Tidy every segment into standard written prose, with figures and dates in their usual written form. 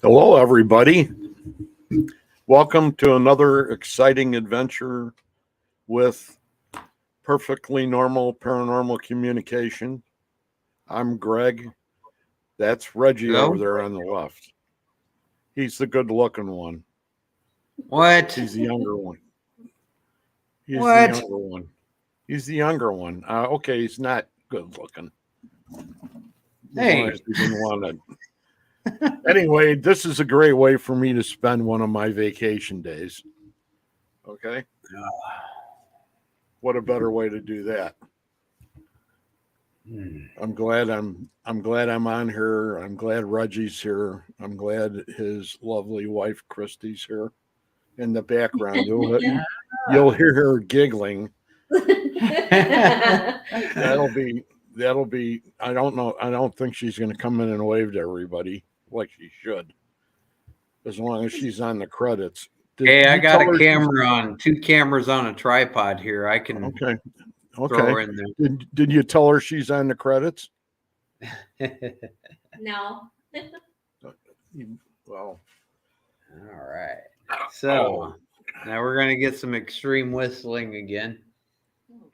Hello, everybody. Welcome to another exciting adventure with perfectly normal paranormal communication. I'm Greg. That's Reggie Hello? over there on the left. He's the good looking one. What? He's the younger one. He's the What? younger one. He's the younger one. Okay, he's not good looking. As long Hey. as he didn't want to. Anyway, this is a great way for me to spend one of my vacation days. Okay. What a better way to do that? I'm glad I'm on here. I'm glad Reggie's here. I'm glad his lovely wife Christy's here. In the background, you'll hear her giggling. That'll be. I don't know. I don't think she's going to come in and wave to everybody like she should. As long as she's on the credits. Hey, I got a camera on, 2 cameras on a tripod here. I can Okay. throw her in there. Did you tell her she's on the credits? No. Well. All right. So now we're going to get some extreme whistling again. Oh,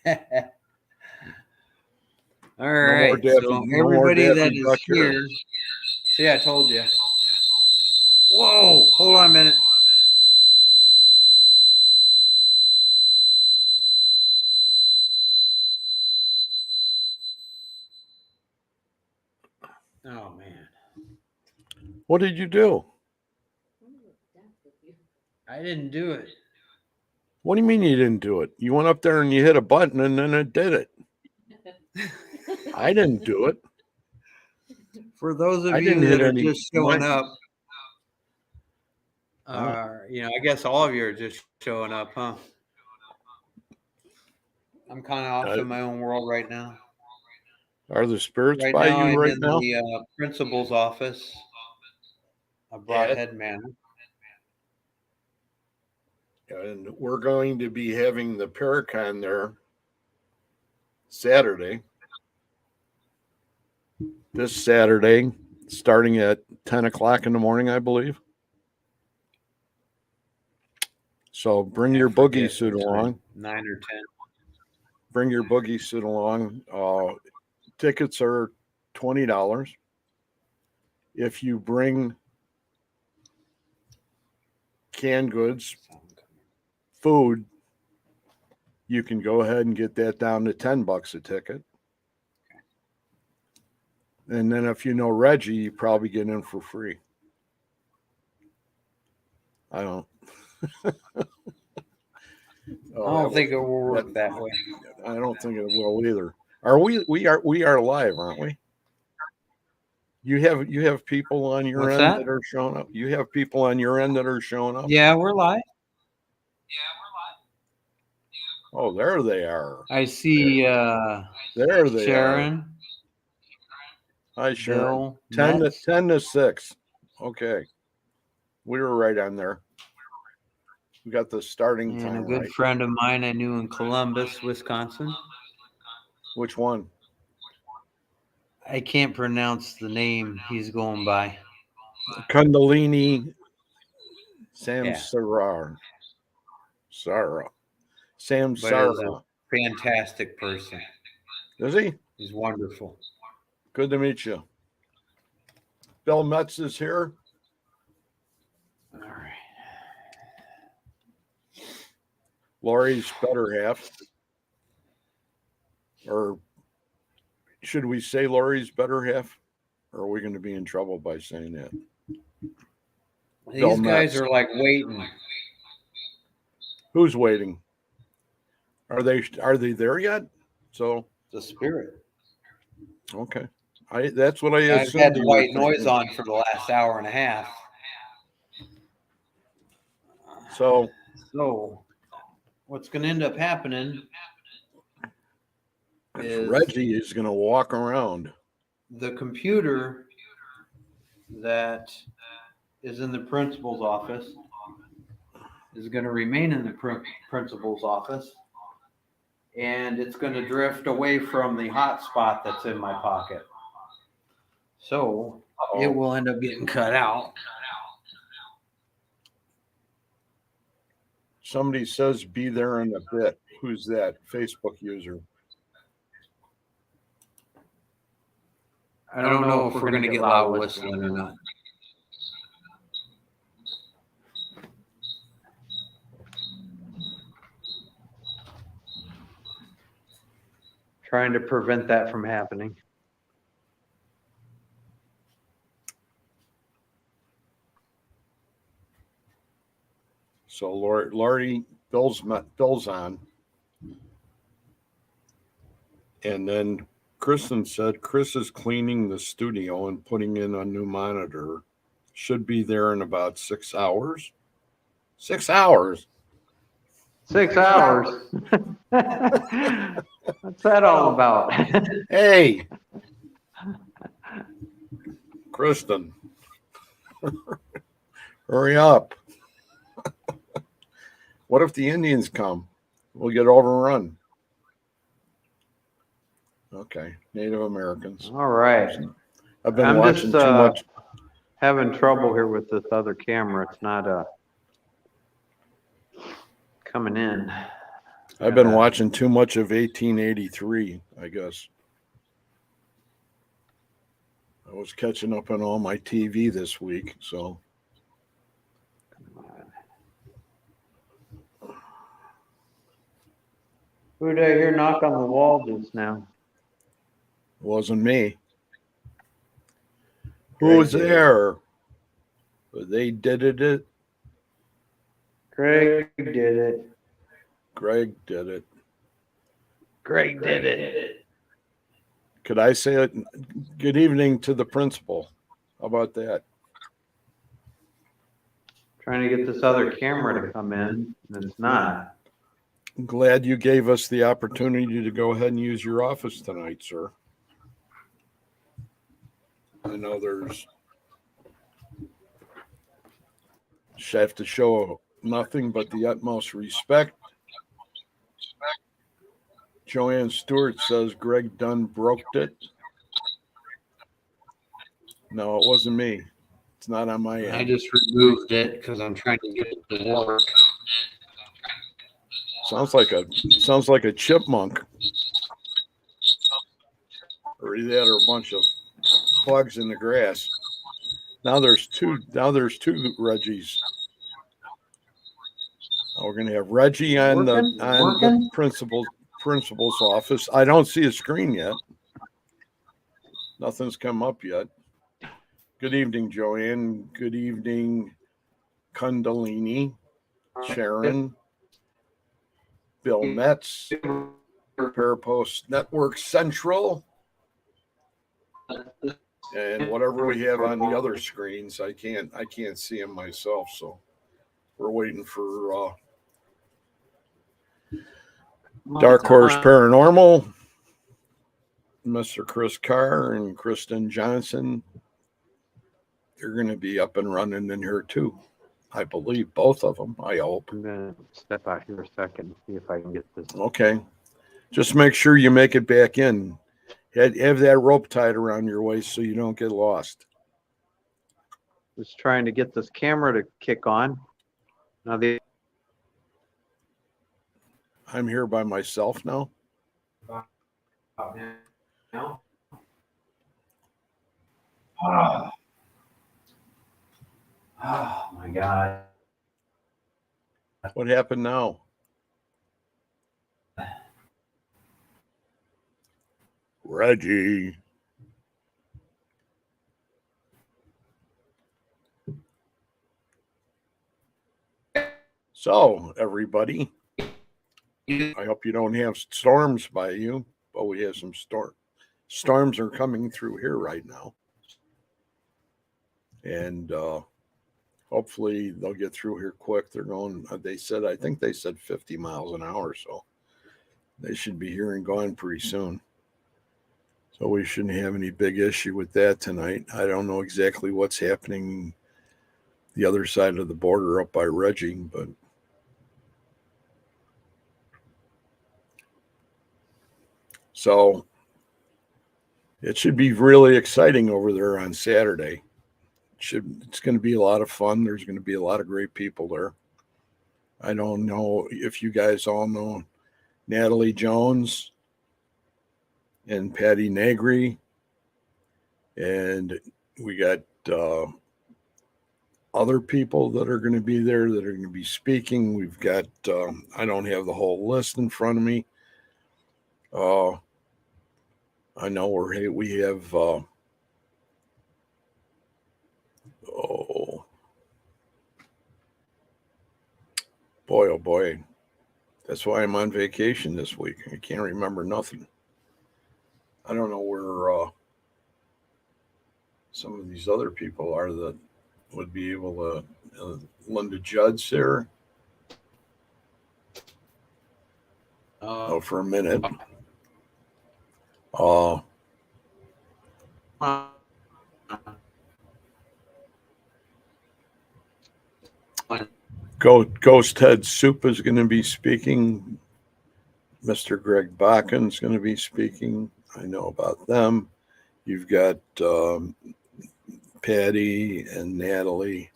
God. All right. So everybody that is here. See, I told you. Whoa. Hold on a minute. Oh, man. What did you do? I didn't do it. What do you mean you didn't do it? You went up there and you hit a button and then it did it. I didn't do it. For those of you that are just showing up, I guess all of you are just showing up, huh? I'm kind of off in my own world right now. Are the spirits by you right now? I'm in the principal's office of BRODHEAD Manor. And we're going to be having the Paracon there Saturday. This Saturday, starting at 10 o'clock in the morning, I believe. So bring your boogie suit along. 9 or 10. Bring your boogie suit along. Tickets are $20. If you bring canned goods, food, you can go ahead and get that down to $10 a ticket. And then if you know Reggie, you probably get in for free. I don't. I don't think it will work that way. I don't think it will either. Are we? We are live, aren't we? You have people on your end that are showing up. You have people on your end that are showing up. Yeah, we're live. Oh, there they are. I see. There they Sharon. are. Hi, Sharon. 10 to 6. Okay, we were right on there. We got the starting time. And a good friend of mine I knew in Columbus, Wisconsin. Which one? I can't pronounce the name he's going by. Kundalini Samsara. Sarah. Samsara. Fantastic person. Is he? He's wonderful. Good to meet you. Bill Metz is here. All right. Lori's better half. Or should we say Lori's better half? Or are we going to be in trouble by saying that? These guys are like waiting. Who's waiting? Are they there yet? So the spirit. Okay. That's what I assumed. I've had white noise on for the last hour and a half. So what's going to end up happening is Reggie is going to walk around. The computer that is in the principal's office is going to remain in the principal's office, and it's going to drift away from the hotspot that's in my pocket. So it will end up getting cut out. Somebody says be there in a bit. Who's that? Facebook user. I don't know if we're going to get loud whistling or not. Trying to prevent that from happening. So Laurie, Bill's on. And then Kristen said Chris is cleaning the studio and putting in a new monitor. Should be there in about 6 hours. 6 hours? 6 hours. What's that all about? Hey, Kristen, hurry up. What if the Indians come? We'll get overrun. Okay, Native Americans. All right. I've been watching too much. Having trouble here with this other camera. It's not coming in. I've been watching too much of 1883, I guess. I was catching up on all my TV this week, so. Who did I hear knock on the wall just now? Wasn't me. Who's there? They did it. Greg did it. Greg did it. Greg did it. Could I say it? Good evening to the principal. How about that? Trying to get this other camera to come in, and it's not. I'm glad you gave us the opportunity to go ahead and use your office tonight, sir. I know there's. I have to show nothing but the utmost respect. Joanne Stewart says Greg Dunn broke it. No, it wasn't me. It's not on my end. I just removed it because I'm trying to get it to work. Sounds like a chipmunk. Or either that or a bunch of bugs in the grass. Now there's two Reggies. Now we're gonna have Reggie on the principal's office. I don't see a screen yet. Nothing's come up yet. Good evening, Joanne. Good evening, Kundalini, Sharon, Bill Metz, Parapost Network Central, and whatever we have on the other screens. I can't see them myself, so we're waiting for Dark Horse Paranormal, Mr. Chris Carr and Kristen Johnson. They're going to be up and running in here too. I believe both of them. I hope. I'm going to step out here a second and see if I can get this. Okay. Just make sure you make it back in. Have that rope tied around your waist so you don't get lost. Just trying to get this camera to kick on. Now I'm here by myself now. Oh my God. What happened now? Reggie. So, everybody, I hope you don't have storms by you, but we have some storms are coming through here right now. And hopefully they'll get through here quick. They're going, I think they said 50 miles an hour. So they should be here and gone pretty soon. So we shouldn't have any big issue with that tonight. I don't know exactly what's happening the other side of the border up by Reggie, but so It should be really exciting over there on Saturday. It's going to be a lot of fun. There's going to be a lot of great people there. I don't know if you guys all know Natalie Jones and Patty Negri, and we got other people that are going to be there that are going to be speaking. We've got I don't have the whole list in front of me. I know we have oh boy, that's why I'm on vacation this week. I can't remember nothing. I don't know where some of these other people are that would be able to. Linda Judd's there. For a minute. Ghost Head Soup is going to be speaking. Mr. Greg Bakken's going to be speaking. I know about them. You've got Patty and Natalie.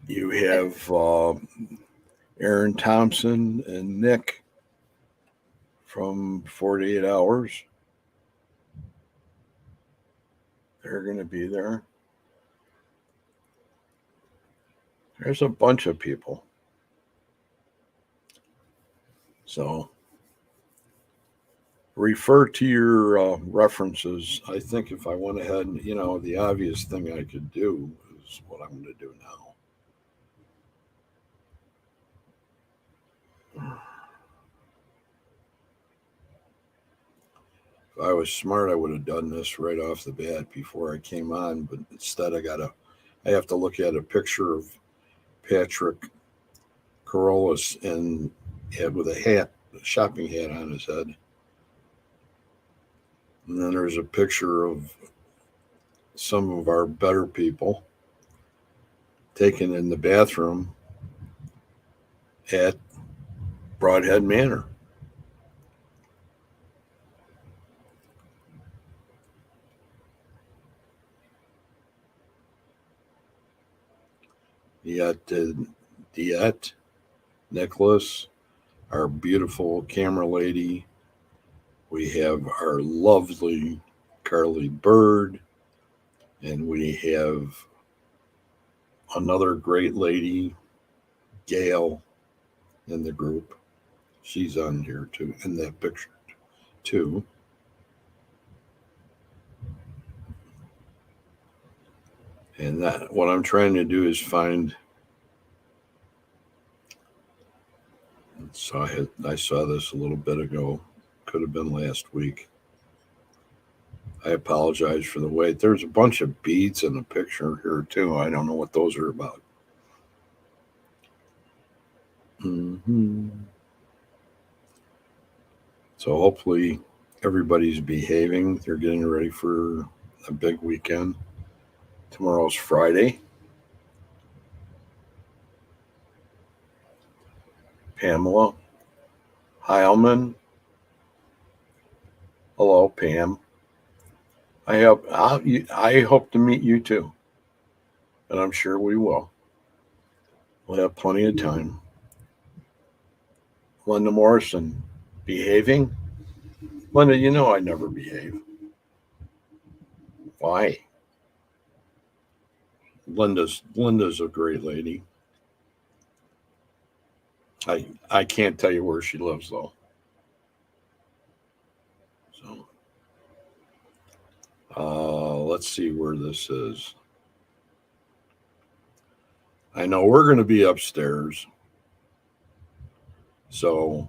You have Aaron Thompson and Nick from 48 Hours. They're going to be there. There's a bunch of people. So refer to your references. I think if I went ahead and, the obvious thing I could do is what I'm going to do now. If I was smart, I would have done this right off the bat before I came on, but instead I have to look at a picture of Patrick Carolus with a shopping hat on his head. And then there's a picture of some of our better people taken in the bathroom at Broadhead Manor. You got Diet, Nicholas, our beautiful camera lady. We have our lovely Carly Bird, and we have another great lady, Gail, in the group. She's on here too, in that picture too. And what I'm trying to do is find. So I saw this a little bit ago. Could have been last week. I apologize for the wait. There's a bunch of beads in the picture here too. I don't know what those are about. Mm-hmm. So hopefully everybody's behaving. They're getting ready for a big weekend. Tomorrow's Friday. Pamela Heilman. Hello, Pam. I hope to meet you too, and I'm sure we will. We'll have plenty of time. Linda Morrison, behaving? Linda, I never behave. Why? Linda's a great lady. I can't tell you where she lives though. So let's see where this is. I know we're going to be upstairs. So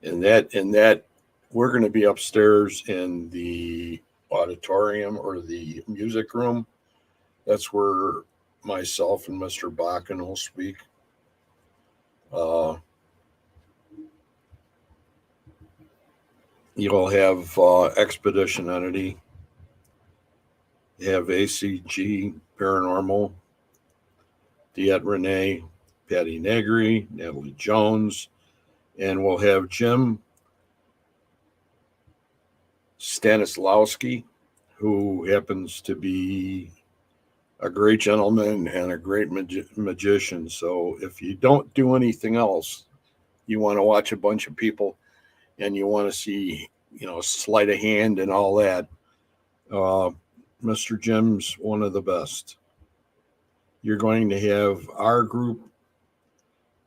in that we're going to be upstairs in the auditorium or the music room. That's where myself and Mr. Bakken will speak. You'll have Expedition Entity. You have ACG Paranormal, Diet Renee, Patty Negri, Natalie Jones, And we'll have Jim Stanislawski, who happens to be a great gentleman and a great magician. So if you don't do anything else, you want to watch a bunch of people and you want to see, sleight of hand and all that, Mr. Jim's one of the best. You're going to have our group,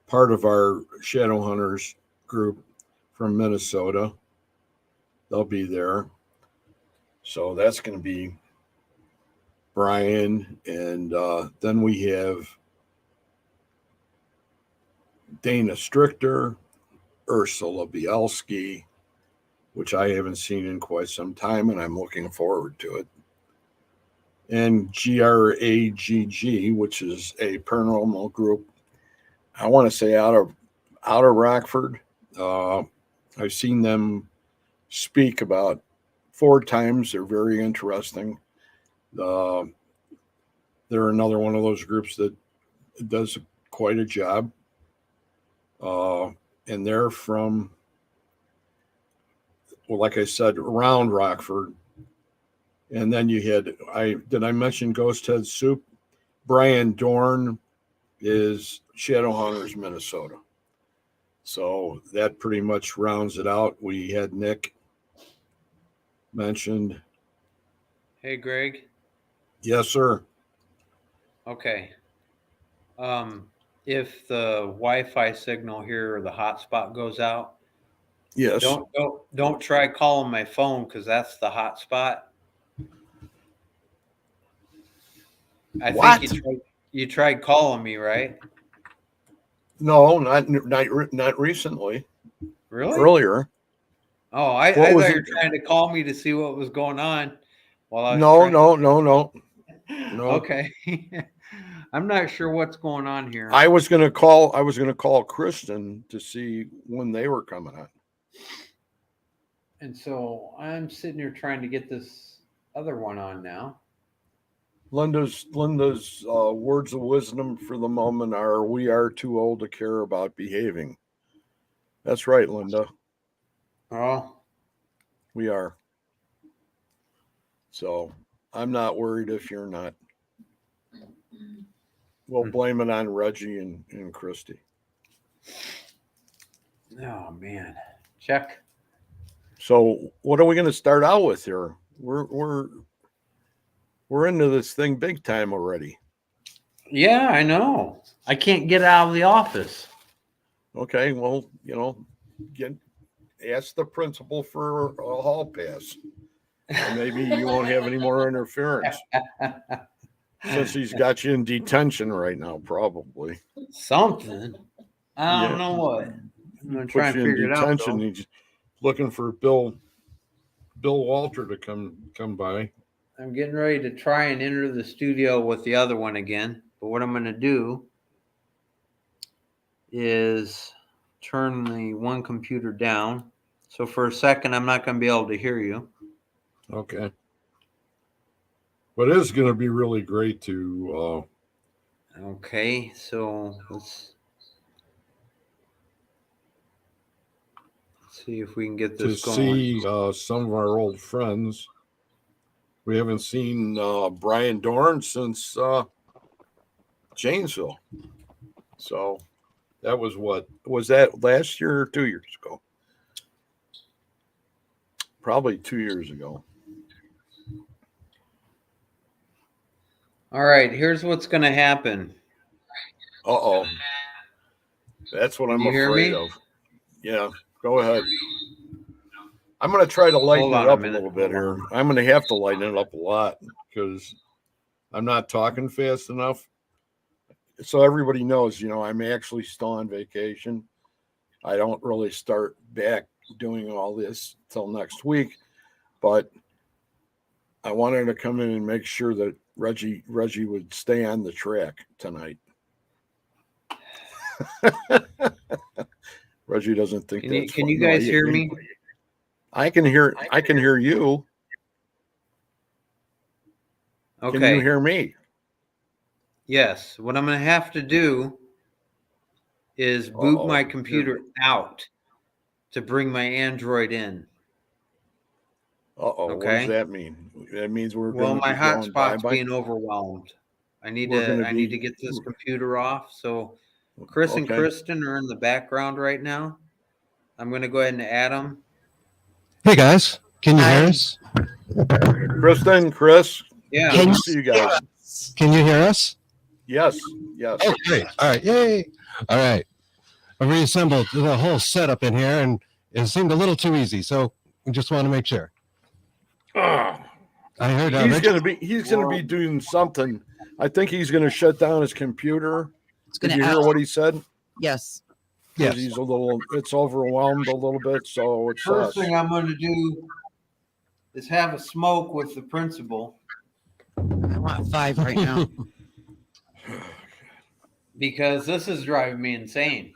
part of our Shadow Hunters group from Minnesota. They'll be there. So that's going to be Brian. And then we have Dana Strichter, Ursula Bielski, which I haven't seen in quite some time, and I'm looking forward to it. And GRAGG, which is a paranormal group, I want to say out of Rockford. I've seen them speak about 4 times. They're very interesting. They're another one of those groups that does quite a job. And they're from, well, like I said, around Rockford. And then you had, did I mention Ghost Head Soup? Brian Dorn is Shadow Hunters, Minnesota. So that pretty much rounds it out. We had Nick mentioned. Hey, Greg. Yes, sir. Okay. If the Wi-Fi signal here or the hotspot goes out, Yes. don't try calling my phone because that's the hotspot. What? Think you tried calling me, right? No, not recently. Really? Earlier. Oh, I thought you were trying to call me to see what was going on while I was No. Okay. I'm not sure what's going on here. I was gonna call Kristen to see when they were coming on. And so I'm sitting here trying to get this other one on now. Linda's words of wisdom for the moment are, we are too old to care about behaving. That's right, Linda. Oh. We are. So I'm not worried if you're not. We'll blame it on Reggie and Christy. Oh man. Check. So what are we going to start out with here? We're into this thing big time already. Yeah, I know. I can't get out of the office. Okay, well, ask the principal for a hall pass. And maybe you won't have any more interference. Since he's got you in detention right now, probably. Something. I don't know what. I'm gonna try and figure it out. He's looking for Bill Walter to come by. I'm getting ready to try and enter the studio with the other one again. But what I'm going to do is turn the one computer down. So for a second, I'm not going to be able to hear you. Okay. But it is going to be really great to... Okay, so let's see if we can get this going. To see some of our old friends. We haven't seen Brian Dorn since Janesville. So that was that last year or 2 years ago? Probably 2 years ago. All right, here's what's going to happen. Uh-oh. That's what I'm afraid of. Yeah, go ahead. I'm going to try to lighten it up a little bit here. I'm going to have to lighten it up a lot because I'm not talking fast enough. So everybody knows, I'm actually still on vacation. I don't really start back doing all this till next week, but I wanted to come in and make sure that Reggie would stay on the track tonight. Reggie doesn't think that's Can you guys hear me? I can hear you. Okay. Can you hear me? Yes. What I'm going to have to do is boot my computer out. to bring my Android in. Uh-oh, what Okay. does that mean? That means we're Well, going to my be going hotspot's bye-bye? being overwhelmed. I need We're gonna to be- get this computer off. So Chris and Okay. Kristen are in the background right now. I'm going to go ahead and add them. Hey guys, can you hear Hi. us? Kristen, Chris, Yeah. good to see you guys. Can you hear us? Yes, yes. Oh, great. All right. Yay. All right. I reassembled the whole setup in here and it seemed a little too easy. So we just want to make sure. Ah, I heard he's Reggie- gonna be doing something. I think he's gonna shut down his computer. It's Did gonna you hear out. what he said? Yes. Because Yes. he's it's overwhelmed a little bit, so it's First us. thing I'm going to do is have a smoke with the principal I want 5 right now. because this is driving me insane.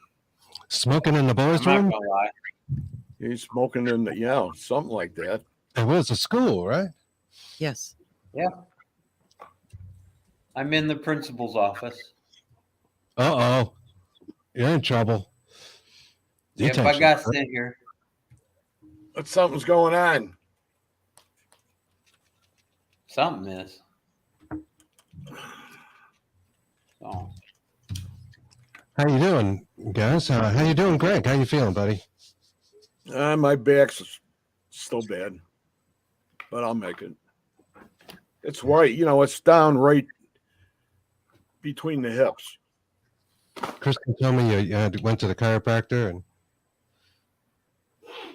Smoking in the I'm boys' not room? going to lie. He's smoking in the something like that. It was a school, right? Yes. I'm in the principal's office. Uh-oh. You're in trouble. If I Detention. got sent here, But something's going on. something is. So, How you doing, guys? How you doing, Greg? How you feeling, buddy? My back's still bad, but I'll make it. It's right, it's down right between the hips. Kristen told me you went to the chiropractor and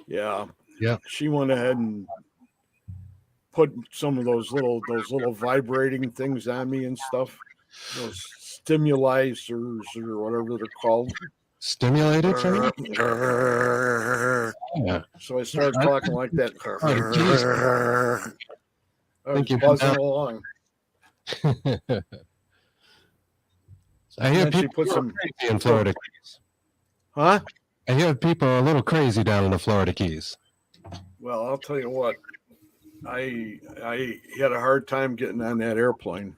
Yeah. Yeah. She went ahead and put some of those little vibrating things on me and stuff. Those stimulizers or whatever they're called. stimulated for you? Yeah. So I started talking like that. I was Thank you. buzzing along. I hear And she people put are some, crazy in Florida Keys. huh? I hear people are a little crazy down in the Florida Keys. Well, I'll tell you what. I had a hard time getting on that airplane.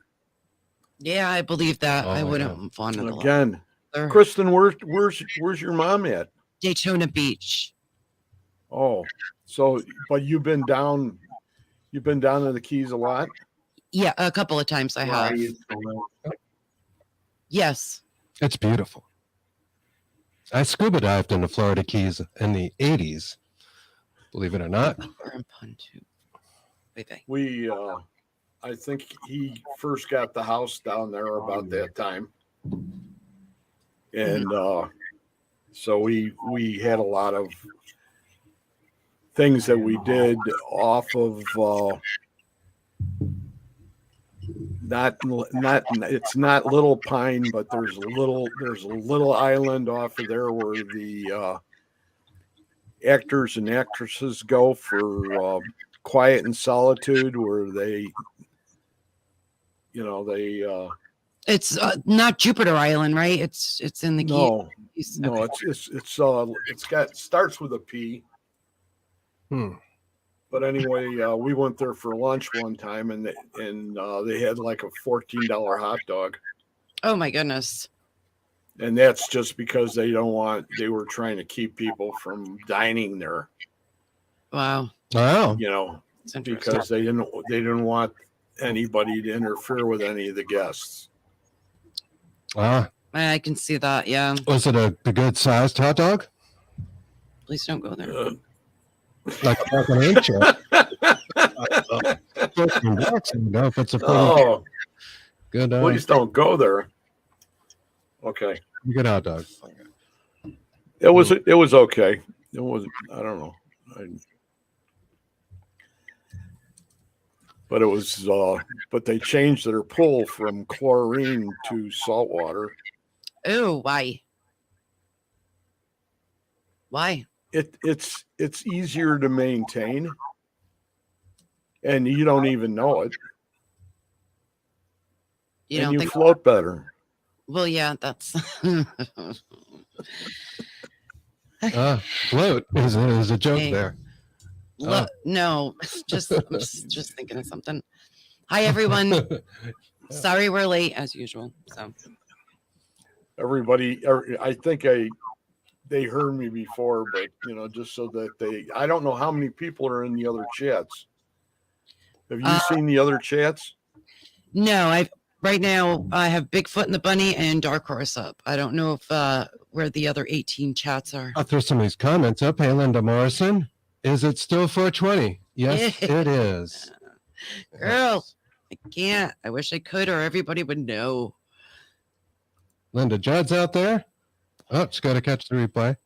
Yeah, I believe that. Oh, I yeah. wouldn't want to Again, go Kristen, where's your mom at? Daytona Beach. Oh, so but you've been down to the Keys a lot? Yeah, a couple of times I where I have. used to live. Yes. It's beautiful. I scuba dived in the Florida Keys in the 80s, believe it or not. Or in Pontoon. Wait. We I think he first got the house down there about that time. And so we had a lot of things that we did off of not it's not Little Pine, but there's a little island off of there where the actors and actresses go for quiet and solitude, where they It's not Jupiter Island, right? It's in the Keys. no, Okay. it's starts with a P. Hmm. But anyway, we went there for lunch one time, and they had like a $14 hot dog, Oh my goodness. and that's just because they were trying to keep people from dining there, Wow. Wow. It's interesting. because they didn't want anybody to interfere with any of the guests. I can see that. Yeah. Was it a good sized hot dog? Please don't go there. Like a fucking inch? $14, it's a pretty Oh, good, please don't go there. Okay, good hot dog. it was okay. It was, I don't know, but it was but they changed their pool from chlorine to salt water. Oh, why? Why? It's easier to maintain, and you don't even know it, You and don't you think? float better. Well, yeah, that's. Float is a joke Hey. there. No, I'm just thinking of something. Hi, everyone. Sorry we're late as usual. So Everybody, I think they heard me before, but just so that I don't know how many people are in the other chats. Have you seen the other chats? No, right now I have Bigfoot and the Bunny and Dark Horse up. I don't know if where the other 18 chats are. I'll throw some of these comments up. Hey, Linda Morrison, is it still 420? Yes, it is. Girl, I can't. I wish I could, or everybody would know. Linda Judd's out there. Oh, just got to catch the replay.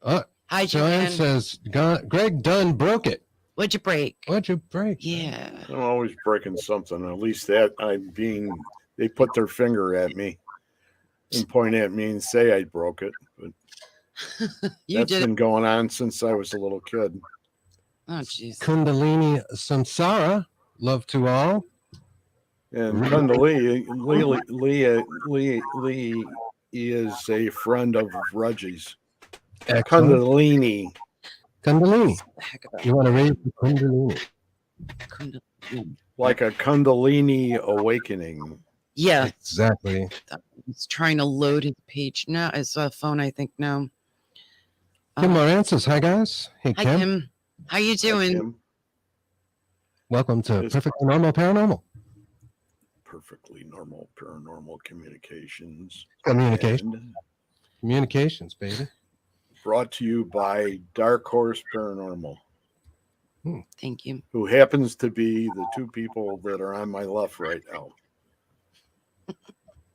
Oh, Hi, Joanne Joanne. says, Greg Dunn broke it. What'd you break? What'd you break? Yeah. I'm always breaking something. At least that they put their finger at me and point at me and say I broke it. But that's been going on since I was a little kid. Oh, jeez. Kundalini Samsara, love to all. And Kundalini Lee is a friend of Reggie's. Kundalini. Kundalini. You want to read Kundalini? Like a Kundalini awakening. Yeah. Exactly. He's trying to load his page now. His phone, I think, now. Kim Moran says, hi, guys. Hey, Hi, Kim. Kim. How you doing? Kim. Welcome to Perfectly Normal Paranormal. Perfectly Normal Paranormal Communications. Communications, baby. Brought to you by Dark Horse Paranormal. Thank you. Who happens to be the two people that are on my left right now.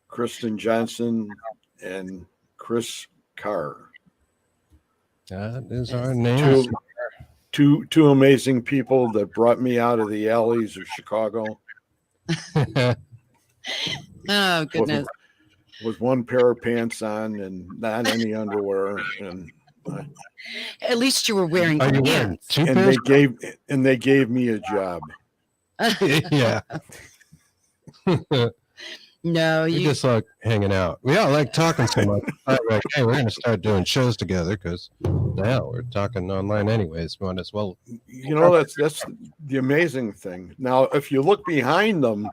Kristen Johnson and Chris Carr. That is our name. Two amazing people that brought me out of the alleys of Chicago. Oh, goodness. With one pair of pants on and not any underwear. And at least you were wearing pants. And they gave me a job. Yeah. No, you just like hanging out. We all like talking so much. Like, hey, we're going to start doing shows together because now we're talking online anyways. Might as well. That's the amazing thing. Now, if you look behind them,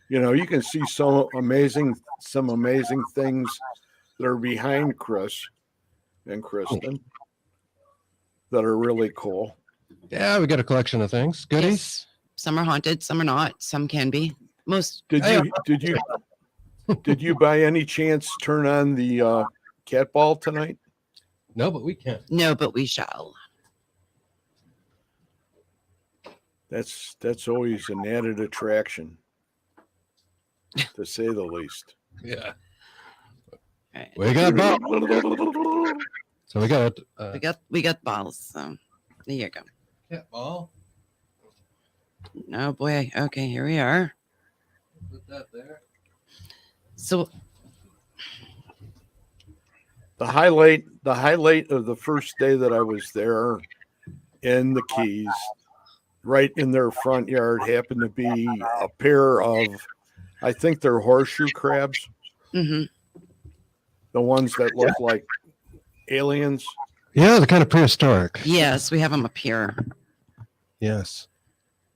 you can see some amazing things that are behind Chris and Kristen that are really cool. Yeah, we got a collection of things. Goodies. Yes. Some are haunted, some are not. Some can be. Most. Did you by any chance turn on the cat ball tonight? No, but we can. No, but we shall. That's always an added attraction, to say the least. Yeah. Right. We got balls. So we got balls. So there you go. Cat ball. Oh boy. Okay, here we are. Put that there. So the highlight of the first day that I was there in the Keys, right in their front yard, happened to be a pair of, I think they're horseshoe crabs. Mm-hmm. The ones that look like aliens. Yeah, they're kind of prehistoric. Yes, we have them up here. Yes.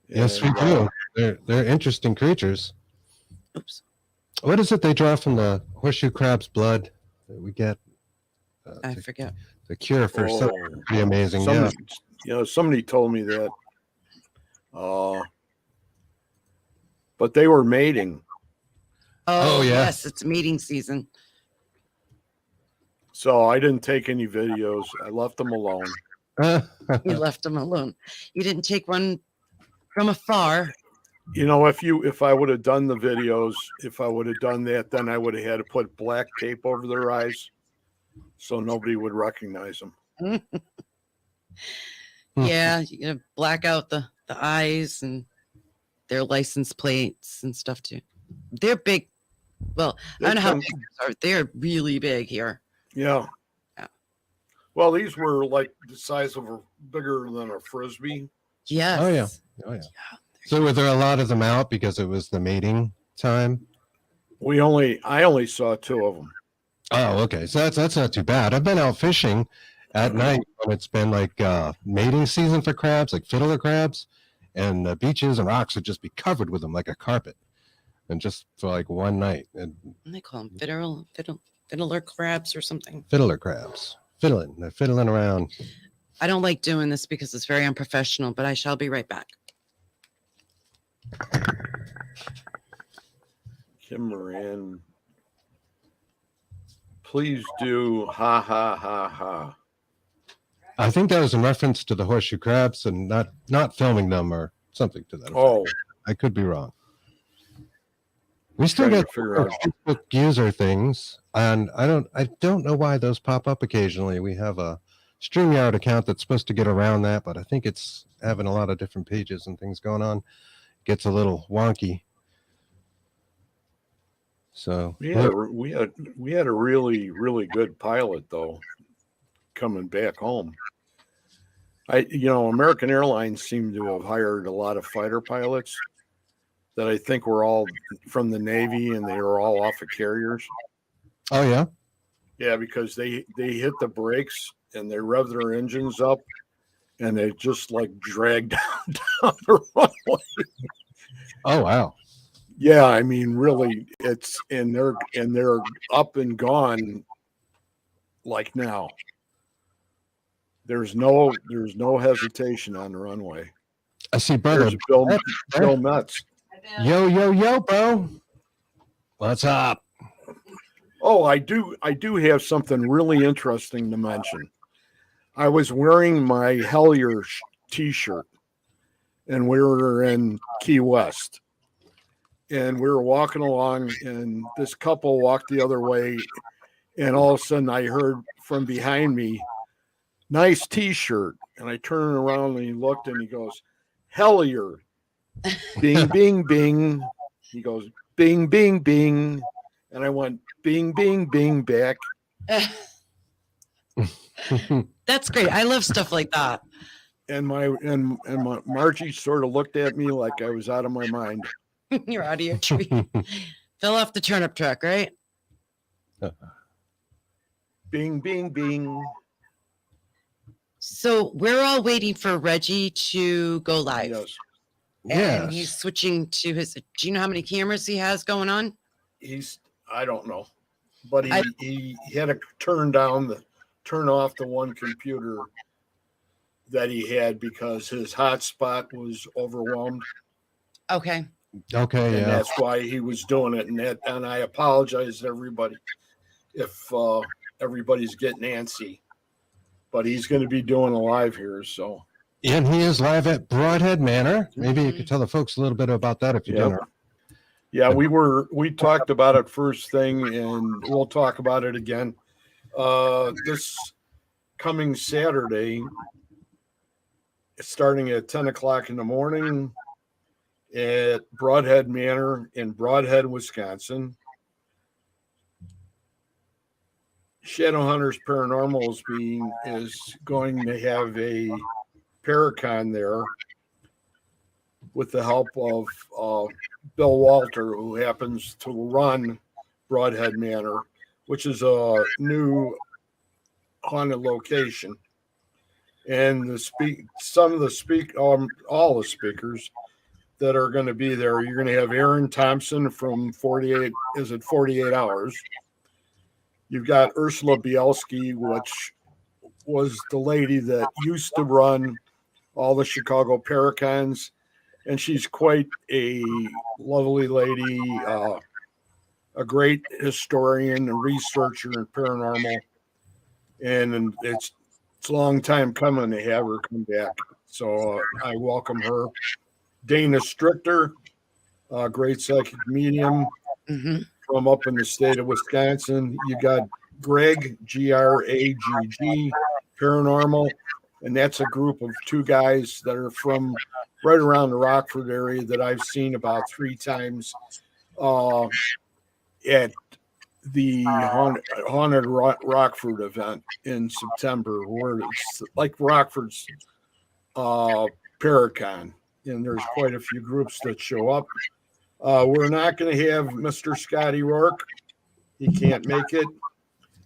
Yes, we do. They're interesting creatures. Oops. What is it they draw from the horseshoe crab's blood that we get? I forget. The cure for something pretty amazing. Somebody told me that. But they were mating. Oh yes, it's mating season. So I didn't take any videos. I left them alone. You left them alone. You didn't take one from afar. If I would have done the videos, if I would have done that, then I would have had to put black tape over their eyes so nobody would recognize them. Yeah, you black out the eyes and their license plates and stuff too. They're big. Well, I don't know how big they are. They're really big here. Yeah. Well, these were like the size of bigger than a Frisbee. Yes. Oh yeah. So were there a lot of them out because it was the mating time? I only saw two of them. Oh, okay. So that's not too bad. I've been out fishing at night when it's been like mating season for crabs, like fiddler crabs, and the beaches and rocks would just be covered with them like a carpet, and just for like one night. And they call them fiddler crabs or something. Fiddler crabs. Fiddling. They're fiddling around. I don't like doing this because it's very unprofessional, but I shall be right back. Kim Moran, please do ha ha ha ha. I think that was in reference to the horseshoe crabs and not filming them or something to that effect. Oh, I could be wrong. We still trying to get figure out. Facebook user things, and I don't know why those pop up occasionally. We have a StreamYard account that's supposed to get around that, but I think it's having a lot of different pages and things going on. It gets a little wonky. So We had a really good pilot though, coming back home. American Airlines seemed to have hired a lot of fighter pilots that I think were all from the Navy, and they were all off of carriers. oh yeah. Yeah, because they hit the brakes and they rev their engines up, and they just like dragged down the runway. Oh wow. Yeah, I mean, really, they're up and gone like now. There's no hesitation on the runway. I see, brother. There's Bill Metz. Yo, bro. What's up? Oh, I do have something really interesting to mention. I was wearing my Hellier t-shirt, and we were in Key West. And we were walking along, and this couple walked the other way, and all of a sudden I heard from behind me, "Nice t-shirt." And I turned around and he looked and he goes, "Hellier." Bing, bing, bing. He goes, "Bing, bing, bing." And I went, "Bing, bing, bing" back. That's great. I love stuff like that. And my Margie sort of looked at me like I was out of my mind. You're out of your tree. Fell off the turnip truck, right? Bing, bing, bing. So we're all waiting for Reggie to go live. Yes. And he's Yes. switching to his. Do you know how many cameras he has going on? I don't know, but he had to turn off the one computer that he had because his hotspot was overwhelmed. Okay. Okay, And yeah. that's why he was doing it. And I apologize to everybody if everybody's getting antsy, but he's going to be doing a live here. So, And he is live at Broadhead Manor. Maybe you could tell the folks a little bit about that if you Yep. don't. yeah, we talked about it first thing, and we'll talk about it again. This coming Saturday, starting at 10 o'clock in the morning at Broadhead Manor in Broadhead, Wisconsin. Shadowhunters Paranormal is going to have a Paracon there with the help of Bill Walter, who happens to run Broadhead Manor, which is a new haunted location. And all the speakers that are going to be there, you're going to have Aaron Thompson from 48 Hours. You've got Ursula Bielski, which was the lady that used to run all the Chicago Paracons, and she's quite a lovely lady, a great historian and researcher in paranormal, and it's a long time coming to have her come back. So I welcome her. Dana Strichter, a great psychic medium from up in the state of Wisconsin. You got Greg, Gragg, Paranormal, and that's a group of two guys that are from right around the Rockford area that I've seen about 3 times at the Haunted Rockford event in September, where it's like Rockford's Paracon, and there's quite a few groups that show up. We're not going to have Mr. Scotty Rourke. He can't make it.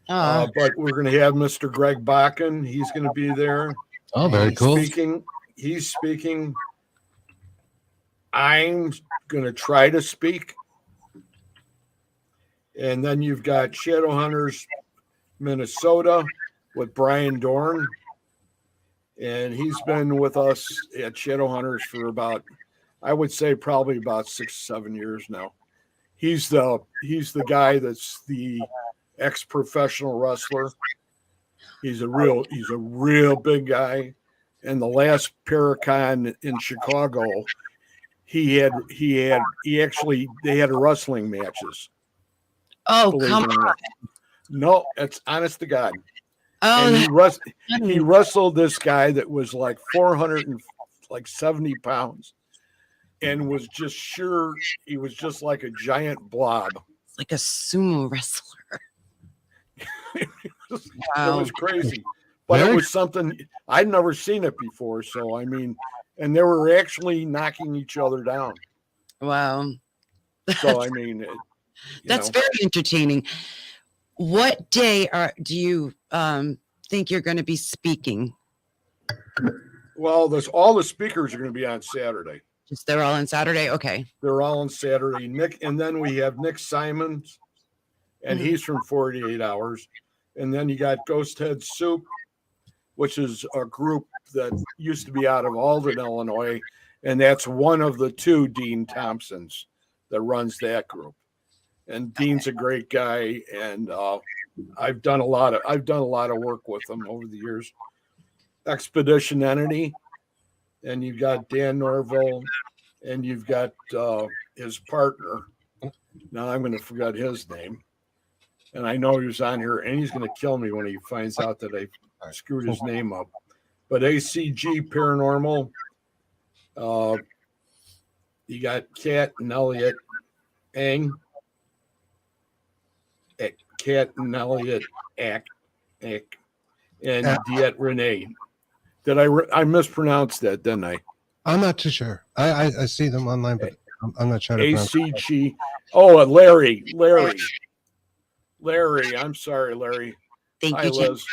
But we're going to have Mr. Greg Bakken. He's going to be there. Oh, very cool. He's speaking. I'm going to try to speak. And then you've got Shadowhunters Minnesota with Brian Dorn. And he's been with us at Shadowhunters for about, I would say probably about 6-7 years now. He's the guy that's the ex-professional wrestler. He's a real big guy. And the last Paracon in Chicago, they had wrestling matches. Oh, come on. No, it's honest to God. Oh, And he wrestled this guy that was like 470 pounds and was just sure he was just like a giant blob. like a sumo wrestler. It Wow. was crazy. But it was something I'd never seen it before. So, I mean, and they were actually knocking each other down. Wow. So, I mean, That's very entertaining. What day do you think you're going to be speaking? well, all the speakers are going to be on Saturday. Just they're all on Saturday? Okay. They're all on Saturday. And then we have Nick Simons, and he's from 48 Hours. And then you got Ghost Head Soup, which is a group that used to be out of Alden, Illinois. And that's one of the two Dean Thompsons that runs that group. And Dean's a great guy. And I've done a lot of work with him over the years. Expedition Entity. And you've got Dan Norville, and you've got his partner. Now I'm going to forget his name. And I know he was on here, and he's going to kill me when he finds out that I screwed his name up. But ACG Paranormal, you got Kat and Elliot Ang, Kat and Elliot Ack, and Diet Renee. Did I mispronounced that, didn't I? I'm not too sure. I see them online, but I'm not sure to pronounce it. ACG. Oh, Larry. I'm sorry, Larry. Thank Hi, you, Jim. Liz.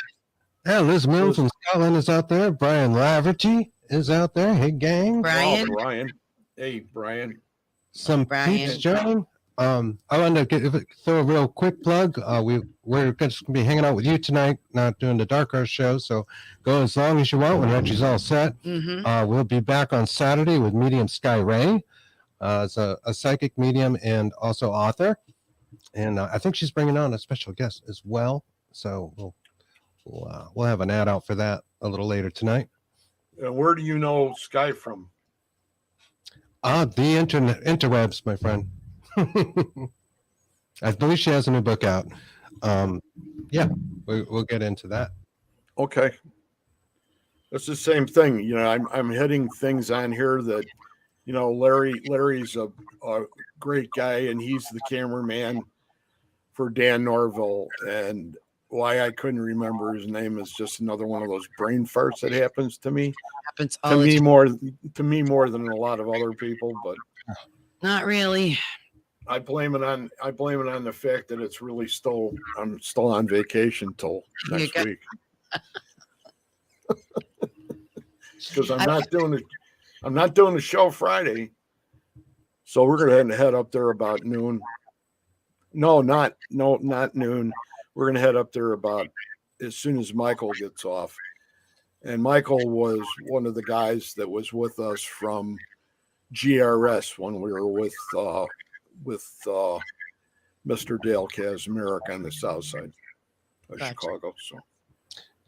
Yeah, Liz Mills from Scotland is out there. Brian Laverty is out there. Hey, gang. Brian. Oh, Brian. Hey, Brian. Some Brian. peeps joining. I wanted to throw a real quick plug. We're just gonna be hanging out with you tonight, not doing the Dark Horse show. So go as long as you want when Reggie's all set. Mm-hmm. We'll be back on Saturday with medium Sky Ray. It's a psychic medium and also author, and I think she's bringing on a special guest as well. So we'll have an ad out for that a little later tonight. And where do you know Sky from? The interwebs, my friend. I believe she has a new book out. Yeah, we'll get into that. Okay. It's the same thing. You know, I'm hitting things on here that, you know, Larry's a great guy, and he's the cameraman for Dan Norville. And why I couldn't remember his name is just another one of those brain farts that happens to me. Happens all the time. To me more than a lot of other people, but Not really. I blame it on the fact that it's really I'm still on vacation till next week. Because I'm not doing the show Friday. So we're gonna head up there about noon. No, not noon. We're gonna head up there about as soon as Michael gets off. And Michael was one of the guys that was with us from GRS when we were with Mr. Dale Kazmarek on the south side of Chicago. So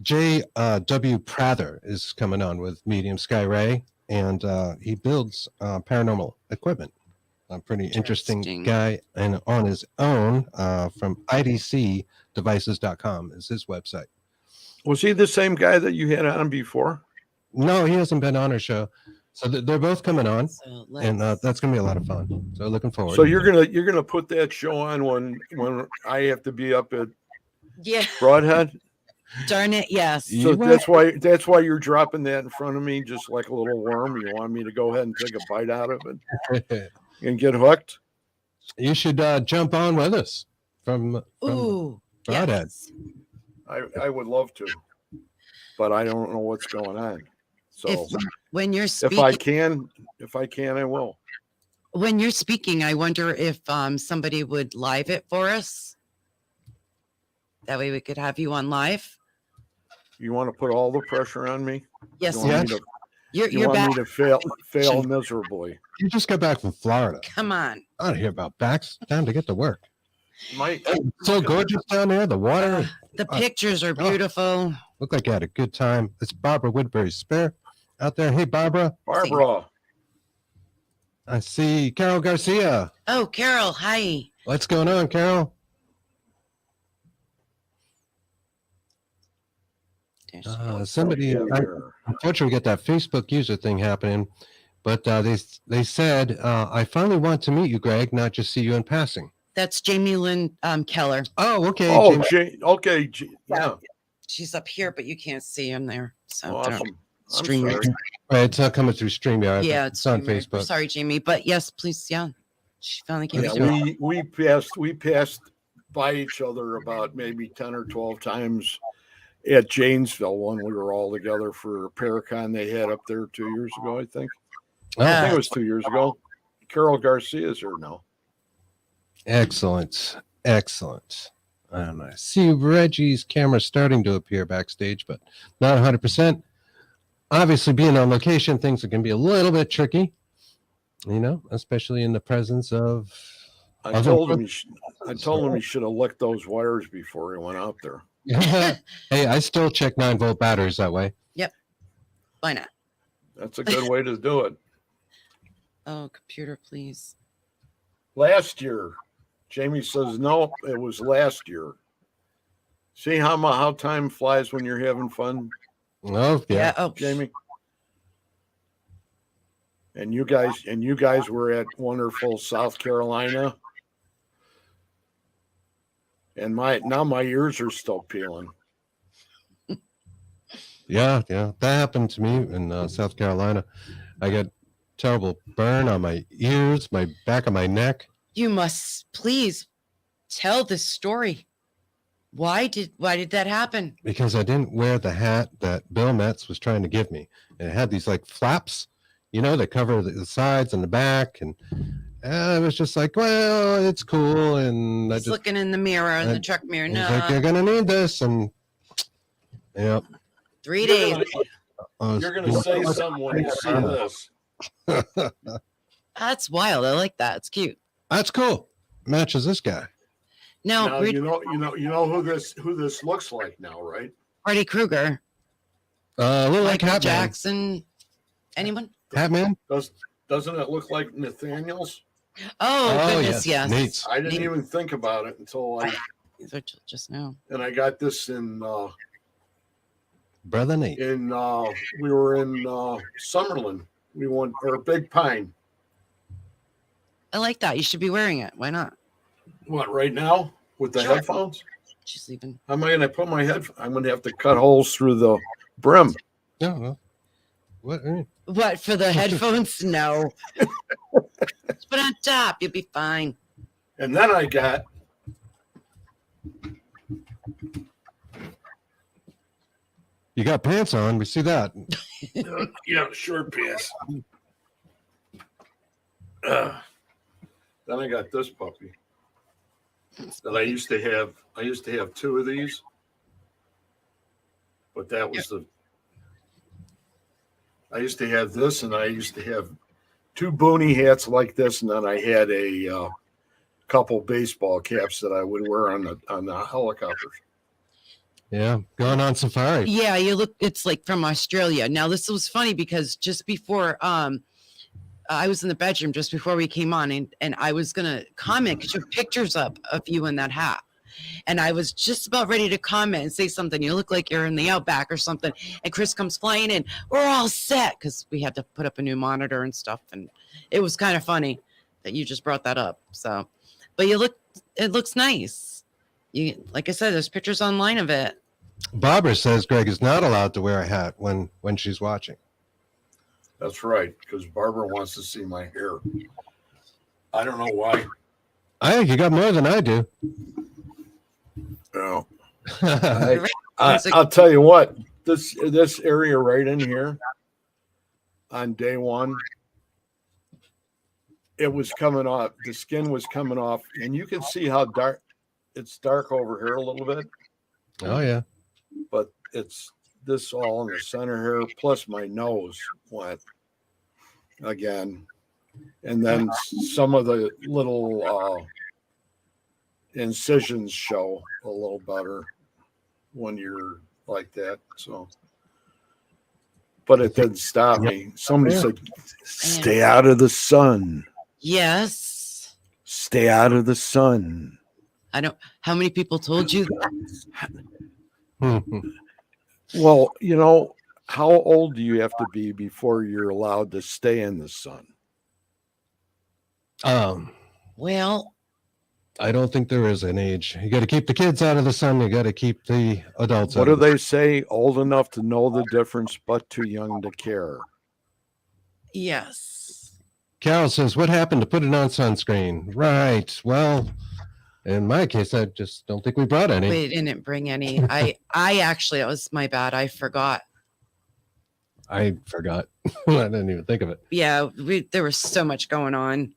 J.W. Prather is coming on with Medium Sky Ray, and he builds paranormal equipment. A pretty interesting guy, and on his own from idcdevices.com is his website. was he the same guy that you had on before? No, he hasn't been on our show. So they're both coming on, So and that's gonna be a lot of fun. So looking forward. So you're gonna put that show on when I have to be up at yeah. Broadhead. Darn it. Yes. So that's why you're dropping that in front of me, just like a little worm. You want me to go ahead and take a bite out of it and get hooked? You should jump on with us from Ooh. Broadhead. Yes. I would love to, but I don't know what's going on. So When you're if speaking, I can, I will. When you're speaking, I wonder if somebody would live it for us. That way we could have you on live. You want to put all the pressure on me? Yes, You want, Yes. me, to, you're you you're want back. me to fail miserably? You just got back from Florida. Come on. I don't hear about backs. Time to get to work. Mike, It's so gorgeous down there. The water. The pictures are beautiful. Look like you had a good time. It's Barbara Woodbury's spare out there. Hey, Barbara. Barbara. I see Carol Garcia. Oh, Carol, hi. What's going on, Carol? Somebody, unfortunately, get that Facebook user thing happening, but they said, I finally want to meet you, Greg, not just see you in passing. That's Jamie Lynn Keller. Oh, okay. Oh, Jamie. yeah. She's up here, but you can't see him there. So Awesome. I'm Stream. sorry. Right, it's not coming through StreamYard. Yeah, it's on StreamYard. Facebook. Sorry, Jamie, but yes, please, yeah. She finally came Yeah, through. we passed by each other about maybe 10 or 12 times at Janesville when we were all together for a Paracon they had up there 2 years ago, I think. I think it was 2 years ago. Carol Garcia's here now. Excellent. Excellent. And I see Reggie's camera starting to appear backstage, but not 100%. Obviously, being on location, things can be a little bit tricky, especially in the presence of. I told him he should have licked those wires before he went out there. Hey, I still check 9-volt batteries that way. Why not? That's a good way to do it. Oh, computer, please. Last year, Jamie says, no, it was last year. See how time flies when you're having fun, Oh, yeah. Oh, Jamie? And you guys were at wonderful South Carolina. And my ears are still peeling. Yeah. That happened to me in South Carolina. I got terrible burn on my ears, my back of my neck. you must please tell this story. Why did that happen? Because I didn't wear the hat that Bill Metz was trying to give me. And it had these like flaps, that cover the sides and the back. And I was just like, well, it's cool. And Just looking in the mirror, in the truck mirror. No, like, you're going to need this. And yep. 3 days. You're going to say something when you see this. That's wild. I like that. It's cute. That's cool. Matches this guy. Now you know who this looks like now, right? Freddy Krueger, A little like Michael Hatman. Jackson. Anyone? Hatman? Doesn't it look like Nathaniel's? Oh, goodness, yes. Neat. I didn't even think about it until Just now. and I got this in Brother Nate. we were in Summerlin. We went or Big Pine. I like that. You should be wearing it. Why not? What, right now with the Sure. headphones? She's leaving. How am I going to put my head? I'm going to have to cut holes through the brim. No, well, what? What, for the headphones? No. Just put it on top. You'll be fine. And then I got You got pants on. We see that. short pants. Then I got this puppy that I used to have. I used to have two of these, but that was I used to have this, and I used to have two boonie hats like this, and then I had a couple baseball caps that I would wear on the helicopters. Yeah, going on safari. Yeah, you look, it's like from Australia. Now, this was funny because just before, I was in the bedroom just before we came on, and I was going to comment because you have pictures up of you in that hat. And I was just about ready to comment and say something. You look like you're in the outback or something. And Chris comes flying in. We're all set because we had to put up a new monitor and stuff. And it was kind of funny that you just brought that up. So, but it looks nice. Like I said, there's pictures online of it. Barbara says Greg is not allowed to wear a hat when she's watching. That's right, because Barbara wants to see my hair. I don't know why. I think you got more than I do. No. Yeah. I'll tell you what, this area right in here on day one, it was coming off. The skin was coming off, and you can see how dark. It's dark over here a little bit, Oh yeah. but it's this all in the center here. Plus, my nose went again, and then some of the little incisions show a little better when you're like that. So, but it didn't stop me. Somebody said, "Stay out of the sun. Yes. Stay out of the sun." I don't. How many people told you that? Well, you know, how old do you have to be before you're allowed to stay in the sun? Well, I don't think there is an age. You got to keep the kids out of the sun. You got to keep the adults What out do of the they say? Old enough to know the difference, but too young to care. yes. Carol says, what happened to put it on sunscreen? Right. Well, in my case, I just don't think we brought any. We didn't bring any. I actually, it was my bad. I forgot. I forgot. I didn't even think of it. Yeah, there was so much going on.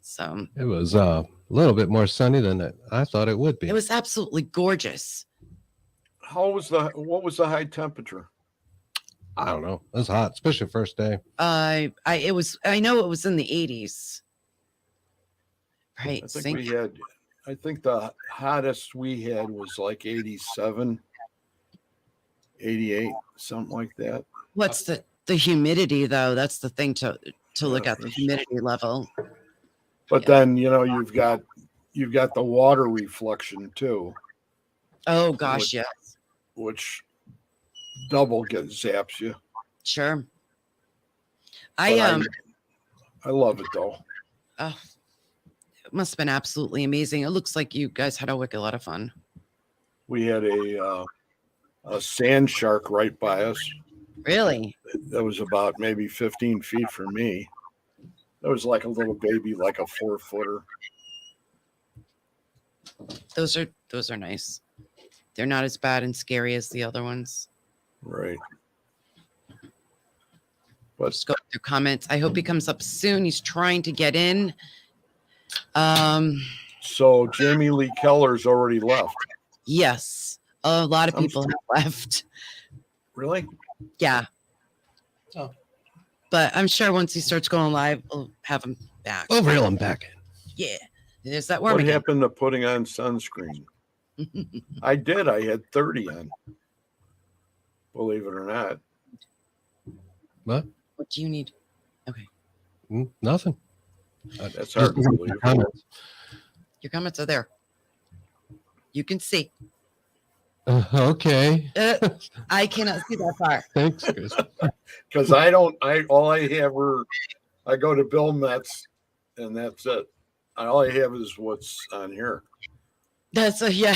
So It was a little bit more sunny than I thought it would be. it was absolutely gorgeous. What was the high temperature? I don't know. It was hot, especially first day. I know it was in the 80s. Right. I think the hottest we had was like 87, 88, something like that. What's the humidity though? That's the thing to look at, the humidity level. But Yeah. then, you know, you've got the water reflection too, Oh gosh, yes. which double zaps you. Sure. But I love it though. Oh, it must have been absolutely amazing. It looks like you guys had a wicked lot of fun. We had a sand shark right by us. Really? That was about maybe 15 feet from me. That was like a little baby, like a 4-footer. Those are nice. They're not as bad and scary as the other ones. Right. But Just go through comments. I hope he comes up soon. He's trying to get in. so Jamie Lee Keller's already left. Yes. A lot of people have left. Really? Yeah. Oh. But I'm sure once he starts going live, we'll have him back. We'll reel them back in. Yeah. There's that worm What again. happened to putting on sunscreen? I did. I had 30 on. Believe it or not. What? What do you need? Nothing. That's hard to believe. Comments. Your comments are there. You can see. Okay. I cannot see that far. Thanks, Chris. Because all I have I go to Bill Metz and that's it. All I have is what's on here. That's yeah.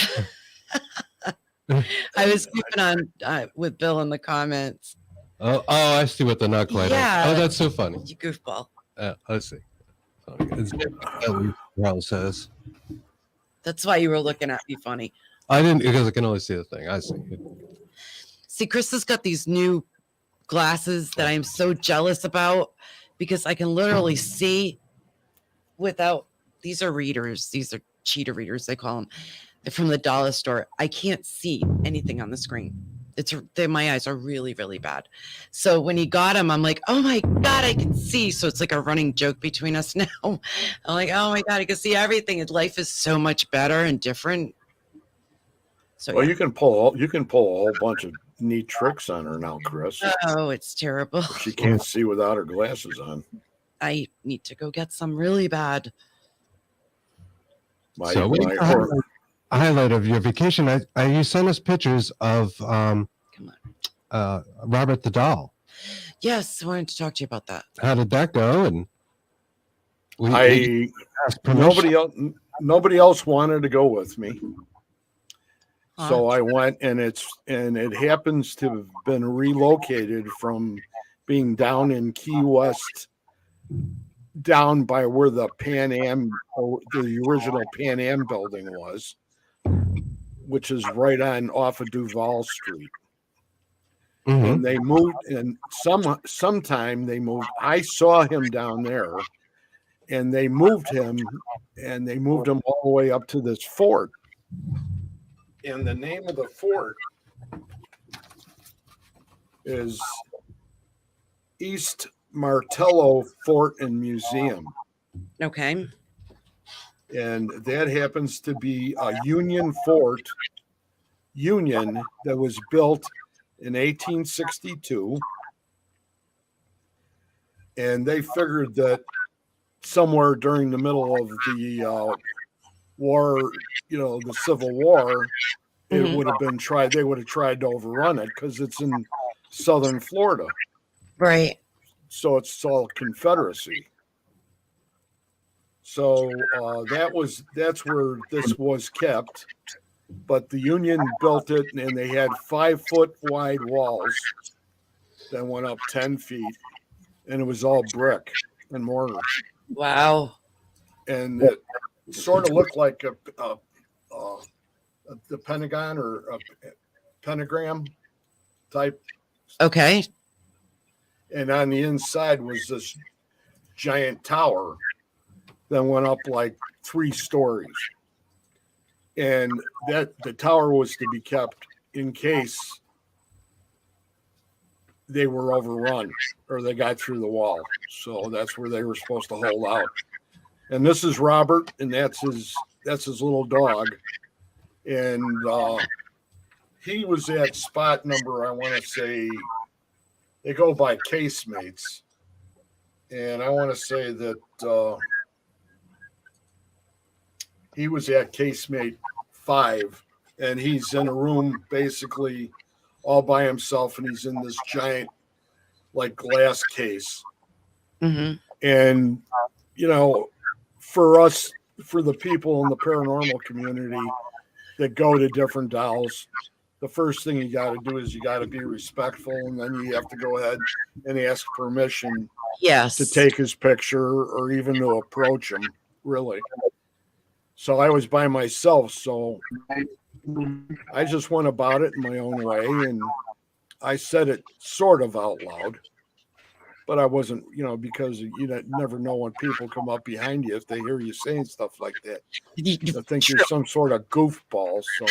I was keeping on with Bill in the comments. Oh, I see what the not quite. Yeah. Oh, that's so funny. You goofball. Let's see. It's Brown says. That's why you were looking at me funny. I didn't because I can only see the thing. I see. See, Chris has got these new glasses that I am so jealous about because I can literally see without. These are readers. These are cheetah readers, they call them. They're from the dollar store. I can't see anything on the screen. My eyes are really, really bad. So when he got them, I'm like, oh my God, I can see. So it's like a running joke between us now. I'm like, oh my God, I can see everything. And life is so much better and different. So Well, yeah. you can pull a whole bunch of neat tricks on her now, Chris. Oh, it's terrible. She can't see without her glasses on. I need to go get some really bad. So what's the highlight of your vacation? You sent us pictures of Robert the Doll. Yes, I wanted to talk to you about that. How did that go? And nobody else wanted to go with me. Huh? So I went, and it happens to have been relocated from being down in Key West, down by where the Pan Am, or the original Pan Am building was, which is right on off of Duval Street. Mhm. And they moved, and sometime they moved. I saw him down there, and they moved him all the way up to this fort. And the name of the fort is East Martello Fort and Museum. Okay. And that happens to be a Union fort, Union, that was built in 1862. And they figured that somewhere during the middle of the war, the Civil War, it would have been tried. They would have tried to overrun it because it's in southern Florida. Right. So it's all Confederacy. So that's where this was kept. But the Union built it, and they had 5-foot wide walls that went up 10 feet, and it was all brick and mortar. Wow. And it sort of looked like the Pentagon or a pentagram type. Okay. And on the inside was this giant tower that went up like 3 stories. And that the tower was to be kept in case they were overrun or they got through the wall. So that's where they were supposed to hold out. And this is Robert, and that's his little dog. And he was at spot number, I want to say, they go by casemates. And I want to say that he was at casemate 5, and he's in a room basically all by himself, and he's in this giant like glass case. Mm-hmm. And, for us, for the people in the paranormal community that go to different dolls, the first thing you got to do is you got to be respectful, and then you have to go ahead and ask permission to take his picture or even to approach him, really. So I was by myself, so I just went about it in my own way, and I said it sort of out loud, but I wasn't, because you never know when people come up behind you if they hear you saying stuff like that. I think you're some sort of goofball. So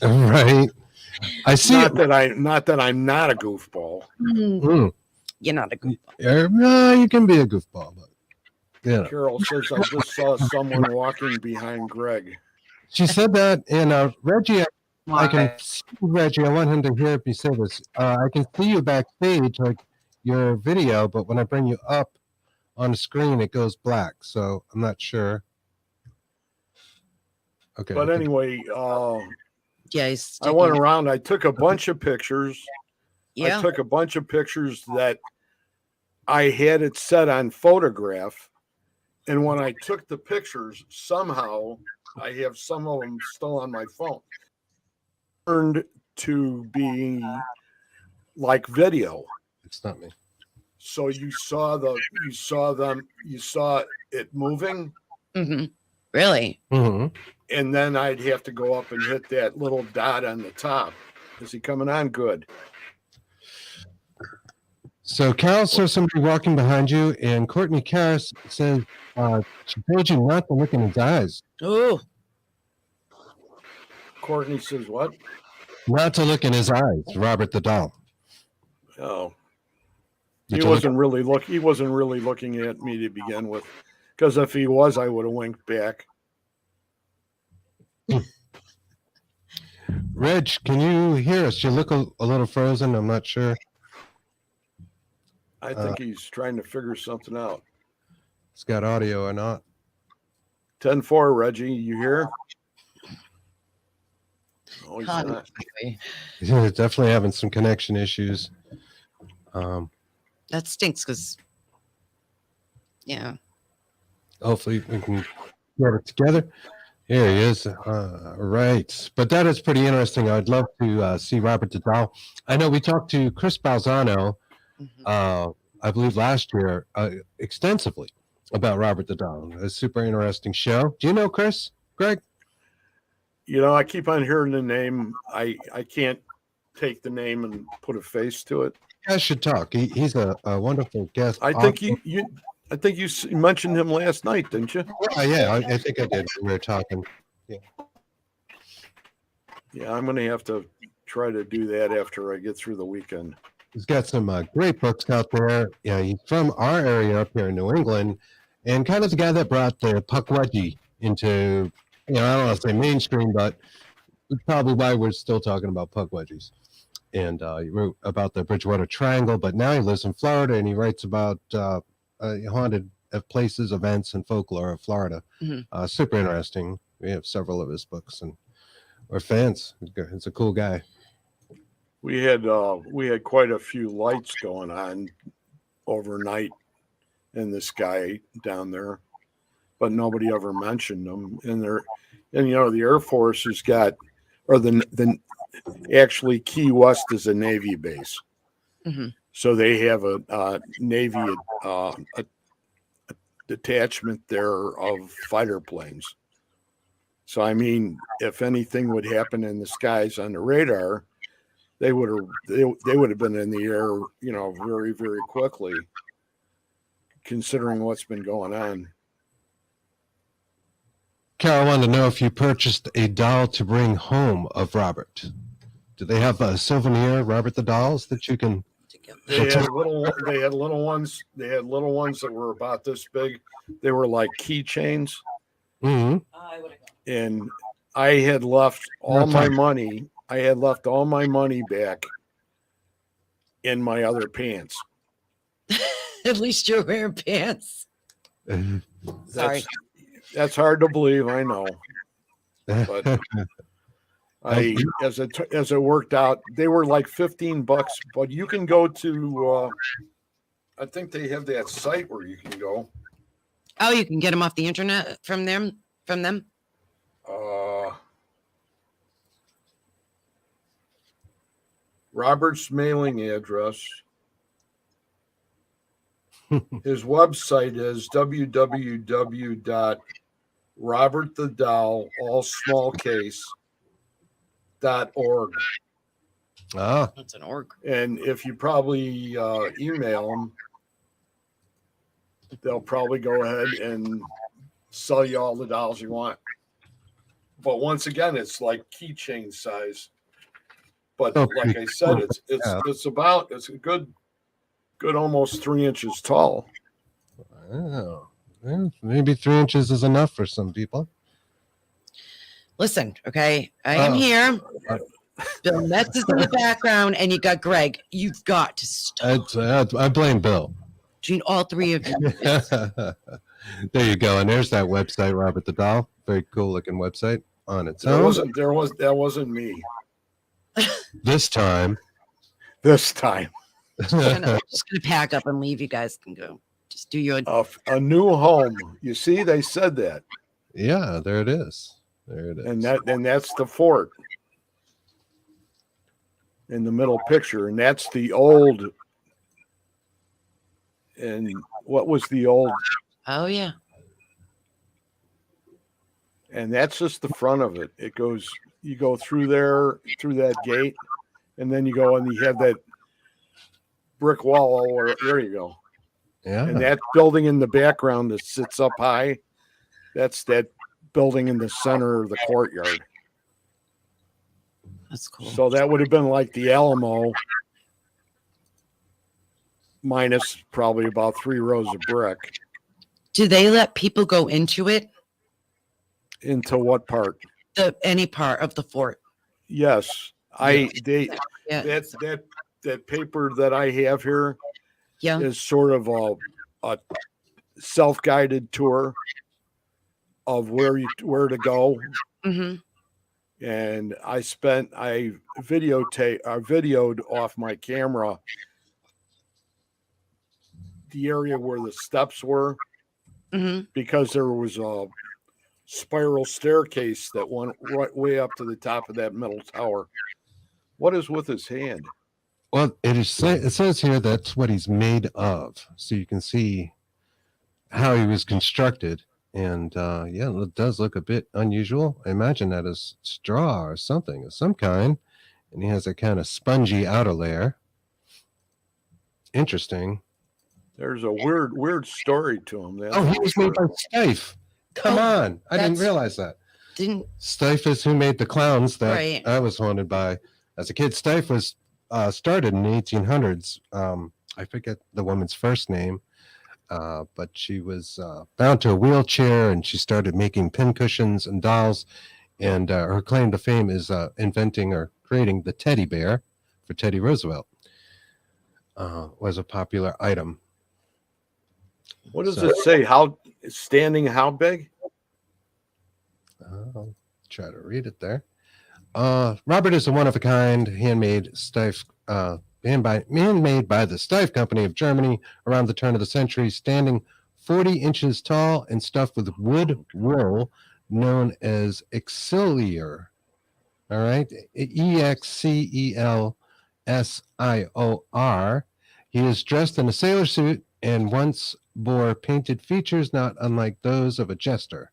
right, I see. Not that I'm not a goofball. Mm. You're not a goofball. You can be a goofball, but yeah. Carol says I just saw someone walking behind Greg. She said that, and Reggie, I can see Reggie. I want him to hear me say this. I can see you backstage, like your video, but when I bring you up on the screen, it goes black. So I'm not sure. Okay. But anyway, I went around. I took a bunch of pictures. Yeah. I took a bunch of pictures that I had it set on photograph. And when I took the pictures, somehow I have some of them still on my phone. Turned to be like video. It's not me. So you saw it moving. Mm-hmm. Really? Mm-hmm. And then I'd have to go up and hit that little dot on the top. Is he coming on? Good. So Carol saw somebody walking behind you, and Courtney Karras says she told you not to look in his eyes. Oh. Courtney says what? Not to look in his eyes, Robert the doll. Oh. He wasn't really looking at me to begin with. Because if he was, I would have winked back. Reg, can you hear us? You look a little frozen. I'm not sure. I think he's trying to figure something out. It's got audio or not. 10-4, Reggie, you here? Oh, he's not. He's definitely having some connection issues. That stinks because, yeah. Hopefully we can get it together. Here he is. Right. But that is pretty interesting. I'd love to see Robert the doll. I know we talked to Chris Balzano, I believe last year, extensively about Robert the doll. A super interesting show. Do you know Chris, Greg? I keep on hearing the name. I can't take the name and put a face to it. You guys should talk. He's a wonderful guest. I think I think you mentioned him last night, didn't you? Yeah, I think I did. We were talking. Yeah, I'm going to have to try to do that after I get through the weekend. He's got some great books out there. Yeah, he's from our area up here in New England, and kind of the guy that brought the Pukwudgie into, I don't want to say mainstream, but probably why we're still talking about Pukwudgies. And he wrote about the Bridgewater Triangle, but now he lives in Florida, and he writes about haunted places, events, and folklore of Florida. Mm-hmm. Super interesting. We have several of his books, and we're fans. He's a cool guy. We had quite a few lights going on overnight in the sky down there, but nobody ever mentioned them. And the Air Force has got, or the actually Key West is a Navy base, Mm-hmm. so they have a Navy a detachment there of fighter planes. So I mean, if anything would happen in the skies on the radar, they would have been in the air, very, very quickly, considering what's been going on. Carol, I wanted to know if you purchased a doll to bring home of Robert. Do they have a souvenir Robert the dolls that you can? They had little ones. They had little ones that were about this big. They were like keychains. Mm-hmm. And I had left all my money. I had left all my money back in my other pants. At least you're wearing pants. Sorry. That's hard to believe, I know. But as it worked out, they were like $15, but you can go to I think they have that site where you can go. Oh, you can get them off the internet from them? Robert's mailing address. His website is www.robertthedoll.org. Ah, That's an org. And if you probably email them, they'll probably go ahead and sell you all the dolls you want. But once again, it's like keychain size. But like I said, it's a good almost 3 inches tall. Oh, well, maybe 3 inches is enough for some people. Listen, okay, I am here. Bill Metz is in the background, and you got Greg. You've got to stop. I blame Bill. Between all three of you. There you go. And there's that website, Robert the Doll. Very cool looking website on its That own. wasn't me. This time. I'm just gonna pack up and leave. You guys can go. Just do your a new home. You see, they said that. Yeah, there it is. There it is. And that's the fort in the middle picture, and that's the old. And what was the old? Oh yeah. And that's just the front of it. It goes. You go through that gate, and then you go and you have that brick wall. There you go. Yeah. And that building in the background that sits up high, that's that building in the center of the courtyard. That's cool. So that would have been like the Alamo minus probably about 3 rows of brick. Do they let people go into it? Into what part? Any part of the fort? Yes. That paper that I have here is sort of a self-guided tour of where to go. Mm-hmm. And I videoed off my camera the area where the steps were, because there was a spiral staircase that went right way up to the top of that metal tower. What is with his hand? Well, it says here that's what he's made of, so you can see how he was constructed. And it does look a bit unusual. I imagine that is straw or something of some kind. And he has a kind of spongy outer layer. Interesting. There's a weird story to him. That's Oh, he for was sure. made by Stife. Come Oh, on. I didn't that's- realize that. Didn't Stife is who made the clowns that Right. I was haunted by as a kid. Stife was started in the 1800s. I forget the woman's first name, but she was bound to a wheelchair, and she started making pincushions and dolls. And her claim to fame is inventing or creating the teddy bear for Teddy Roosevelt. Was a popular item. What does So- it say? How standing? How big? I'll try to read it there. Robert is a one-of-a-kind handmade Stife, handmade by the Stife Company of Germany around the turn of the century, standing 40 inches tall and stuffed with wood wool known as excelsior. All right, Excelsior. He is dressed in a sailor suit and once bore painted features not unlike those of a jester.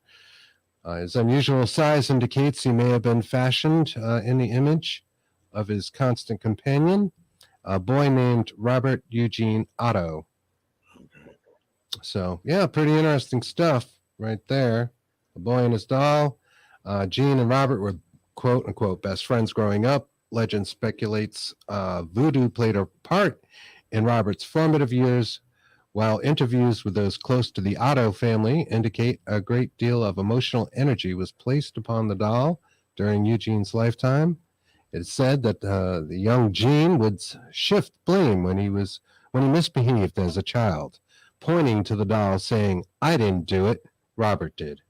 His unusual size indicates he may have been fashioned in the image of his constant companion, a boy named Robert Eugene Otto. So, yeah, pretty interesting stuff right there. The boy and his doll. Gene and Robert were quote unquote best friends growing up. Legend speculates voodoo played a part in Robert's formative years, while interviews with those close to the Otto family indicate a great deal of emotional energy was placed upon the doll during Eugene's lifetime. It's said that the young Gene would shift blame when he misbehaved as a child, pointing to the doll saying, "I didn't do it, Robert did."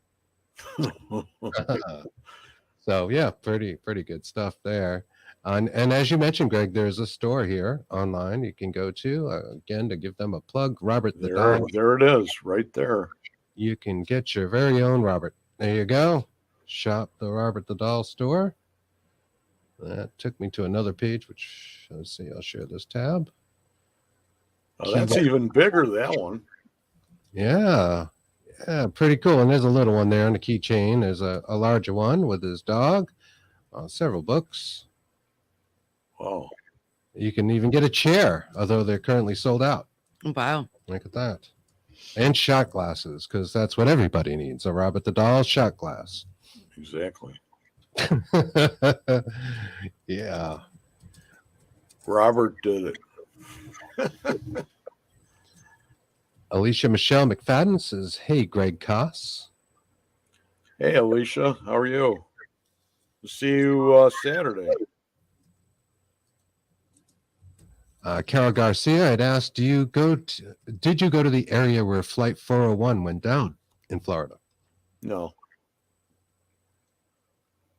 So yeah, pretty good stuff there. And as you mentioned, Greg, there's a store here online you can go to, again, to give them a plug. Robert the Doll. There it is, right there. You can get your very own Robert. There you go. Shop the Robert the Doll store. That took me to another page, which, let's see, I'll share this tab. Oh, that's even bigger, that one. Yeah, pretty cool. And there's a little one there on the keychain. There's a larger one with his dog. Several books. Wow. You can even get a chair, although they're currently sold out. wow. Look at that. And shot glasses, because that's what everybody needs, a Robert the Doll shot glass. Exactly. Yeah. Robert did it. Alicia Michelle McFadden says, "Hey, Greg Koss." Hey, Alicia, how are you? See you Saturday. Carol Garcia had asked, did you go to the area where Flight 401 went down in Florida? No.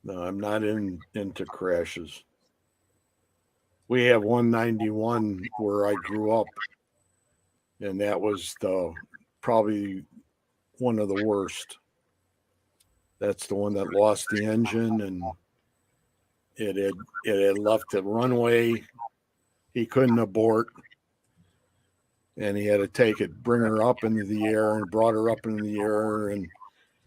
No, I'm not into crashes. We have 191 where I grew up, and that was probably one of the worst. That's the one that lost the engine, and it had left the runway. He couldn't abort, and he had to bring her up into the air, and brought her up into the air and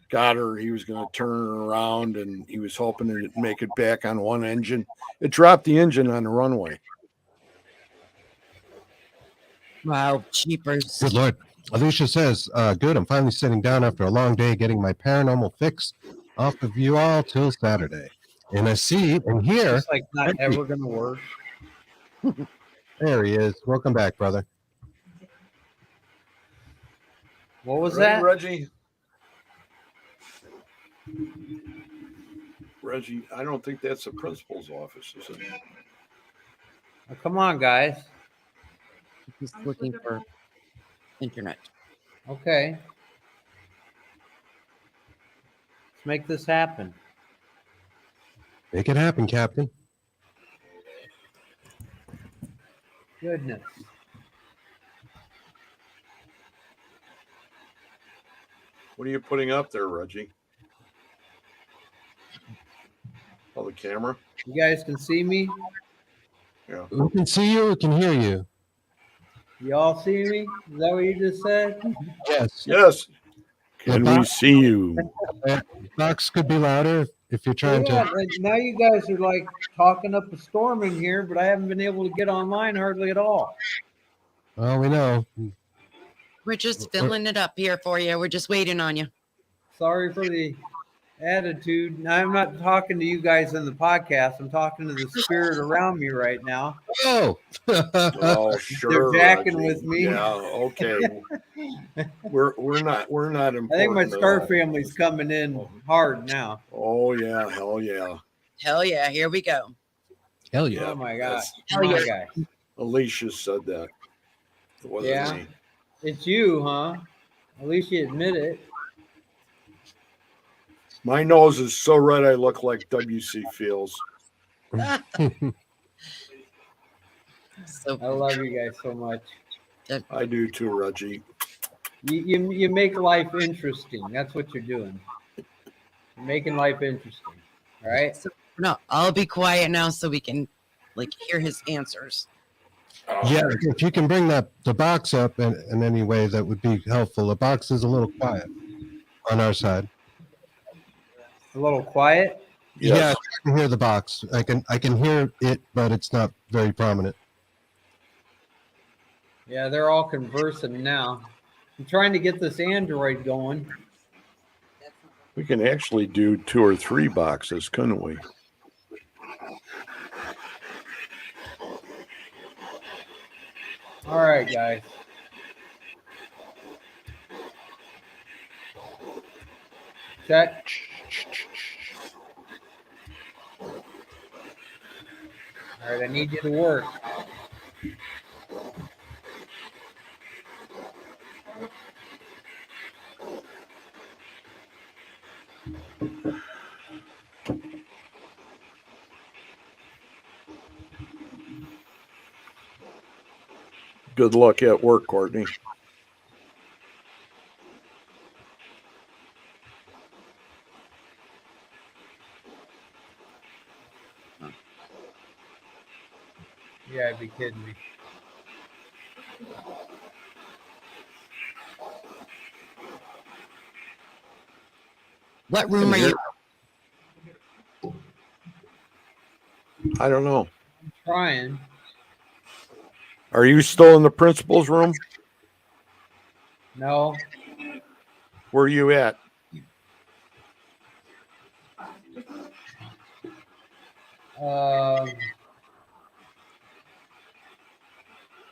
got her. He was going to turn her around, and he was hoping to make it back on one engine. It dropped the engine on the runway. Wow, cheapers. Good Lord. Alicia says, good. I'm finally sitting down after a long day getting my paranormal fix off of you all till Saturday. And I see and hear. It's like not ever going to work. There he is. Welcome back, brother. What was Ready, that? Reggie, I don't think that's the principal's office, is it? Oh, come on, guys. He's looking for internet. Okay. Let's make this happen. Make it happen, Captain. Goodness. What are you putting up there, Reggie? Oh, the camera? You guys can see me? Yeah. We can see you. We can hear you. You all see me? Is that what you just said? Yes. Yes. The Can we see you? box could be louder if you're trying Yeah, to. and now you guys are like talking up a storm in here, but I haven't been able to get online hardly at all. Well, we know. We're just filling it up here for you. We're just waiting on you. Sorry for the attitude. I'm not talking to you guys in the podcast. I'm talking to the spirit around me right now. Oh, Oh, sure. jacking Reggie. with me. Yeah. Okay. We're not important. I think my at Star all. family's coming in hard now. Oh yeah. Hell yeah. Hell yeah, here we go. hell yeah. Oh my God. That's- Hell Come on, yeah. guys. Alicia said that. It wasn't Yeah. me. It's you, huh? At least you admit it. My nose is so red I look like W.C. Fields. So I love you guys so much. I do too, Reggie. You make life interesting. That's what you're doing. You're making life interesting. All right. no, I'll be quiet now so we can hear his answers. Yeah, if you can bring the box up in any way, that would be helpful. The box is a little quiet on our side. A little quiet. Yes. Yeah, I can hear the box. I can hear it, but it's not very prominent. Yeah, they're all conversing now. I'm trying to get this Android going. We can actually do 2 or 3 boxes, couldn't we? All right, guys. Check. All right, I need you to work. Good luck at work, Courtney. Yeah, I'd be kidding me. What room are you? I don't know. I'm trying. Are you still in the principal's room? No. Where are you at?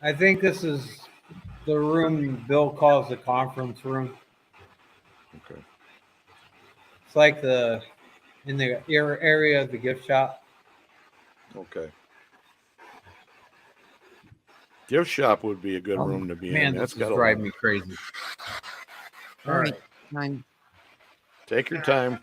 I think this is the room Bill calls the conference room. Okay. It's like in the area of the gift shop. Okay. Gift shop would be a good room to be Man, in. That's this is got driving me crazy. All right. Fine. Take your time.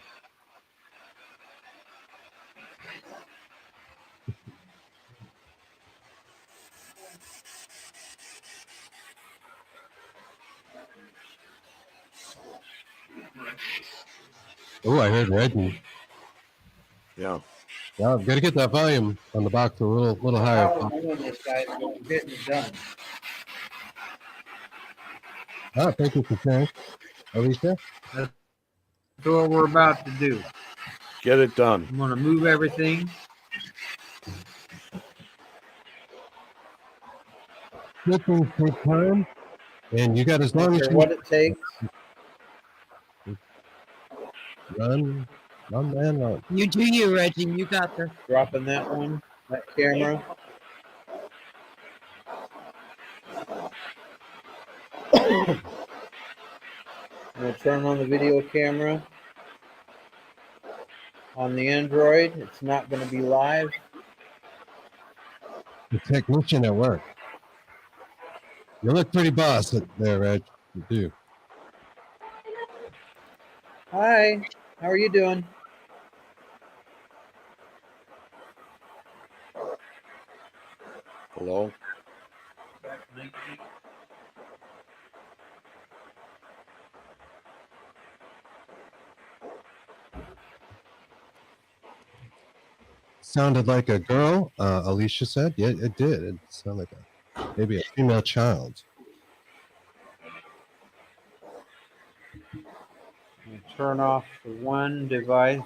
Oh, I heard Reggie. Yeah. Yeah, I've got to get that volume on the box a little higher. I'm doing this, guys, but we're getting it done. Oh, thank you for sharing, Alicia. That's what we're about to do. Get it done. I'm going to move everything. Good things take time, and you got as I long don't as care you what it takes. run, man, run. You do you, Reggie. You got this. Dropping that one, that camera. I'm going to turn on the video camera. On the Android, it's not going to be live. The technician at work. You look pretty boss there, Reg. You do. Hi, how are you doing? Hello? Sounded like a girl, Alicia said. Yeah, it did. It sounded like maybe a female child. Turn off the one device.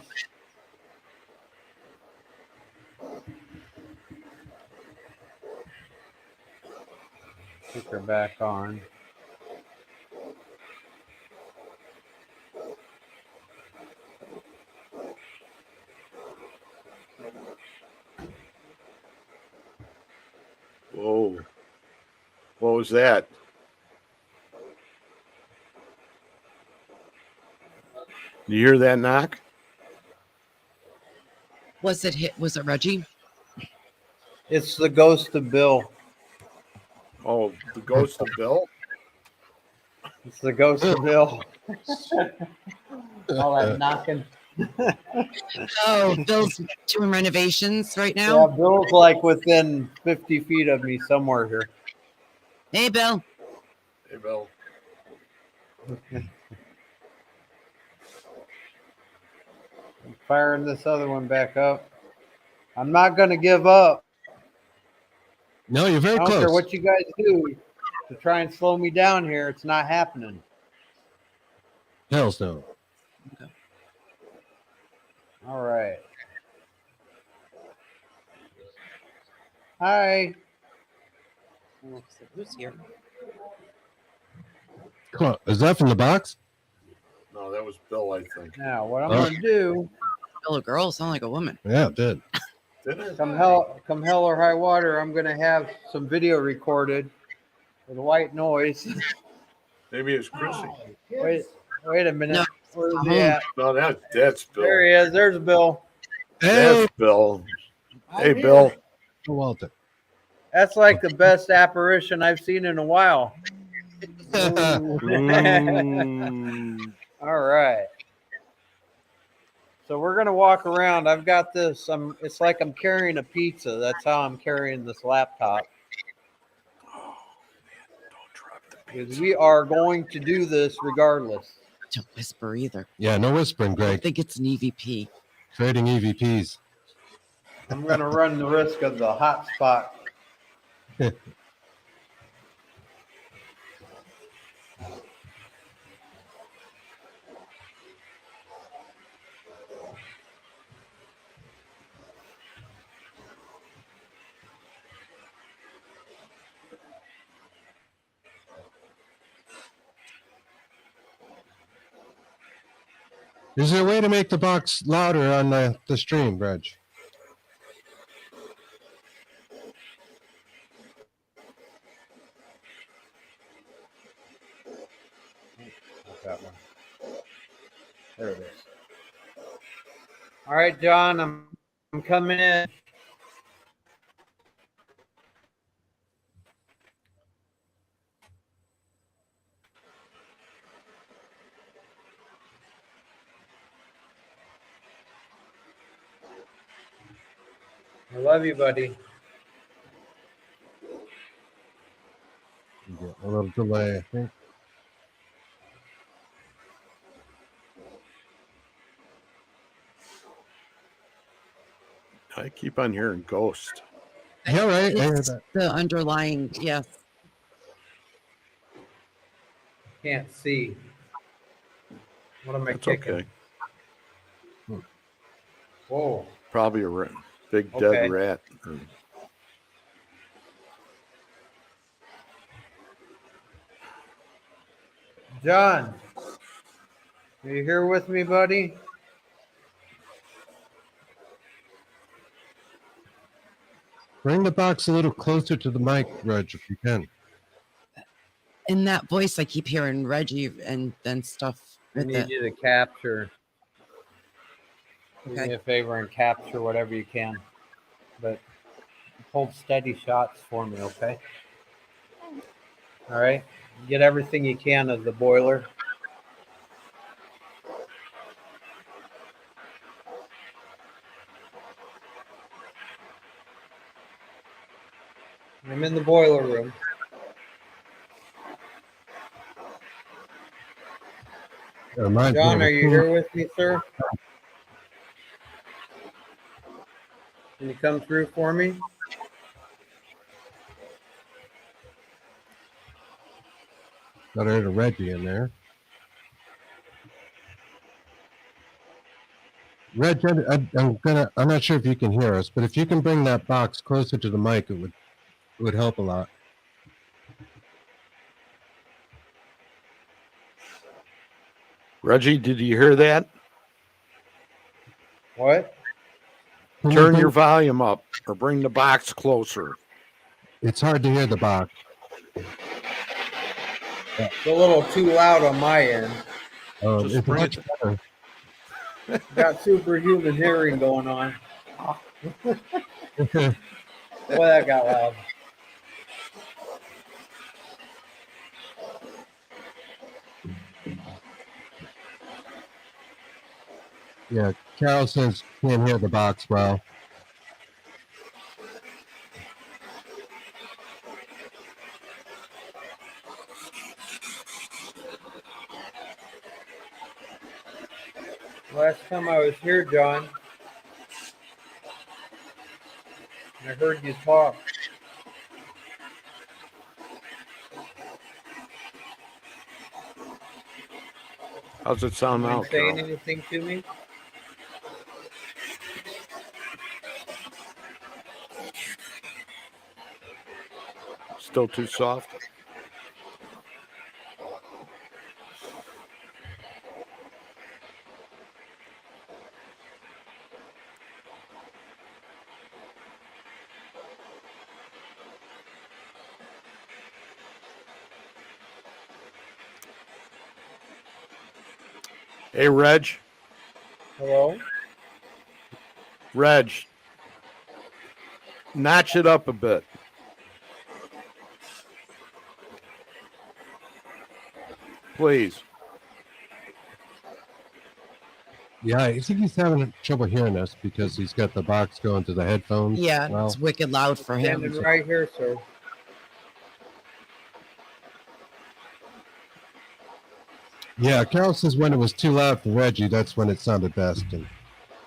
Kick her back on. Whoa. What was that? You hear that knock? Was it Reggie? It's the ghost of Bill. Oh, the ghost of Bill? It's the ghost of Bill. All that knocking. Oh, Bill's doing renovations right Yeah, now. Bill's like within 50 feet of me somewhere here. Hey, Bill. Hey, Bill. I'm firing this other one back up. I'm not going to give up. No, you're I very don't close. care what you guys do to try and slow me down here. It's not happening. Hells no. All right. Hi. Who's here? Come on. Is that from the box? No, that was Bill, I think. Now, what I'm going to do, Bill, a girl sound like a woman. Yeah, it did. Did it? come hell or high water, I'm going to have some video recorded with white noise. Maybe it's Chrissy. Wait a minute. No. Where's he at? No, that's Bill. There he is. There's Bill. Hey, That's Bill. Hey, Bill. Walter. That's like the best apparition I've seen in a while. Mm. All right. So we're gonna walk around. I've got this. It's like I'm carrying a pizza. That's how I'm carrying this laptop. Don't drop the Because we are going to do this regardless. Don't whisper either. Yeah, no whispering, I Greg. think it's an EVP. Trading EVPs. I'm gonna run the risk of the hot spot. Is there a way to make the box louder on the stream, Reg? That one. There it is. All right, John, I'm coming in. I love you, buddy. You get a little delay, I think. I keep on hearing ghost. Yeah, right. I heard It's that. the underlying, yes. Can't see. What am I That's kicking? okay. Whoa. Probably a big Okay. dead rat. John, are you here with me, buddy? Bring the box a little closer to the mic, Reg, if you can. In that voice, I keep hearing Reggie and then stuff. I With need it. you to capture. Do Okay. me a favor and capture whatever you can. But hold steady shots for me, okay? All right. Get everything you can of the boiler. I'm in the boiler room. John, are you here with me, sir? Can you come through for me? Got a Reggie in there. Reg, I'm not sure if you can hear us, but if you can bring that box closer to the mic, it would help a lot. Reggie, did you hear that? What? Can you Turn bring- your volume up or bring the box closer. It's hard to hear the box. It's a little too loud on my end. Just It's bring much it. better. Got superhuman hearing going on. Boy, Yeah, that got loud. Carol says can't hear the box well. Last time I was here, John, I heard you talk. How's it sound now, Mind saying Carol? anything to me? Still too soft? Hey, Reg. Hello? Reg. Notch it up a bit. Please. Yeah, I think he's having trouble hearing us because he's got the box going to the headphones. Yeah, Well, it's wicked loud for him. Standing right here, sir. yeah, Carol says when it was too loud for Reggie, that's when it sounded best. And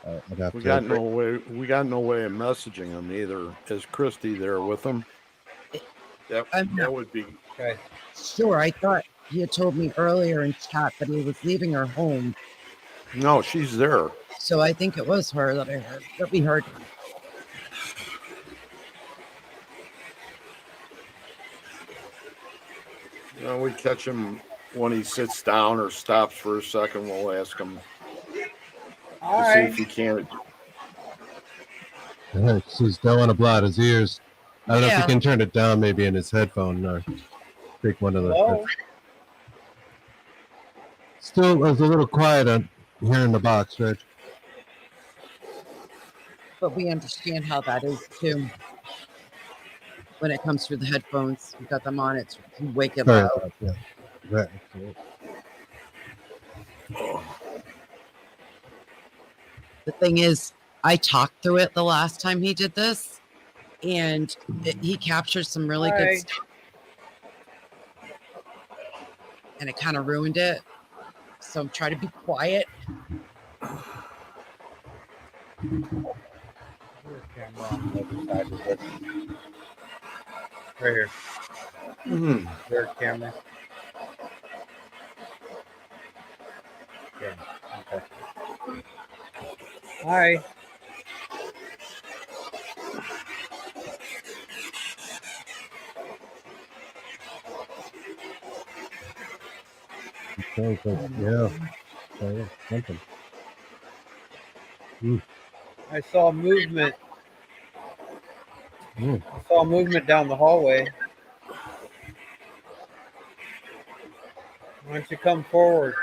I'd have We to got agree. no way. We got no way of messaging him either. Is Christy there with him? I'm That would be. Okay. sure. I thought he had told me earlier in chat that he was leaving her home. No, she's there. So I think it was her that I heard, that we heard. We catch him when he sits down or stops for a second. We'll ask him All to see right. if he can. She's don't want to blot his ears. I don't know if Yeah. he can turn it down maybe in his headphone or take one of the. Hello? Still, it was a little quiet on here in the box, Reg. But we understand how that is too. When it comes through the headphones, we got them on. It's wicked Sorry loud. about that. Right. The thing is, I talked through it the last time he did this, and he captured some really Hi. good stuff, and it kind of ruined it. So I'm trying to be quiet. Here's camera on the other side of this. Right here. Mm. There's camera. Okay. Okay. Hi. Sounds like, yeah. Something. I saw movement. Mm. I saw movement down the hallway. Why don't you come forward?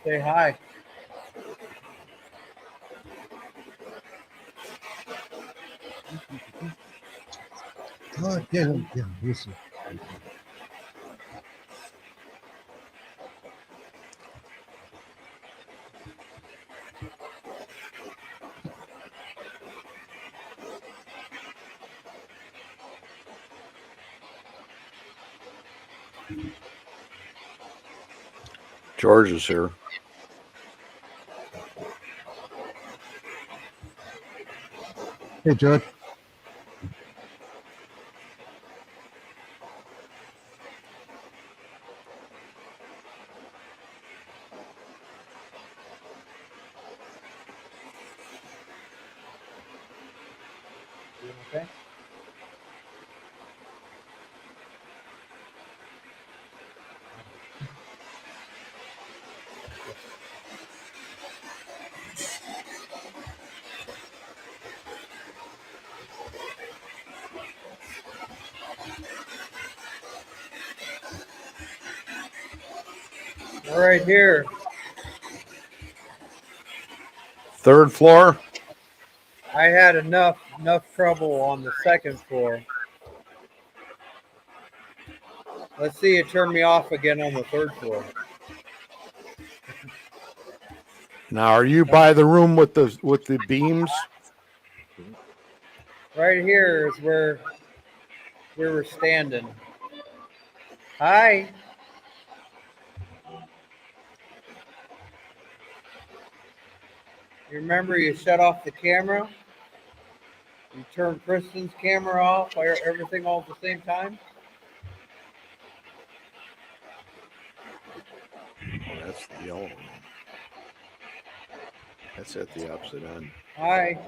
Say hi. Oh, yeah. Listen. George is here. Hey, George. You okay? Right here. Third floor? I had enough trouble on the second floor. Let's see it turn me off again on the third floor. Now, are you by the room with the beams? Right here is where we were standing. Hi. You remember you shut off the camera? You turned Kristen's camera off, everything all at the same time? Oh, that's the yellow room. That's at the opposite end. Hi.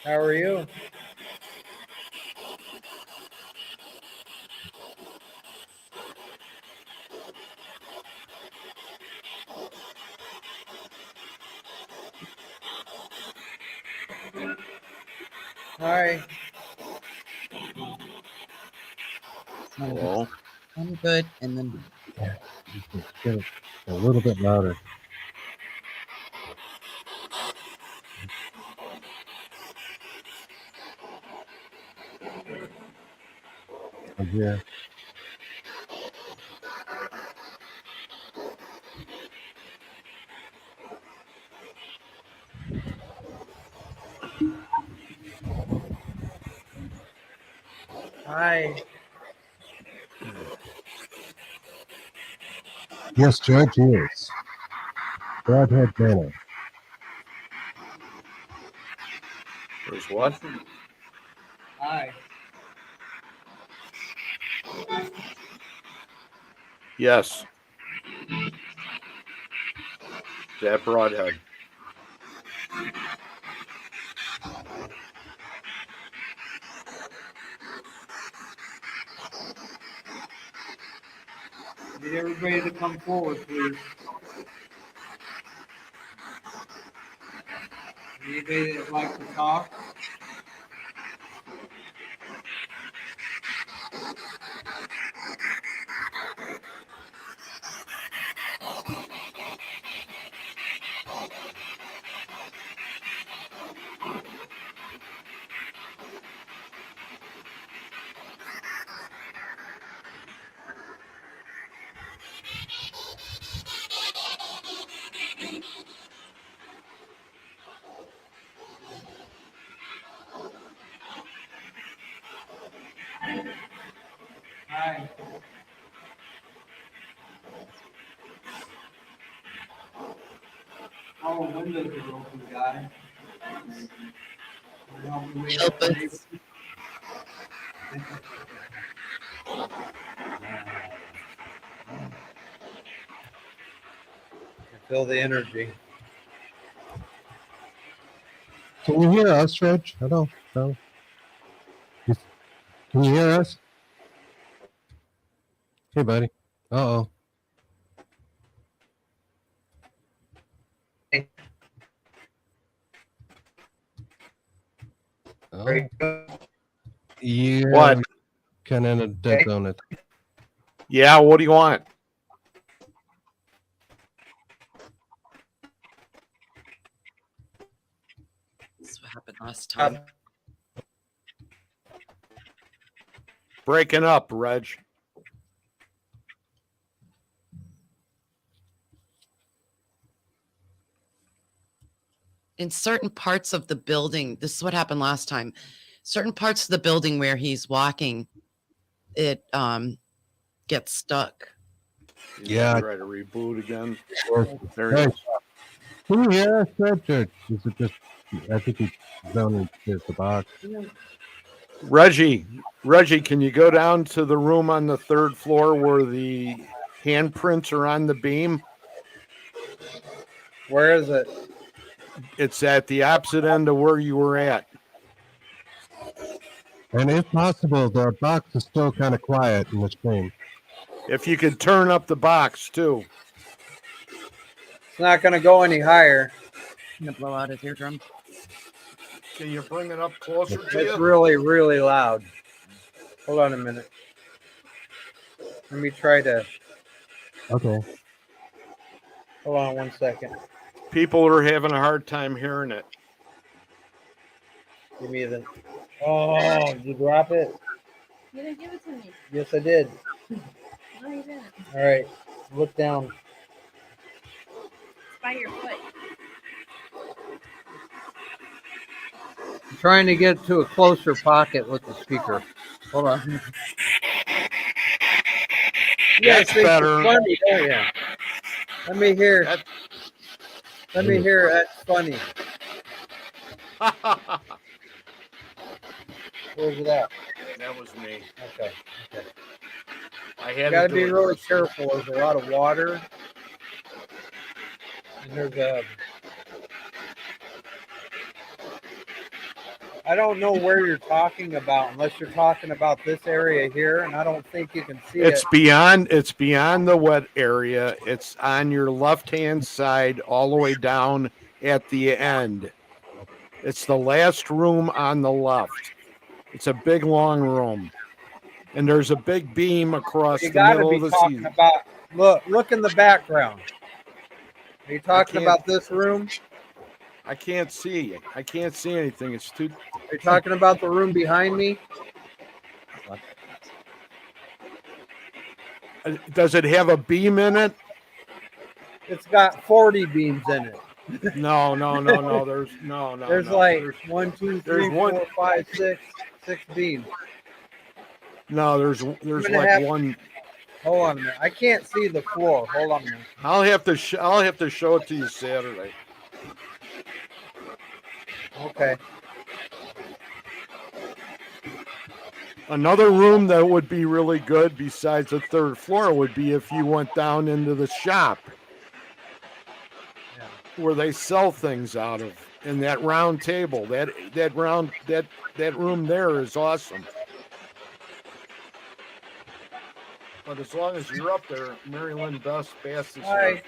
How are you? Hi. Hello? I'm good. And then Get it a little bit louder. Yeah. Hi. Yes, Judge is. Broadhead Manor. There's what? Hi. Yes. That Broadhead. Need everybody to come forward, please. Anybody that'd like to talk? Hi. All the windows are open, guys. Help me wake up help the us. neighbors. Feel the energy. Can you hear us, Reg? Hello? No. Can you hear us? Hey, buddy. Uh-oh. Oh, yeah. What? Kind of in a dead zone. It. Yeah, what do you want? That's what happened last time. Breaking up, Reg. In certain parts of the building, this is what happened last time. Certain parts of the building where he's walking, it gets stuck. Yeah. Try to reboot again. There Hey, it is. can you hear us, Reg? Or is it just, I think he's zoning to the box. Reggie, can you go down to the room on the third floor where the handprints are on the beam? Where is it? It's at the opposite end of where you were at. And if possible, the box is still kind of quiet in the screen. If you could turn up the box too. It's not going to go any higher. gonna blow out his eardrum. Can you bring it up closer to It's you? really, really loud. Hold on a minute. Let me try to. Okay. Hold on 1 second. People are having a hard time hearing it. Give me the. Oh, did you drop it? You didn't give it to me. Yes, I did. No, you didn't. All right. Look down. It's by your foot. I'm trying to get to a closer pocket with the speaker. Hold on. You guys That's think better. it's funny, don't you? Let me hear. That- Let me hear. That's funny. Where's it at? That was me. Okay. I You had got to to be do it really myself. careful. There's a lot of water, and there's a. I don't know where you're talking about unless you're talking about this area here, and I don't think you can see It's it. beyond the wet area. It's on your left-hand side all the way down at the end. It's the last room on the left. It's a big long room. And there's a big beam across You the got to middle be of the talking seat. about. Look in the background. Are you talking can't- about this room? I can't see. I can't see anything. It's too. Are you talking about the room behind me? Does it have a beam in it? It's got 40 beams in it. No. There's no. There's no. like There's, 1, 2, there's 3, one- 4, 5, 6, 6 beams. no. There's gonna like have- one. Hold on a minute. I can't see the floor. Hold on a minute. I'll have to show it to you Saturday. Okay. Another room that would be really good besides the third floor would be if you went down into the shop Yeah. where they sell things out of, and that round table. That room there is awesome. But as long as you're up there, Mary Lynn Bass is here. Hi.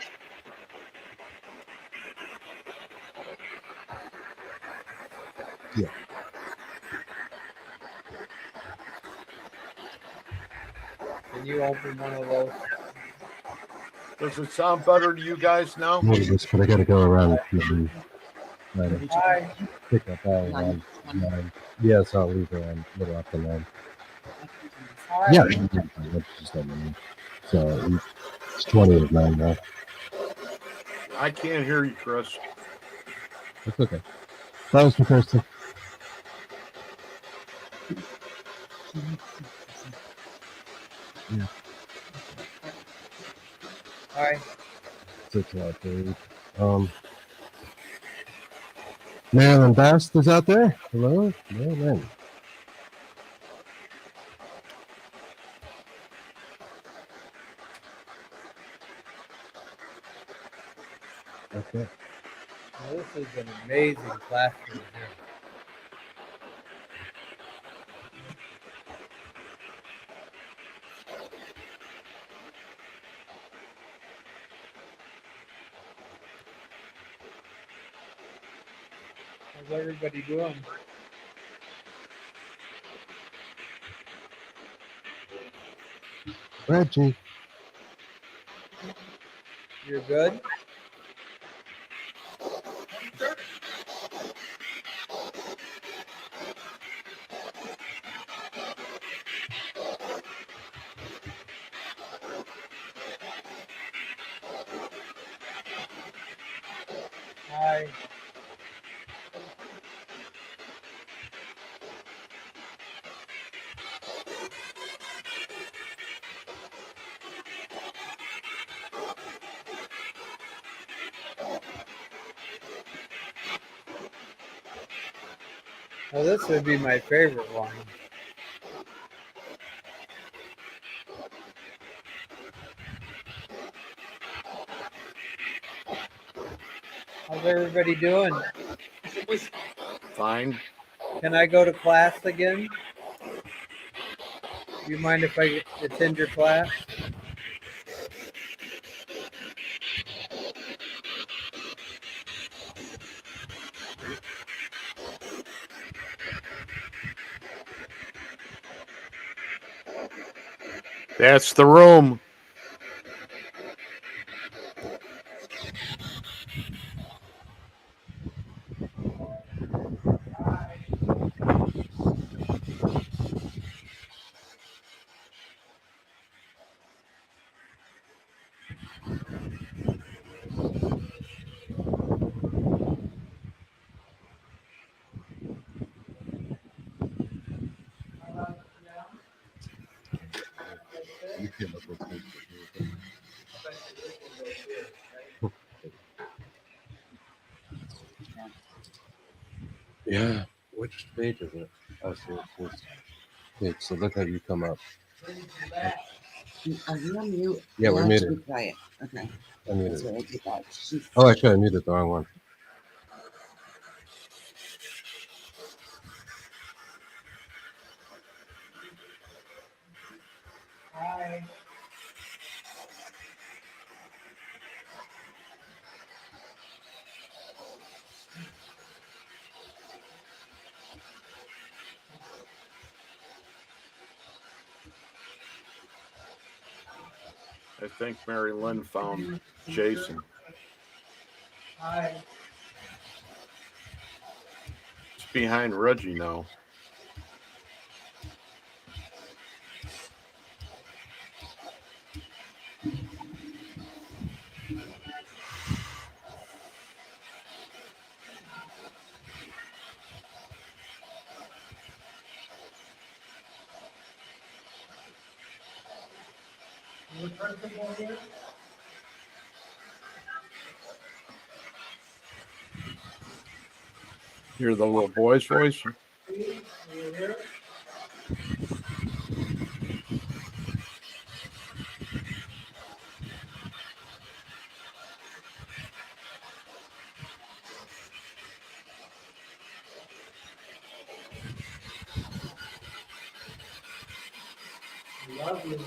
Yeah. Can you open one of those? Does it sound better to you guys now? Maybe this, but I got to go around and Hi. pick up all around 9. Yes, I'll leave around a little after 9. Hi. Yeah, that's just on the name. So it's 20 of 9 now. I can't hear you, Chris. It's okay. That was for Kirsten. Yeah, Hi. 6 out there. Marilyn Bast is out there. Hello, Marilyn. Okay. Well, this is an amazing classroom here. How's everybody doing? Reggie. You're good? Hi. Well, this would be my favorite one. How's everybody doing? Fine. Can I go to class again? Do you mind if I attend your class? That's the room. You came up with things to do. Yeah. Which page is it? Oh, so it's this page. So look how you come up. Are you on mute? Yeah, we're muted. Be quiet. Okay. I muted. That's what I did that. She's... Oh, actually, I muted the wrong one. Hi. I think Mary Lynn found Jason. Hi. It's behind Reggie now. Hear the little boy's voice? Love you.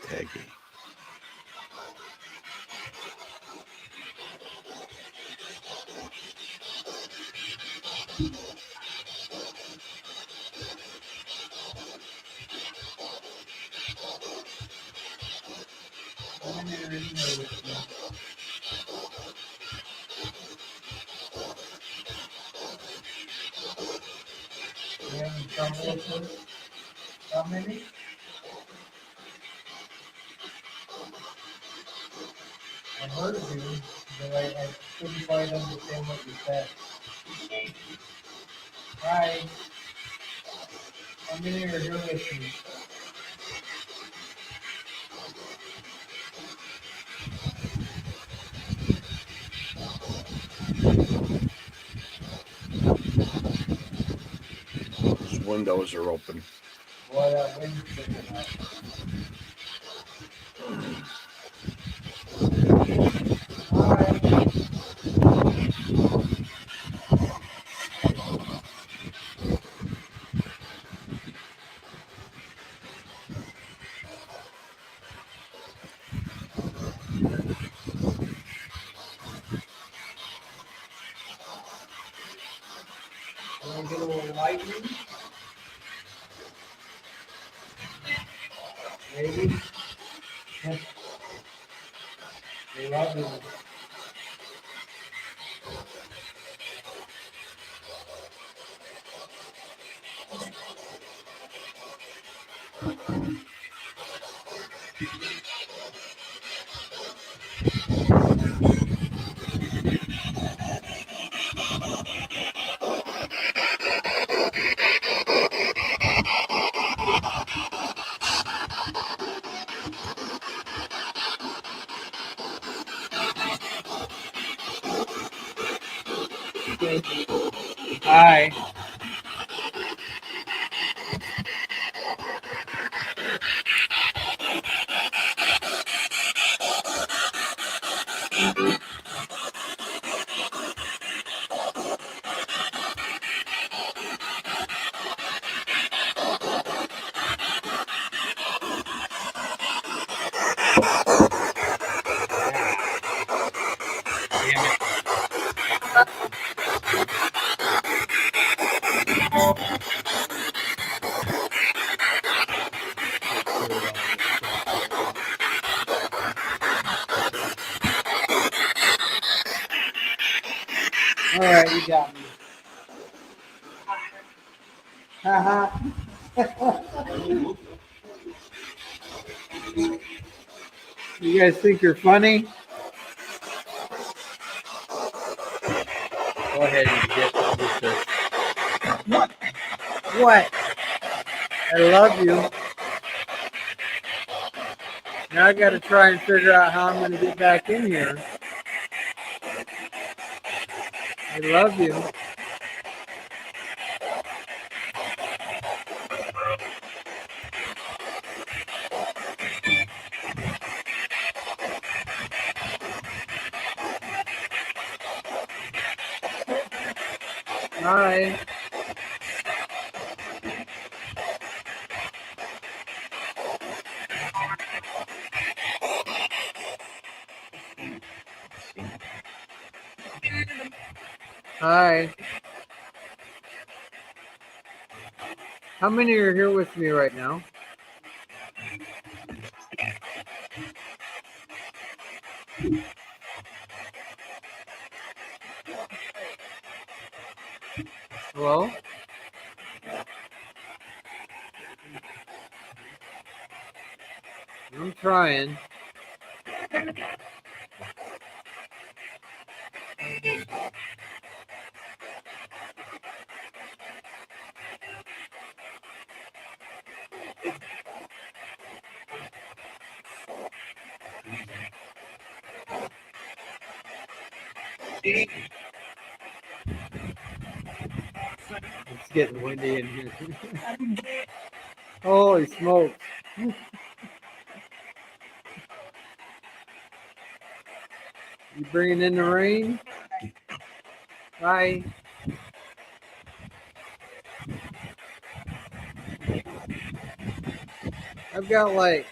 Peggy. How many? I heard of you, but I couldn't quite understand what you said. Hi. How many are here with you? His windows are open. Boy, that wind's picking up. Hi. Want to get a little lightning? Maybe. They love you. Hi. Damn it. All right, you got me. Haha. You guys think you're funny? Go ahead and get this. What? I love you. Now I got to try and figure out how I'm going to get back in here. I love you. Hi. Hi. How many are here with me right now? Hello? I'm trying. It's getting windy in here. Holy smokes. You bringing in the rain? Hi. I've got like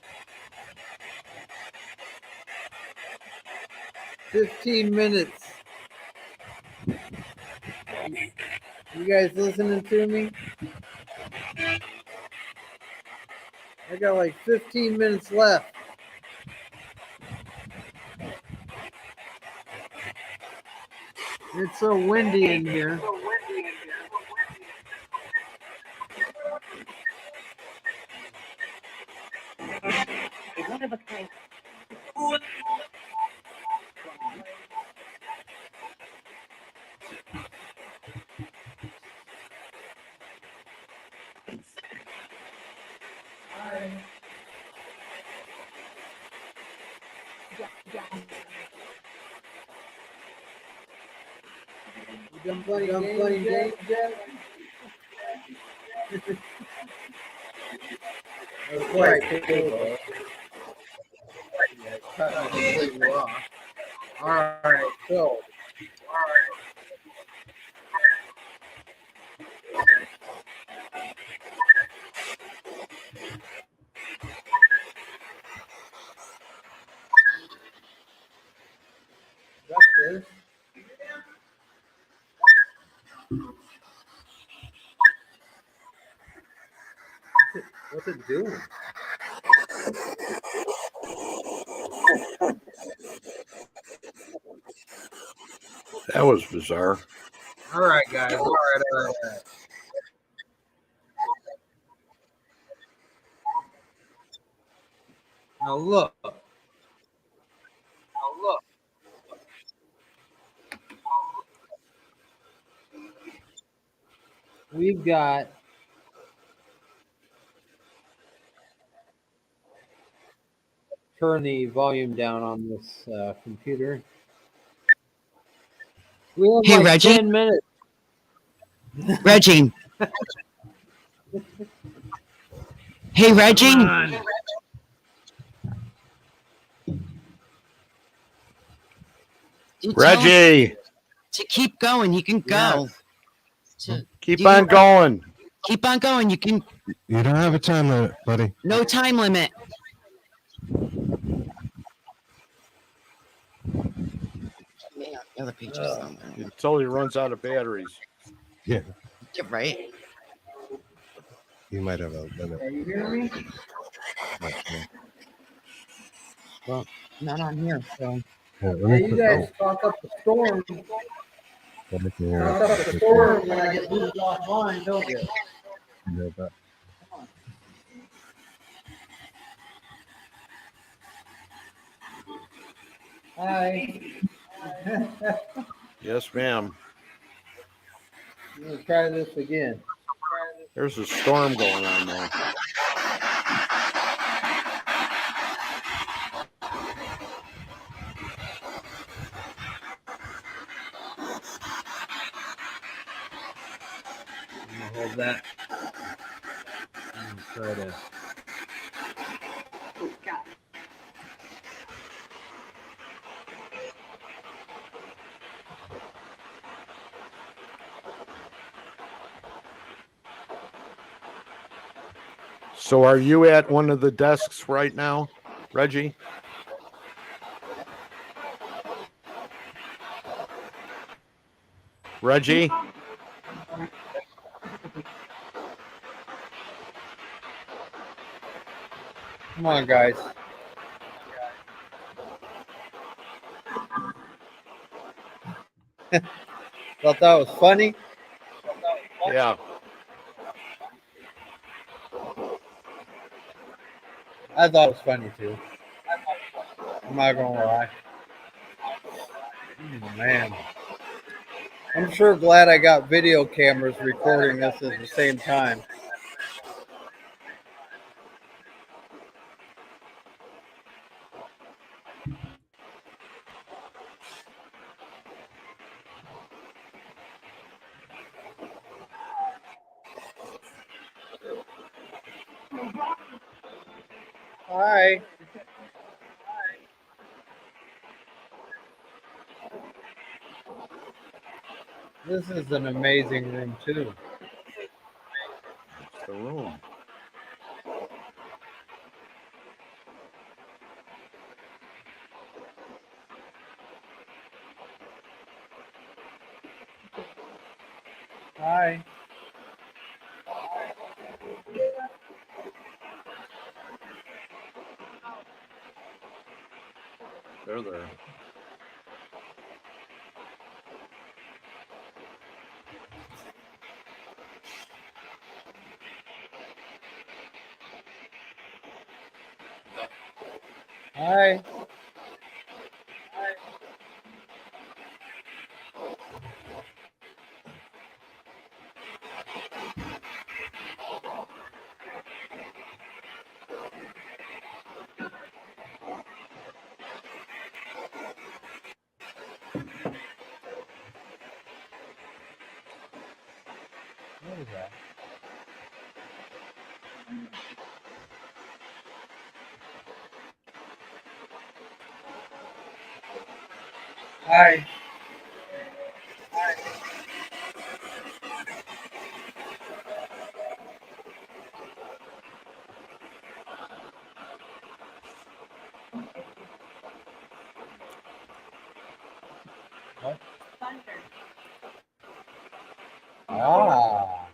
15 minutes. You guys listening to me? I got like 15 minutes left. It's so windy in here. You done playing games yet? That's quite cool. Yeah, cut me completely off. All right, so. Got this. What's it doing? That was bizarre. All right, guys. All right. Now look. We've got turn the volume down on this computer. We have Hey, like Reggie? 10 minutes. Reggie. Hey, Reggie. Come on. You tell him Reggie, to keep going. You can go. keep You on can- going. Keep on going. You can. You don't have a time limit, buddy. No time limit. Yeah, the other page is somewhere. Until he runs out of batteries. Yeah, You're right. you might have a limit. Can you hear me? Not sure. Well, not on here. So. Yeah, let Hey, me you put- guys talk up the storm. let me hear Talk it. up the storm when I get moved offline, don't you? Yeah, but- Hi. Yes, ma'am. I'm gonna try this again. There's a storm going on though. I'm gonna hold that. I'm gonna try to. So are you at one of the desks right now, Reggie? Reggie? Come on, guys. Thought that was funny. Yeah. I thought it was funny too. I'm not gonna lie. Oh, man. I'm sure glad I got video cameras recording this at the same time. Hi. This is an amazing room too. It's the room. Hi. They're there. Hi. What is that? Hi. What? Ah.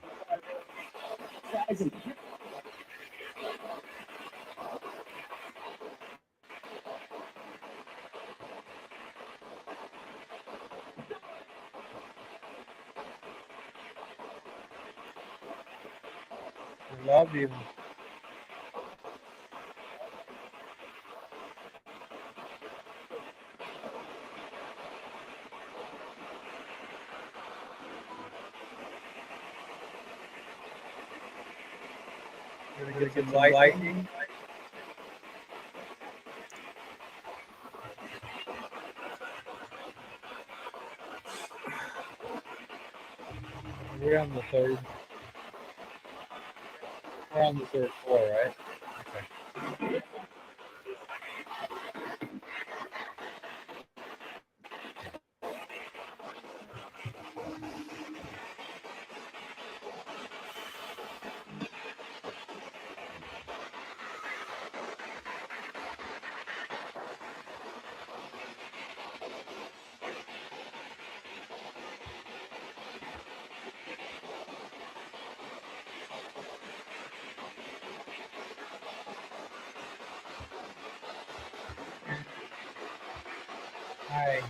I love you. Gonna get some lightning. We're on the third. We're on the third floor, right? Hi.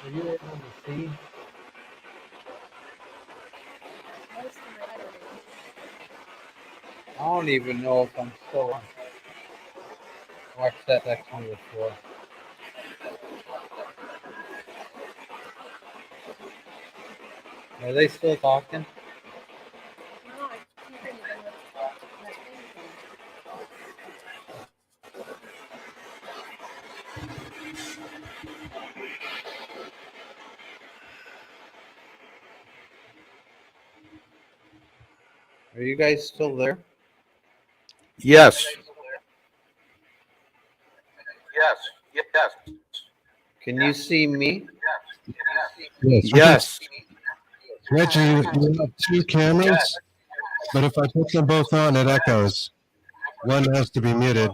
Are you able to see? Most of it, I don't know. I don't even know if I'm still on. Watch that section of the floor. Are they still talking? No, I keep hearing them with that thing thing. Are you guys still there? Yes. Can you see me? Yes. Yes. Reggie, you have two cameras, but if I put them both on, it echoes. One has to be muted.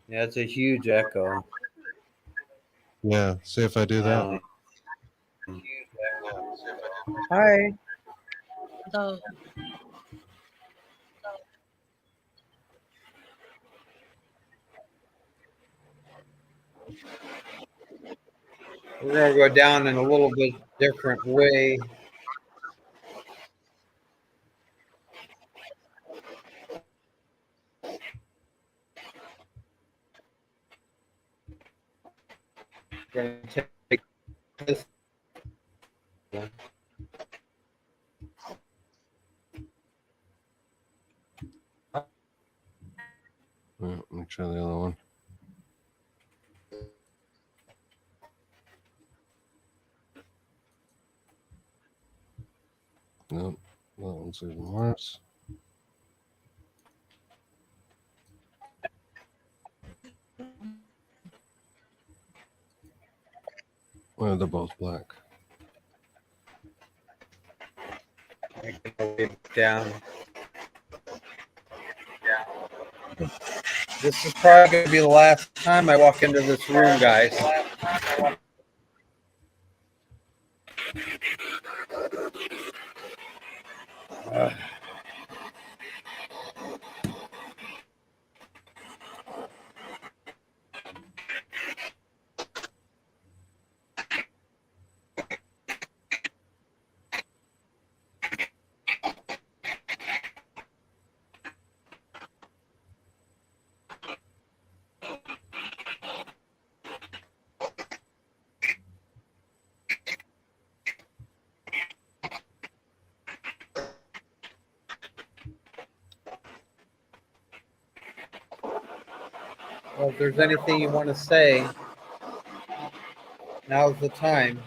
Yeah, it's a huge echo. Yeah, see if I do that. Wow. Hi. So We're gonna go down in a little bit different way. We're gonna take this. Let me try the other one. Nope, that one's even worse. Well, they're both black. Down. This is probably gonna be the last time I walk into this room, guys. Well, if there's anything you want to say, now's the time.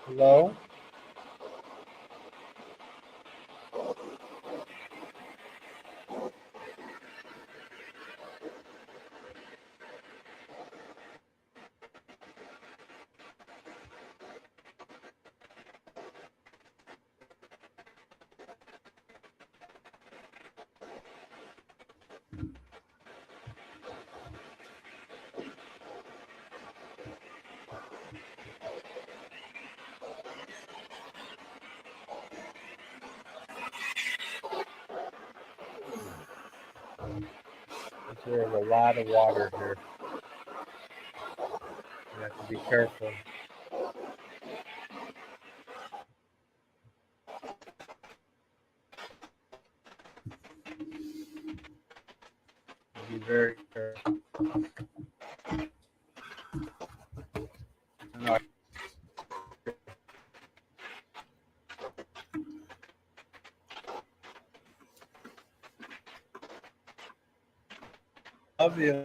Hello? There's a lot of water here. You have to be careful. Be very careful. And love you.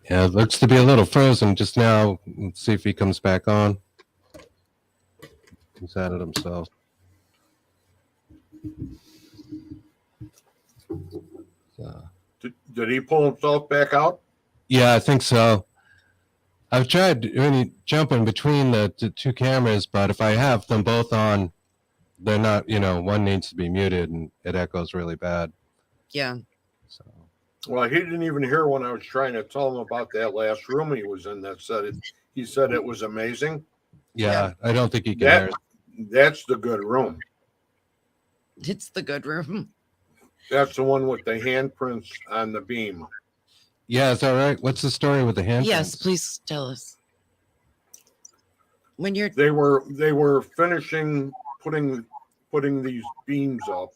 Yeah, it looks to be a little frozen just now. Let's see if he comes back on. He's at it himself. Did he pull himself back out? Yeah, I think so. I've tried jumping between the two cameras, but if I have them both on, they're not, one needs to be muted and it echoes really bad. Yeah. So. Well, he didn't even hear when I was trying to tell him about that last room he was in that said it. He said it was amazing. Yeah, I don't think he can hear it. That's the good room. It's the good room. That's the one with the handprints on the beam. Yeah, is that right? What's the story with the handprints? Yes, please tell us. When you're They were finishing putting these beams up,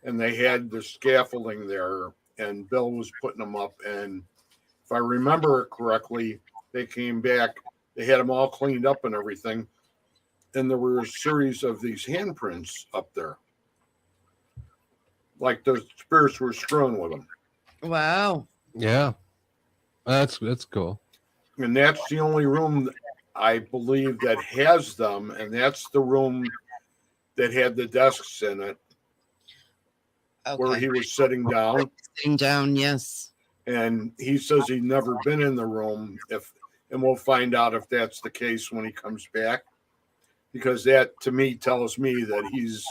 and they had the scaffolding there, and Bill was putting them up, and if I remember it correctly, they came back, they had them all cleaned up and everything, and there were a series of these handprints up there, like the spirits were screwing with them. wow. Yeah, that's cool. And that's the only room I believe that has them, and that's the room that had the desks in it, where Okay. he was sitting down. Sitting down, yes. And he says he'd never been in the room. And we'll find out if that's the case when he comes back, because that to me tells me that he's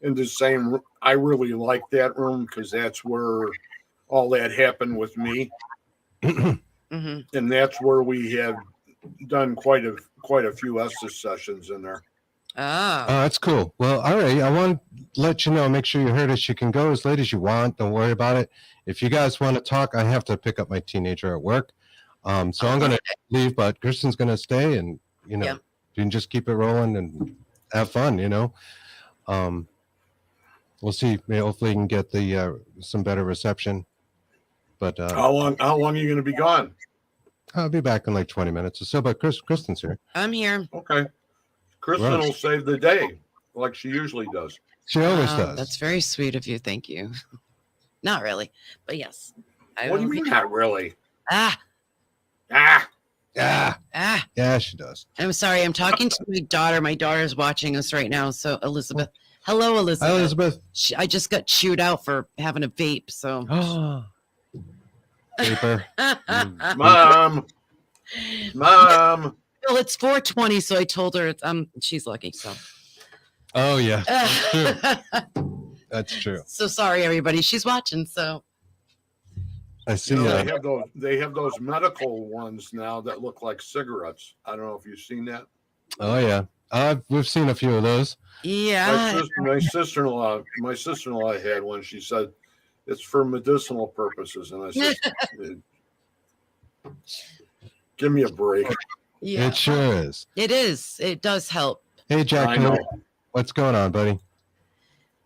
in the same. I really like that room because that's where all that happened with me, Mm-hmm. and that's where we have done quite a few Estes sessions in there. Oh. Oh, that's cool. Well, all right. I want to let you know, make sure you heard us. You can go as late as you want. Don't worry about it. If you guys want to talk, I have to pick up my teenager at work. So I'm going to leave, but Kristen's going to stay, and, you can just keep it rolling and have fun, We'll see. Maybe hopefully you can get the some better reception. But How long are you going to be gone? I'll be back in like 20 minutes or so, but Kristen's here. I'm here. Okay. Kristen will save the day like she usually does. She always does. That's very sweet of you. Thank you. Not really, but yes. What do you mean not really? Ah. Yeah, she does. I'm sorry. I'm talking to my daughter. My daughter's watching us right now. So Elizabeth. Hello, Elizabeth. Hi, Elizabeth. I just got chewed out for having a vape. So. Paper. Mom. Well, it's 4:20, so I told her she's lucky. So. Oh yeah, that's true. So sorry, everybody. She's watching. So. I see. They have those medical ones now that look like cigarettes. I don't know if you've seen that. Oh yeah, we've seen a few of those. Yeah. My sister-in-law had one. She said it's for medicinal purposes, and I said, "Give me a break." Yeah. It sure is. It is. It does help. Hey, Jack. I know. What's going on, buddy?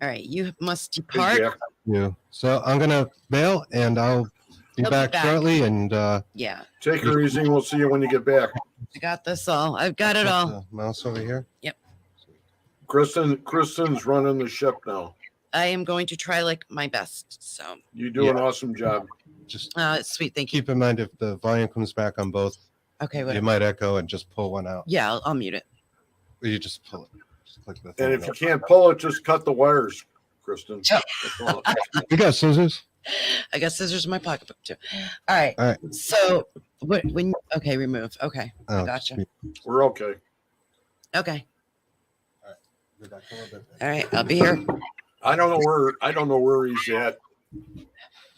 All right. You must depart. Hey, Jack. You. So I'm gonna bail, and I'll Be He'll be back back. shortly, and Yeah, Take her easy, and we'll see you when you get back. I got this all. I've got it put all. the mouse over here. Kristen's running the ship now. I am going to try like my best. So, You do an awesome job. Just sweet. Thank you. keep in mind if the volume comes back on both, Okay, it whatever. might echo, and just pull one out. Yeah, I'll mute it. Or you just pull it. Just click the And thing. if you can't pull it, just cut the wires, Kristen. Yeah. That's all. You got scissors? I got scissors in my pocketbook too. All right. All right. So when okay, remove. Okay. Oh, Gotcha. We're okay. Okay. Go back a little bit. All right. I'll be here. I don't know where he's at,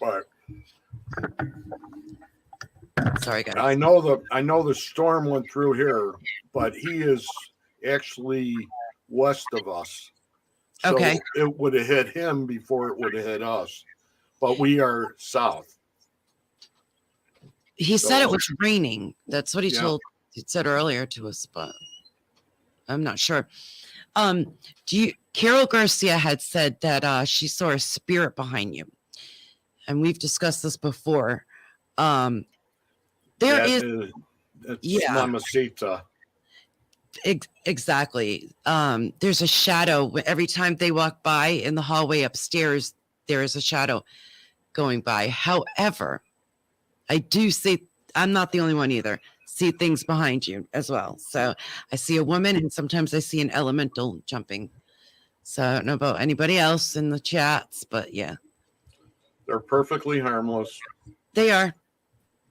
but Sorry, guys. I know the storm went through here, but he is actually west of us. So Okay. it would have hit him before it would have hit us. But we are south. He said it So- was raining. That's what he Yeah. said earlier to us, but I'm not sure. Carol Garcia had said that she saw a spirit behind you. And we've discussed this before. There is It's Yeah. Mamacita. exactly. There's a shadow every time they walk by in the hallway upstairs. There is a shadow going by. However, I do see, I'm not the only one either, see things behind you as well. So I see a woman and sometimes I see an elemental jumping. So I don't know about anybody else in the chats, but yeah, They're perfectly harmless. they are.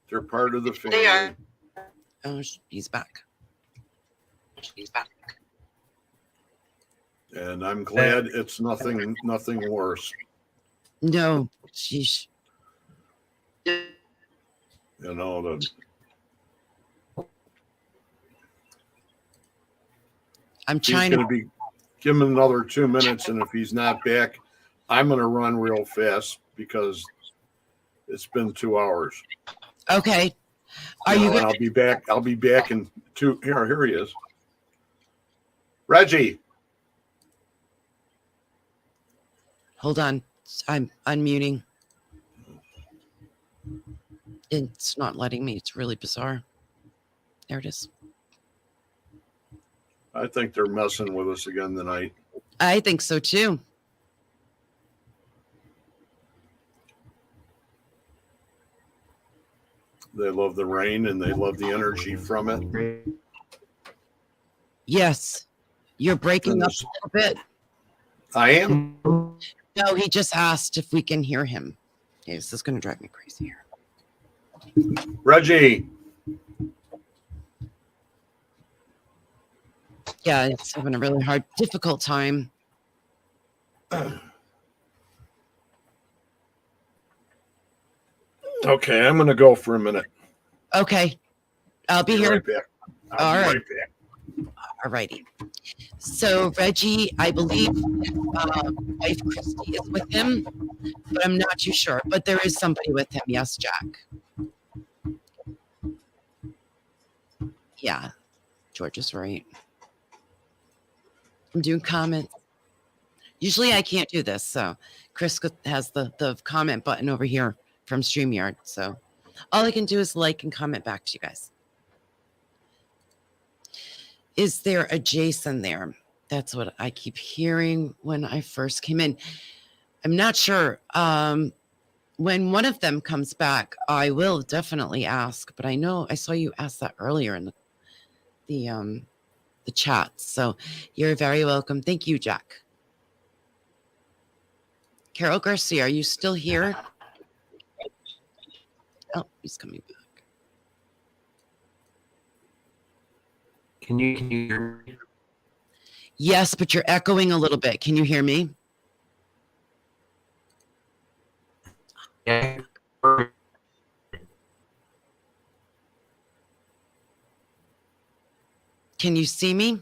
They're part of the family. They are. Oh, he's back. He's back. And I'm glad it's nothing worse. No, sheesh. You know, I'm he's trying going to. to be, give him another 2 minutes. And if he's not back, I'm going to run real fast because it's been 2 hours. Okay. Are you And good? I'll be back. I'll be back in 2. Here he is. Reggie. Hold on. I'm unmuting. It's not letting me. It's really bizarre. There it is. I think they're messing with us again tonight. I think so too. They love the rain and they love the energy from it. Yes. You're breaking up a little bit. I am. No, he just asked if we can hear him. Okay, this is going to drive me crazy here. Reggie. Yeah, it's having a really difficult time. Okay, I'm going to go for a minute. Okay. I'll be here. Right back. I'll All be right. right back. All righty. So Reggie, I believe wife Christy is with him, but I'm not too sure. But there is somebody with him. Yes, Jack. Yeah, George is right. I'm doing comments. Usually I can't do this, so Chris has the comment button over here from StreamYard. So all I can do is like and comment back to you guys. Is there a Jason there? That's what I keep hearing when I first came in. I'm not sure. When one of them comes back, I will definitely ask. But I know I saw you ask that earlier in the chat. So you're very welcome. Thank you, Jack. Carol Garcia, are you still here? Oh, he's coming back. Can you hear me? Yes, but you're echoing a little bit. Can you hear me? Yeah. Can you see me?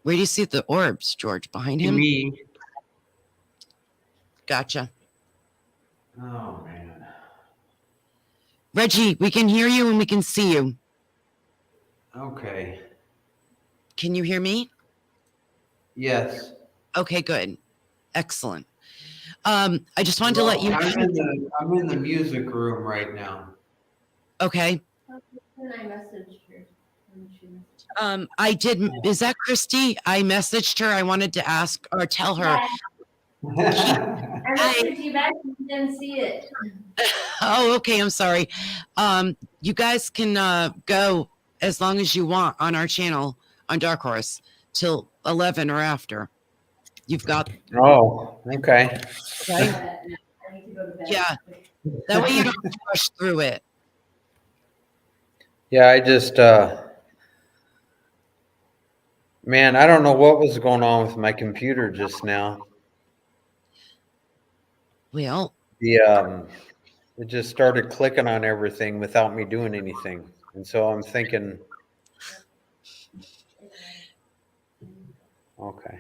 Where do you see the orbs, George? Behind him? Me. Gotcha. Oh man. Reggie, we can hear you and we can see you. Okay. Can you hear me? Yes. Okay, good. Excellent. I just wanted to let you I'm in the music room right now. okay. And I messaged her. And she messaged I did. Is that Christy? I messaged her. I wanted to ask or tell her. I messaged you back and you didn't see it. Oh, okay. I'm sorry. You guys can go as long as you want on our channel on Dark Horse till 11 or after. You've got. Oh, okay. Okay. I need to go to bed. Yeah. That way you don't have to rush through it. Yeah, I just, man, I don't know what was going on with my computer just now. Well, It just started clicking on everything without me doing anything. And so I'm thinking, okay.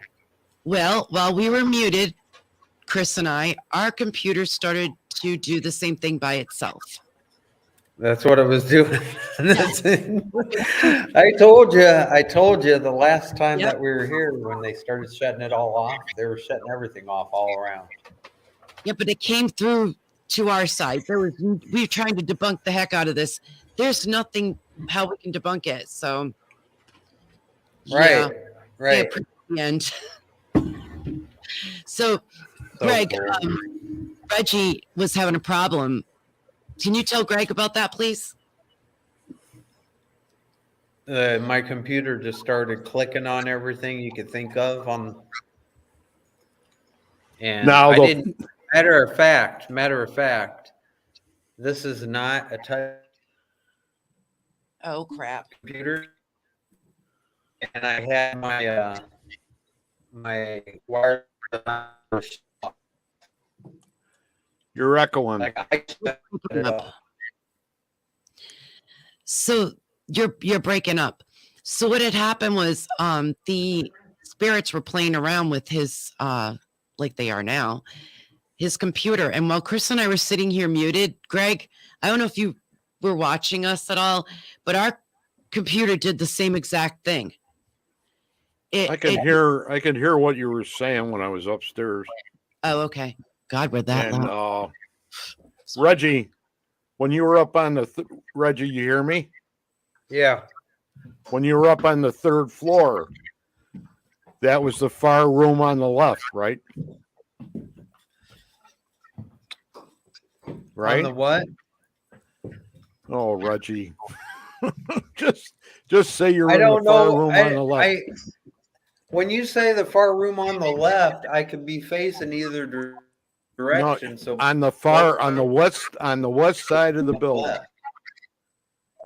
well, while we were muted, Chris and I, our computer started to do the same thing by itself. That's what I was doing. I told you the last time Yep. that we were here when they started shutting it all off, they were shutting everything off all around. Yeah, but it came through to our side. We were trying to debunk the heck out of this. There's nothing how we can debunk it. So yeah, Right. pretty the end. So Greg, cool. Reggie was having a problem. Can you tell Greg about that, please? My computer just started clicking on everything you could think of and Now I the- didn't. Matter of fact, this is not a touch Oh crap! computer, and I had my wire. You're echoing. Like I set it up. So you're breaking up. So what had happened was the spirits were playing around with his like they are now, his computer. And while Chris and I were sitting here muted, Greg, I don't know if you were watching us at all, but our computer did the same exact thing. I can hear what you were saying when I was upstairs. Oh, okay. God, we're that And loud. Reggie, when you were up on the Reggie, you hear me? Yeah. When you were up on the third floor, that was the far room on the left, right? Right? On the what? Oh, Reggie. just say you're I in don't the far know. room on the left. When you say the far room on the left, I could be facing either direction. So on the west side of the building.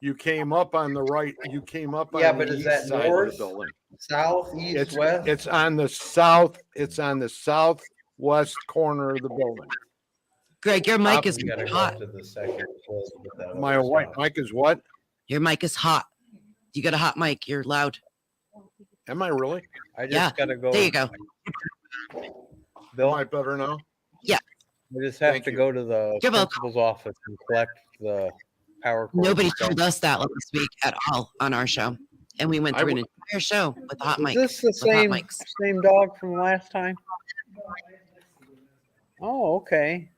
You came up on the right. You came up on but the is east that side north, of the building. south, east, west? It's on the south. It's on the southwest corner of the building. Greg, your mic is You gotta go hot. to the second floor with that My other white stuff. mic is what? Your mic is hot. You got a hot mic. You're loud. Am I really? I just Yeah, gotta go. There you go. Bill, Am I better now? we just have Thank to you. go to the You're welcome. principal's office and collect the power cord. Nobody and stuff. told us that last week at all on our show. And we went I through an would- entire show with the hot Is mic. this the with hot same mics. same dog from last time? Oh, okay.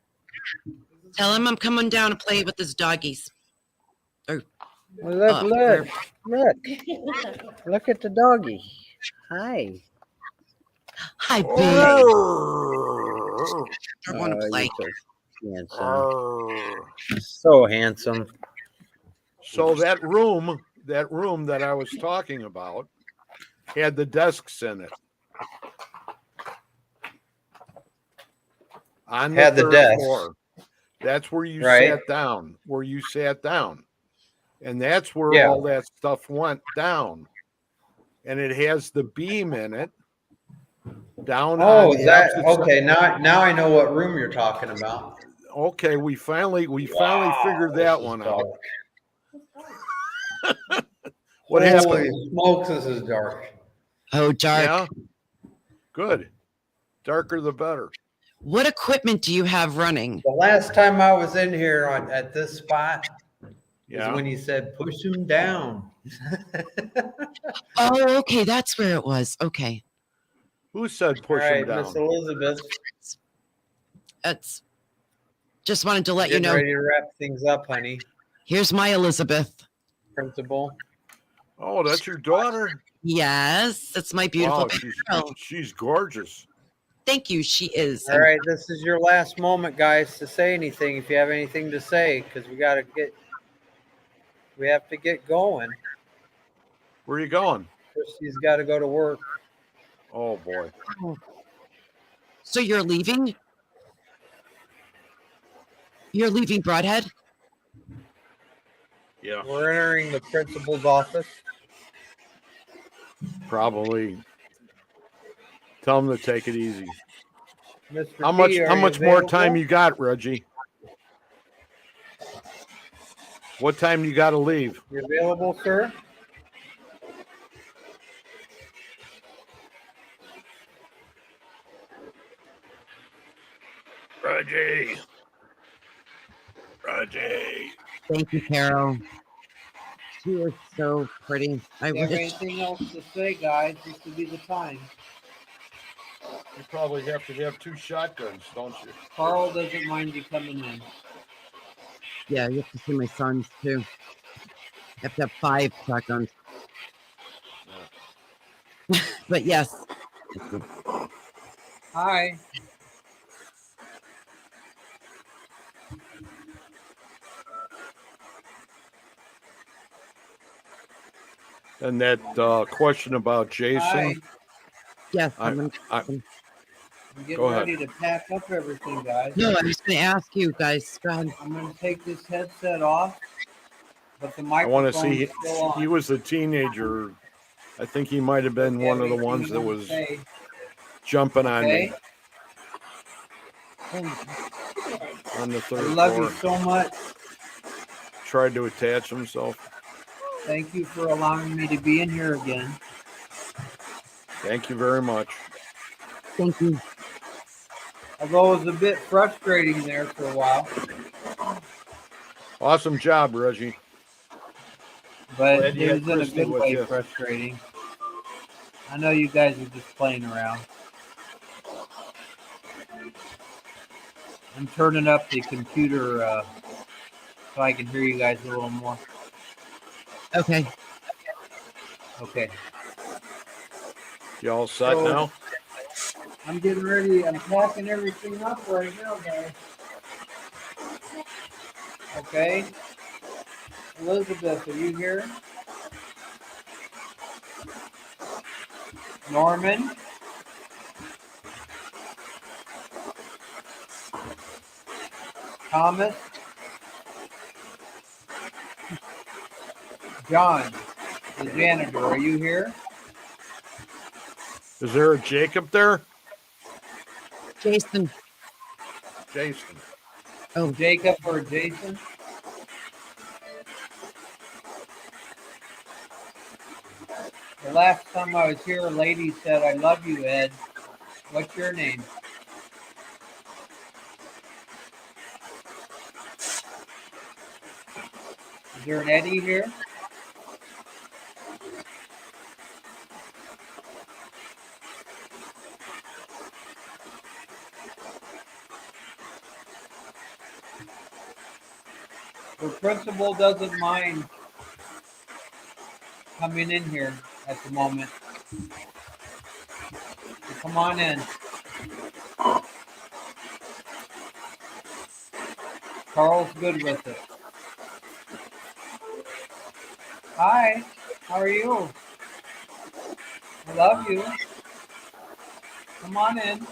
Tell him I'm coming down to play with his doggies. Well, look, look at the doggy. Hi. Hi, babe. Oh, I want to play. You're so handsome. arr. So handsome. So that room that I was talking about had the desks in it. On Had the third desks. floor. That's where you Right. sat down. And that's where Yeah. all that stuff went down. And it has the beam in it. Down Oh, on the that opposite okay. Now I know what room you're talking about. Okay, we finally Wow, figured this that is one out. dark. What Holy happened? smokes, this is dark. Oh, dark. Yeah. Good. Darker the better. What equipment do you have running? The last time I was in here at this spot Yeah. is when he said, push him down. Oh, okay. That's where it was. Okay. Who said All push him right, down? Miss Elizabeth, That's just wanted to let you getting know. ready to wrap things up, honey. Here's my Elizabeth. Principal. Oh, that's your daughter? Yes, that's my beautiful Wow, girl. she's gorgeous. Thank you. She is. All right, this is your last moment, guys, to say anything. If you have anything to say, because we have to get going. Where are you going? Christy's got to go to work. Oh boy. So you're leaving? You're leaving Broadhead? Yeah, We're entering the principal's office. probably. Tell him to take it easy. Mr. How T, are you much more available? time you got, Reggie? What time you got to leave? You available, sir? Reggie. Reggie. Thank you, Carol. She is so pretty. I If you have wish. anything else to say, guys, this would be the time. You probably have to have 2 shotguns, don't you? Carl doesn't mind you coming in. Yeah, you have to see my sons too. You have to have 5 shotguns. But yes, Hi. And that question about Jason. Hi. yes. I'm I'm getting Go ahead. ready to pack up everything, guys. No, I was going to ask you guys. Go ahead. I'm going to take this headset off, but the I want to microphone's see. still on. He was a teenager. I think he might have been If you one have of the anything ones you that wanna was say, jumping on okay? me on the I 3rd love you floor. so much. Tried to attach himself. Thank you for allowing me to be in here again. Thank you very much. Thank you. Although it was a bit frustrating there for a while, Awesome job, Reggie. but Glad you it had was in a Christy good with way you. frustrating. I know you guys are just playing around. I'm turning up the computer so I can hear you guys a little more. Okay. Okay. You all set So- now? I'm getting ready. I'm packing everything up right now, guys. Okay. Elizabeth, are you here? Norman? Thomas? John, the janitor, are you here? Is there a Jacob there? Jason. Jason. Oh, Jacob or Jason? The last time I was here, a lady said, I love you, Ed. What's your name? Is there an Eddie here? The principal doesn't mind coming in here at the moment. So come on in. Carl's good with it. Hi, how are you? I love you. Come on in.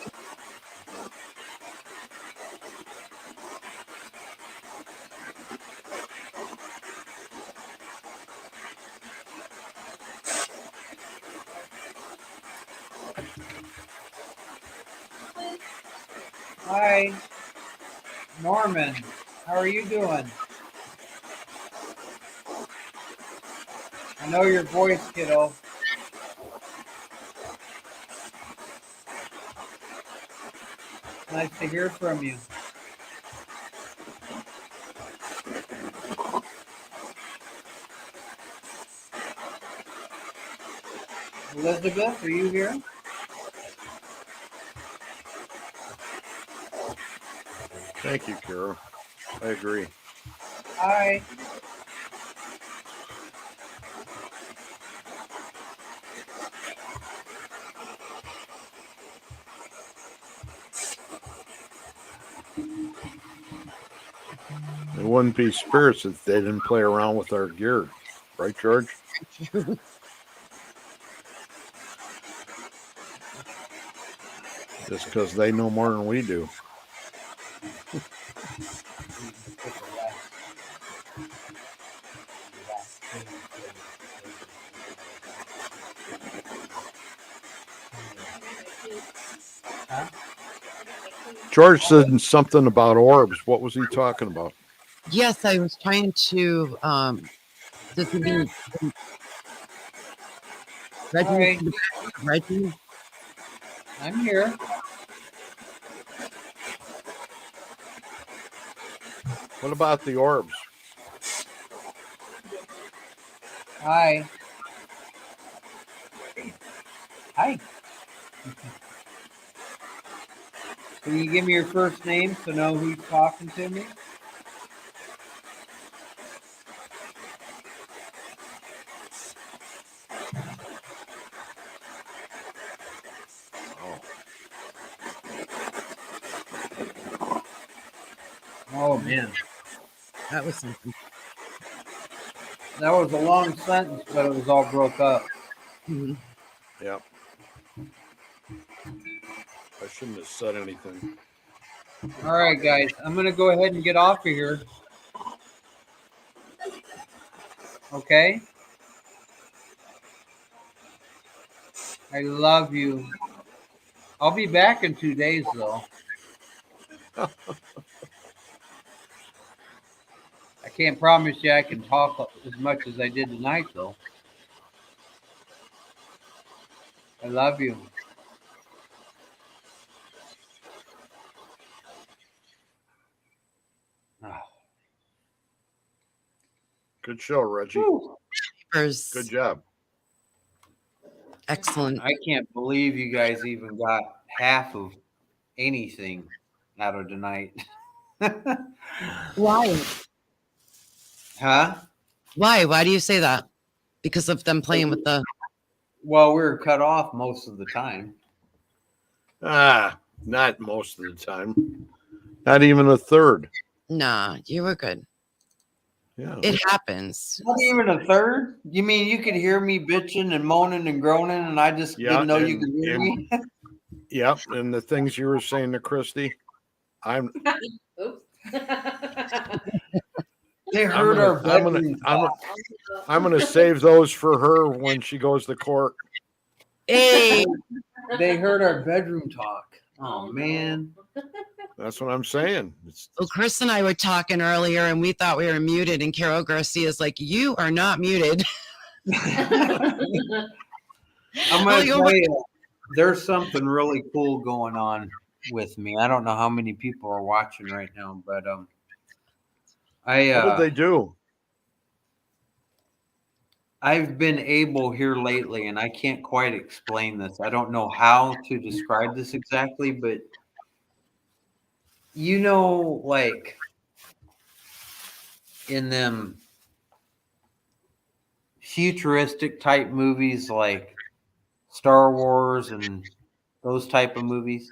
Hi, Norman. How are you doing? I know your voice, kiddo. Nice to hear from you. Elizabeth, are you here? Thank you, Kara. I agree. Hi. It wouldn't be spirits if they didn't play around with our gear. Right, George? Just because they know more than we do. Huh? George said something about orbs. What was he talking about? Yes, I was trying to does it mean Reggie? Hi. Reggie? I'm here. What about the orbs? Hi. Hi. Can you give me your first name to know who's talking to me? Oh man, That was something. that was a long sentence, but it was all broke up. Mhm. Yep. I shouldn't have said anything. All right, guys, I'm gonna go ahead and get off of here. Okay. I love you. I'll be back in 2 days, though. I can't promise you I can talk as much as I did tonight, though. I love you. Ah. Good show, Reggie. Whew. Good job. Excellent. I can't believe you guys even got half of anything out of tonight. Why? Huh? Why? Why do you say that? Because of them playing with the Well, we were cut off most of the time. Not most of the time. Not even a third. Nah, you were good. Yeah. It happens. Not even a third? You mean you could hear me bitching and moaning and groaning, and I just Yeah, didn't know you and- could hear and- me? Yep. And the things you were saying to Christy, I'm Oops. They I'm heard gonna- our I'm gonna- bedroom I'm talk. I'm gonna save those for her when she goes to court. Hey, They heard our bedroom talk. Oh man. That's what I'm saying. It's, well, Chris and I were talking earlier, and we thought we were muted, and Carol Garcia's like, "You are not muted." I'm Oh, gonna you tell you, there's something really cool going on with me. I don't know how many people are watching right now, but what did they do? I've been able here lately, and I can't quite explain this. I don't know how to describe this exactly, but like in them futuristic type movies like Star Wars and those type of movies,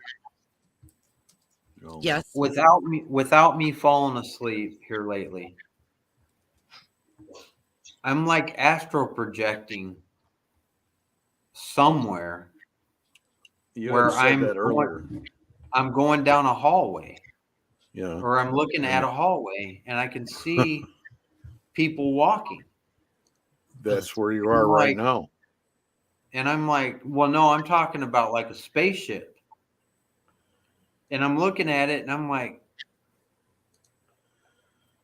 No. yes. without me falling asleep here lately, I'm like astral projecting somewhere You where had said that earlier. I'm going down a hallway, Yeah. or I'm looking at a hallway and I can see people walking. That's where you are I'm right like- now. And I'm like, well, no, I'm talking about like a spaceship. And I'm looking at it and I'm like,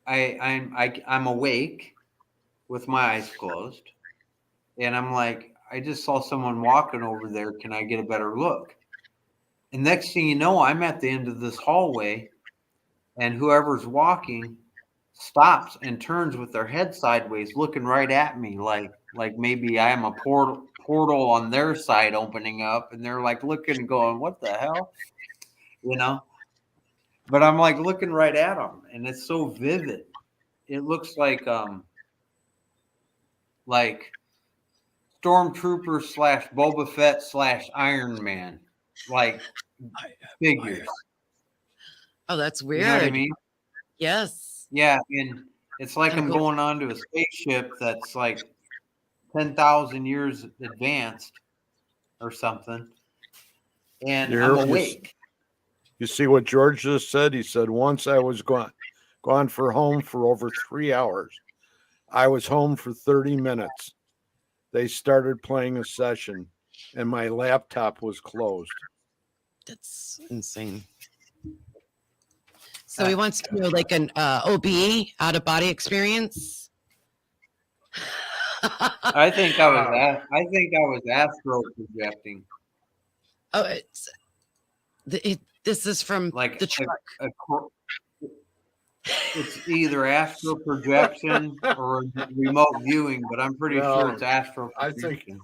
I'm awake with my eyes closed. And I'm like, I just saw someone walking over there. Can I get a better look? And next thing you know, I'm at the end of this hallway, and whoever's walking stops and turns with their head sideways, looking right at me, like maybe I am a portal on their side opening up, and they're like looking, going, "What the hell?" You know. But I'm like looking right at them, and it's so vivid. It looks like Stormtrooper / Boba Fett / Iron Man, like figures. Oh, that's You know what I weird. mean? Yes. Yeah, and it's like I'm going onto a spaceship that's like 10,000 years advanced or something, and I'm awake. You see what George just said? He said, once I was gone for home for over 3 hours. I was home for 30 minutes. They started playing a session and my laptop was closed. That's insane. So he wants to know like an OBE, out of body experience. I think I was astral projecting. Oh, this is from Like the truck. It's either astral projection or remote viewing, but I'm pretty sure it's astral projection.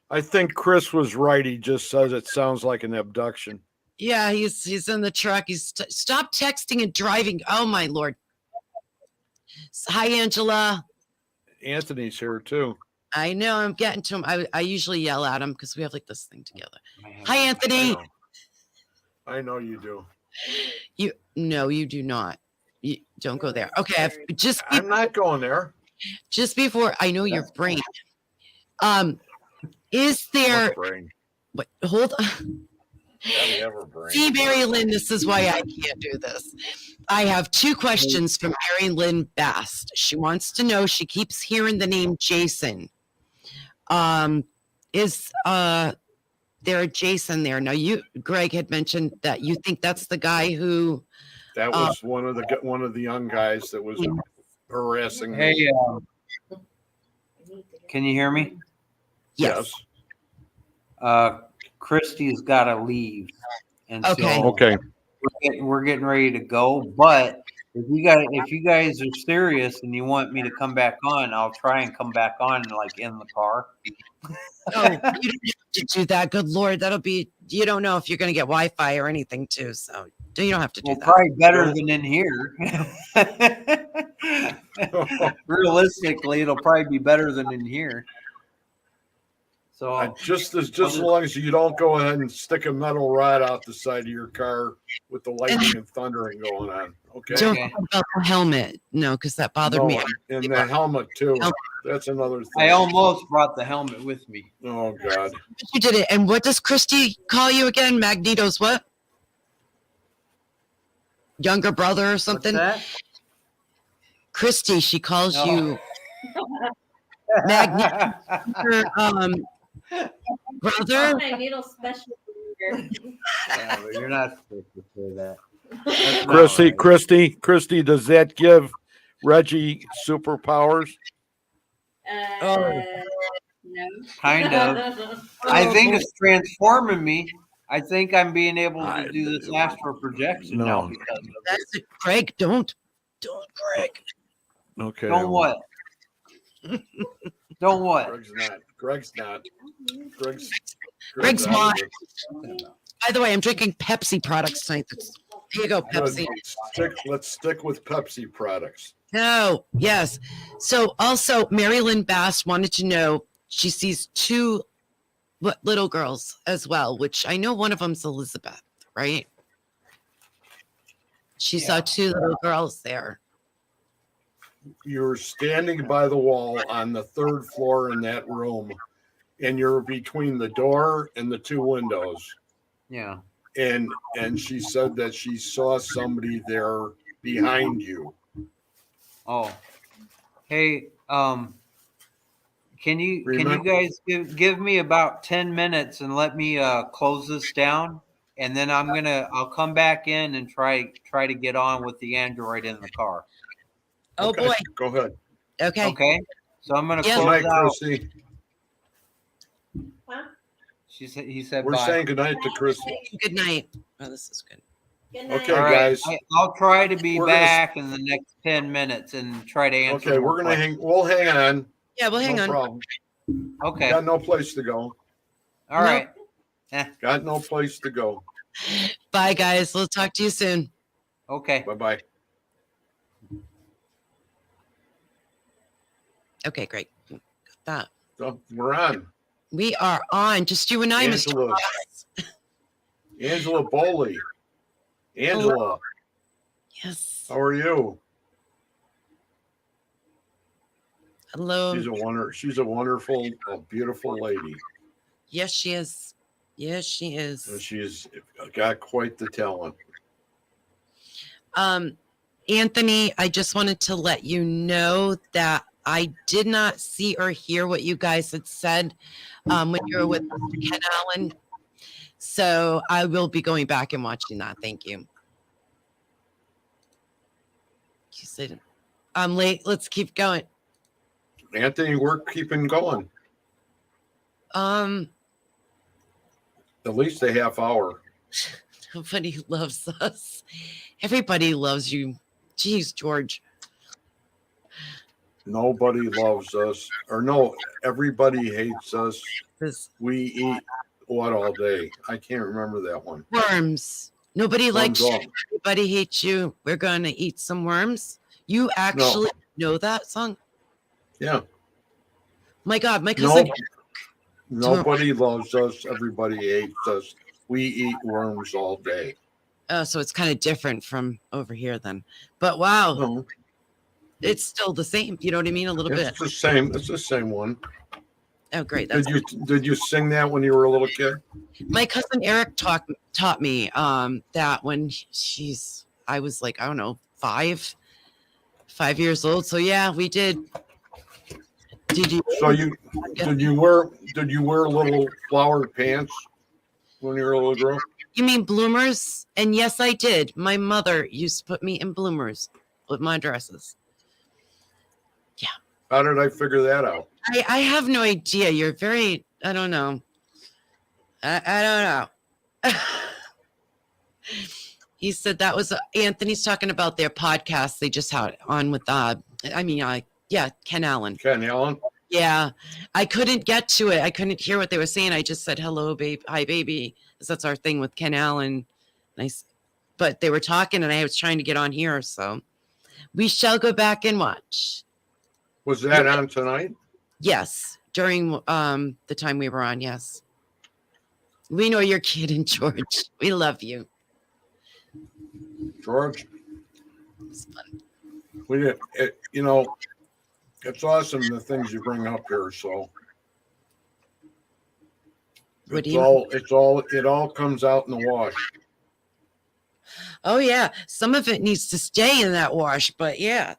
I think Chris was right. He just says it sounds like an abduction. Yeah, he's in the truck. He's stop texting and driving. Oh my Lord. Hi, Angela. Anthony's here too. I know. I'm getting to him. I usually yell at him because we have like this thing together. Hi, Anthony. I know you do. You do not. You don't go there. Okay, I'm not going there. Just before, I know your brain. Is there? What brain? What? Hold on. See, Mary Lynn, this is why I can't do this. I have 2 questions from Mary Lynn Bast. She wants to know. She keeps hearing the name Jason. Is there a Jason there? Now, Greg had mentioned that you think that's the guy who. That was one of the young guys that was harassing Hey, me. Can you hear me? Yes. Christy's got to leave, and Okay. so Okay. we're getting ready to go. But if you guys are serious and you want me to come back on, I'll try and come back on like in the car. Oh, you don't have to do that. Good Lord, that'll be. You don't know if you're going to get Wi-Fi or anything too, so you don't have to do that. Probably better than in here. Realistically, it'll probably be better than in here. So just as long as you don't go ahead and stick a metal rod out the side of your car with the lightning and thundering going on. Okay. Don't talk about the helmet, no, because that bothered me. And the helmet too. That's another thing. I almost brought the helmet with me. Oh God. You did it. And what does Christy call you again? Magneto's what? Younger brother or something? What's that? Christy, she calls you Magneto. Brother. Magneto special. Yeah, but you're not supposed to say that. Christy, does that give Reggie superpowers? No. Kind of. I think it's transforming me. I think I'm being able to do this astral projection now because of That's it. Craig, don't, Craig. Okay. Don't what? Don't what? Greg's not. Greg's mine. By the way, I'm drinking Pepsi products tonight. Here you go, Pepsi. Let's stick with Pepsi products. No, yes. So also, Mary Lynn Bass wanted to know, she sees 2 little girls as well, which I know one of them's Elizabeth, right? She saw 2 little girls there. You're standing by the wall on the 3rd floor in that room, and you're between the door and the 2 windows. Yeah. And she said that she saw somebody there behind you. Oh. Hey, can you guys give me about 10 minutes and let me close this down, and then I'll come back in and try to get on with the Android in the car. Oh Okay, boy. go ahead. Okay. Okay. So I'm gonna close Good night, out. Chrissy. Huh? He said We're bye. saying good night to Chrissy. Good night. Oh, this is good. Good night. Okay, All right, guys. I'll try to be We're gonna- back in the next 10 minutes and try to answer. Okay, more we're gonna questions. we'll hang on. Yeah, well, hang No on. problem. Okay. Got no place to go. All right. Got no place to go. Bye, guys. We'll talk to you soon. Okay. Bye-bye. Okay, great. Got that. So we're on. We are on. Just you and I, Mr. Angela. Ross. Angela Bowley. Angela, Yes. how are you? Hello. She's a wonderful, beautiful lady. Yes, she is. Yes, she And is. she's got quite the talent. Anthony, I just wanted to let you know that I did not see or hear what you guys had said when you were with Mr. Ken Allen. So I will be going back and watching that. Thank you. You said I'm late. Let's keep going. Anthony, we're keeping going. At least a half hour. Nobody loves us. Everybody loves you. Jeez, George. Nobody loves us. Or no, everybody hates us. This We eat what all day? I can't remember that one. worms. Nobody likes Worms you. all- Everybody hates you. We're going to eat some worms. You actually know that song? Yeah. My God, my cousin. Nobody loves us. Everybody hates us. We eat worms all day. Oh, so it's kind of different from over here then. But wow, No, it's still the same. You know what I mean? A little bit. it's the same. It's the same one. Oh, great. That's Did you sing that when you were a little kid? my cousin Eric taught me that when I was like, I don't know, 5 years old. So yeah, we did. Did you? So did you wear little flowered pants when you were a little girl? You mean bloomers? And yes, I did. My mother used to put me in bloomers with my dresses. How did I figure that out? I have no idea. You're very, I don't know. I don't know. He said that was Anthony's talking about their podcast they just had on with Ken Allen. Ken Allen? Yeah. I couldn't get to it. I couldn't hear what they were saying. I just said hello, babe. Hi, baby. 'Cause that's our thing with Ken Allen. But they were talking and I was trying to get on here, so we shall go back and watch. Was that on tonight? Yes, during the time we were on. Yes, we know you're kidding, George. We love you. George? It's fun. It's awesome the things you bring up here. So What do you? it all comes out in the wash. Oh yeah, some of it needs to stay in that wash, but yeah.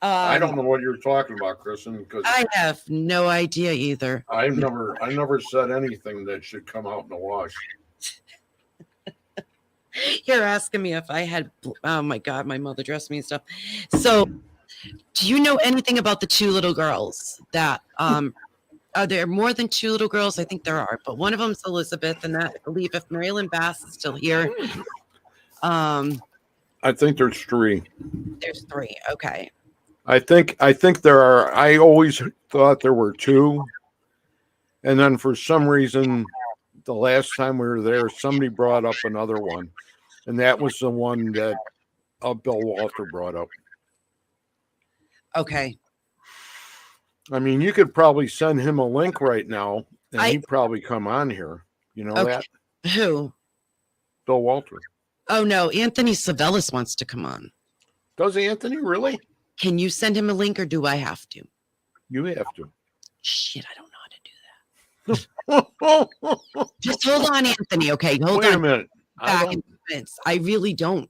I don't know what you're talking about, Kristen, because I have no idea either. I never said anything that should come out in the wash. You're asking me if I had. Oh my God, my mother dressed me and stuff. So, do you know anything about the 2 little girls that are there more than 2 little girls? I think there are, but one of them's Elizabeth, and that I believe if Marilyn Bass is still here, I think there's 3. there's 3. Okay. I think there are. I always thought there were 2, and then for some reason, the last time we were there, somebody brought up another one, and that was the one that Bill Walter brought up. Okay. I mean, you could probably send him a link right now, and he'd probably come on here. You know Okay. that? Who? Bill Walter. Oh no, Anthony Savellis wants to come on. Does Anthony really? Can you send him a link or do I have to? You have to. Shit, I don't know how to do that. Just hold on, Anthony. Okay, hold Wait a on. minute. Back in minutes. I really don't.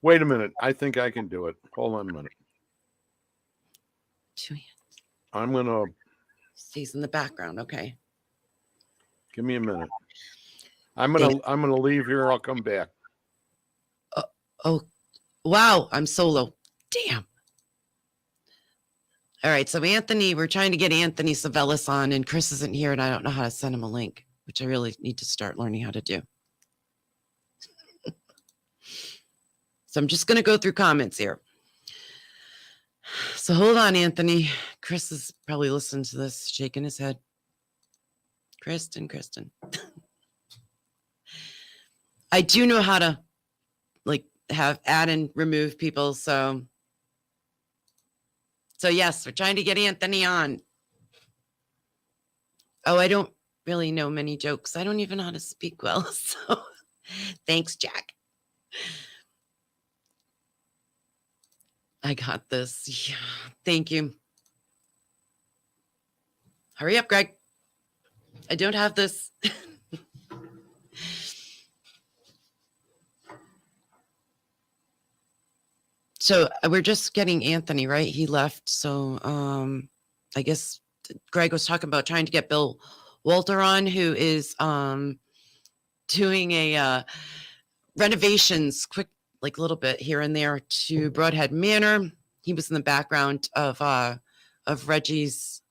Wait a minute. I think I can do it. Hold on a minute. I'm gonna Stays in the background. Okay. give me a minute. I'm gonna leave here. I'll come back. Oh, wow. I'm solo. Damn. All right. So Anthony, we're trying to get Anthony Savellis on, and Chris isn't here, and I don't know how to send him a link, which I really need to start learning how to do. So I'm just going to go through comments here. So hold on, Anthony. Chris is probably listening to this, shaking his head. Kristen. I do know how to add and remove people. So yes, we're trying to get Anthony on. Oh, I don't really know many jokes. I don't even know how to speak well. So thanks, Jack. I got this. Yeah, thank you. Hurry up, Greg. I don't have this. So we're just getting Anthony, right? He left. So I guess Greg was talking about trying to get Bill Walter on, who is doing a renovations, quick, like a little bit here and there, to Broadhead Manor. He was in the background of Reggie's.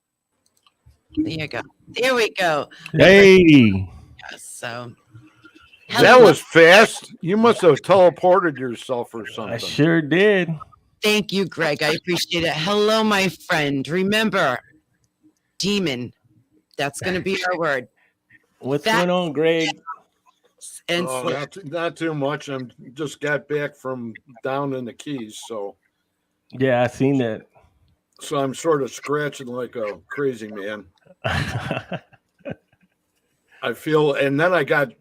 There you go. There we go. Hey, Yes, so That was fast. You must have teleported yourself or I something. sure did. thank you, Greg. I appreciate it. Hello, my friend. Remember, demon. That's going to be our word. What's That- going on, Greg? And Oh, not too much. I'm just got back from down in the Keys, so Yeah, I seen that. I'm sort of scratching like a crazy man. I feel, and then I got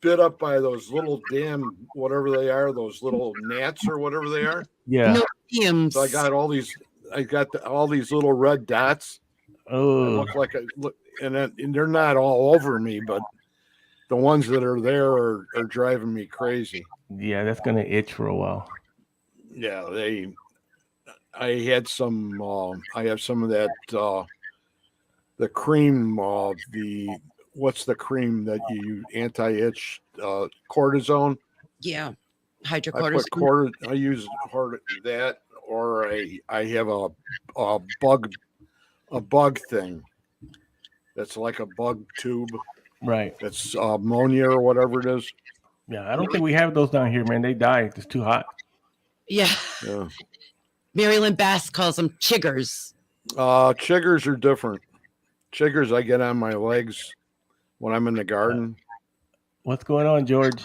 bit up by those little damn whatever they are, those little gnats or whatever they are. Yeah. no fumes. So I got all these little red dots. I Oh, look like and they're not all over me, but the ones that are there are driving me crazy. yeah, that's gonna itch for a while. Yeah, I had some. I have some of that. The cream. What's the cream that you anti-itch? Cortisone. Yeah, I hydrocortisone. I use that, or I have a bug thing. That's like a bug tube. Right. It's ammonia or whatever it is. Yeah, I don't think we have those down here, man. They die. It's too hot. Yeah. Yeah. Marilyn Bass calls them chiggers. Chiggers are different. Chiggers I get on my legs when I'm in the garden. What's going on, George?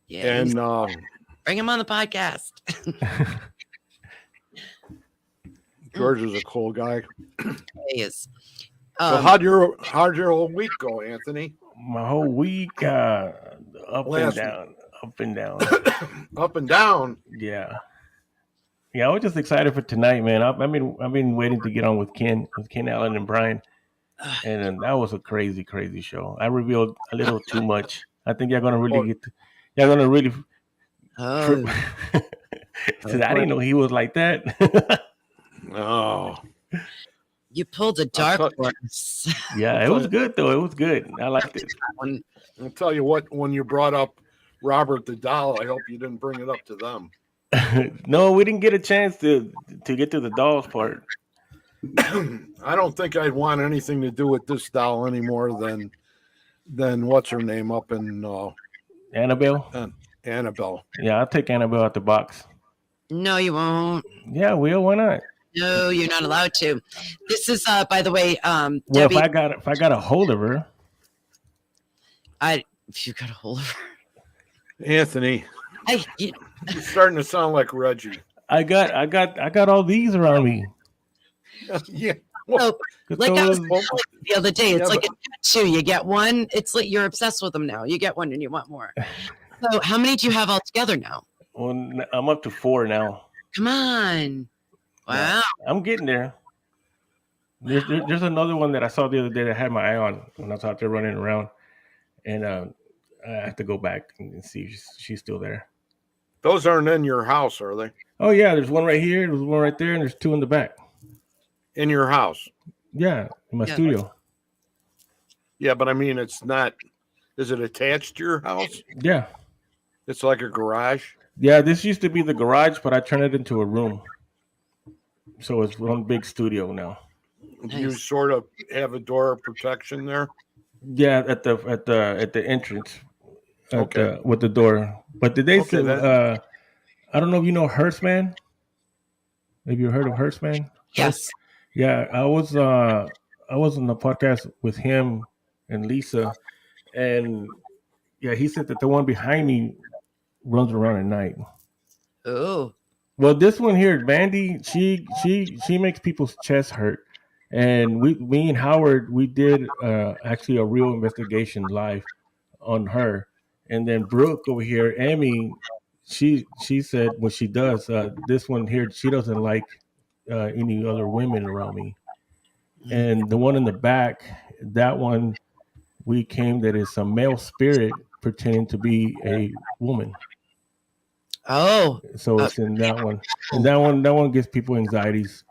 Yeah, And bring him on the podcast. George is a cool guy. He is. So how'd your whole week go, Anthony? My whole week, up and Last down, up and down. Up and down. Yeah. Yeah, I was just excited for tonight, man. I've been waiting to get on with Ken Allen and Brian, and that was a crazy, crazy show. I revealed a little too much. I think you're gonna really you're gonna really Oh, Said, I didn't know he was like that. Oh, you pulled a dark horse. Yeah, it was good though. It was good. I liked it. One. I'll tell you what. When you brought up Robert the Doll, I hope you didn't bring it up to them. No, we didn't get a chance to get to the dolls part. I don't think I'd want anything to do with this doll any more than what's her name up in Annabelle. Annabelle. Yeah, I'll take Annabelle out the box. No, you won't. Yeah, Will. Why not? No, you're not allowed to. This is, by the way, Well, Debbie. if I got a hold of her, If you got a hold of her, Anthony, you're you're starting to sound like Reggie. I got all these around me. Yeah. no, Get like I was those- telling you the other day, it's Yeah, like a tattoo. You get one, it's like you're obsessed with them now. You get one and you want more. So, how many do you have all together now? Well, I'm up to 4 now. Come on. Wow. I'm getting there. There's another one that I saw the other day that I had my eye on when I was out there running around, and I have to go back and see if she's still there. Those aren't in your house, are they? Oh yeah, there's one right here, there's one right there, and there's 2 in the back. In your house? Yeah, in my Yeah. studio. Yeah, but I mean, it's not. Is it attached to your house? Yeah, It's like a garage. yeah. This used to be the garage, but I turned it into a room, so it's one big studio now. You Nice. sort of have a door of protection there. Yeah, at the entrance, Okay. with the door. But did they Okay, say? I don't know if you know Hearstman. Have you heard of Hearstman? Yes. Yeah, I was on the podcast with him and Lisa, and yeah, he said that the one behind me runs around at night. Oh. Well, this one here, Mandy, she makes people's chest hurt, and me and Howard, we did actually a real investigation live on her, and then Brooke over here, Emmy, she said what she does. This one here, she doesn't like any other women around me, and the one in the back, that one, we came that is a male spirit pretending to be a woman. Oh. So it's in that one, and that one gives people anxieties.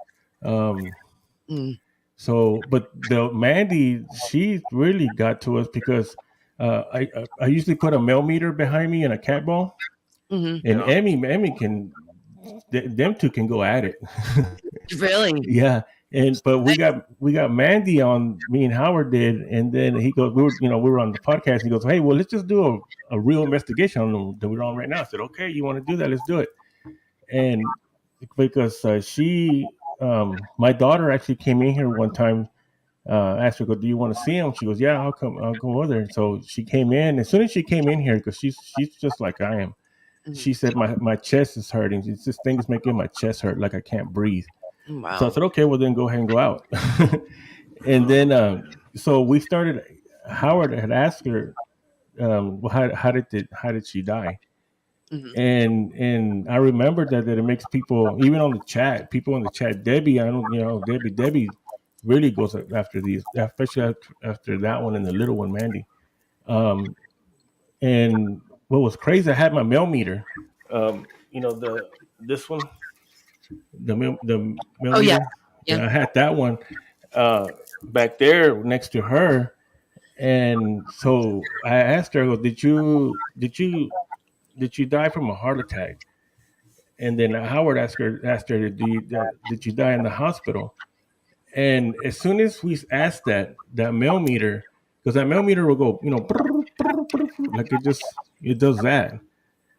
Mm. So, but the Mandy, she really got to us because I usually put a male meter behind me and a cat ball, Hmm. and Yeah. Emmy can, them two can go at it. Really? Yeah, but we got Mandy on, me and Howard did, and then he goes, we were on the podcast. He goes, hey, well, let's just do a real investigation on them that we're on right now. I said, okay, you want to do that? Let's do it. And because my daughter actually came in here one time, asked her, go, do you want to see him? She goes, yeah, I'll come, I'll go with her. So she came in. As soon as she came in here, because she's just like I am, she said, my chest is hurting. It's this thing is making my chest hurt, like I can't breathe. Wow. So I said, okay, well then go ahead and go out. And then so we started. Howard had asked her, well, how did she die? Mhm. And I remember that it makes people, even on the chat, people in the chat, Debbie, Debbie really goes after these, especially after that one and the little one, Mandy. And what was crazy, I had my mail meter. This one, the mail Oh, yeah. meter. Yeah. I had that one back there next to her. And so I asked her, I go, did you die from a heart attack? And then Howard asked her, did you die in the hospital? And as soon as we asked that mail meter, because that mail meter will go, like it does that.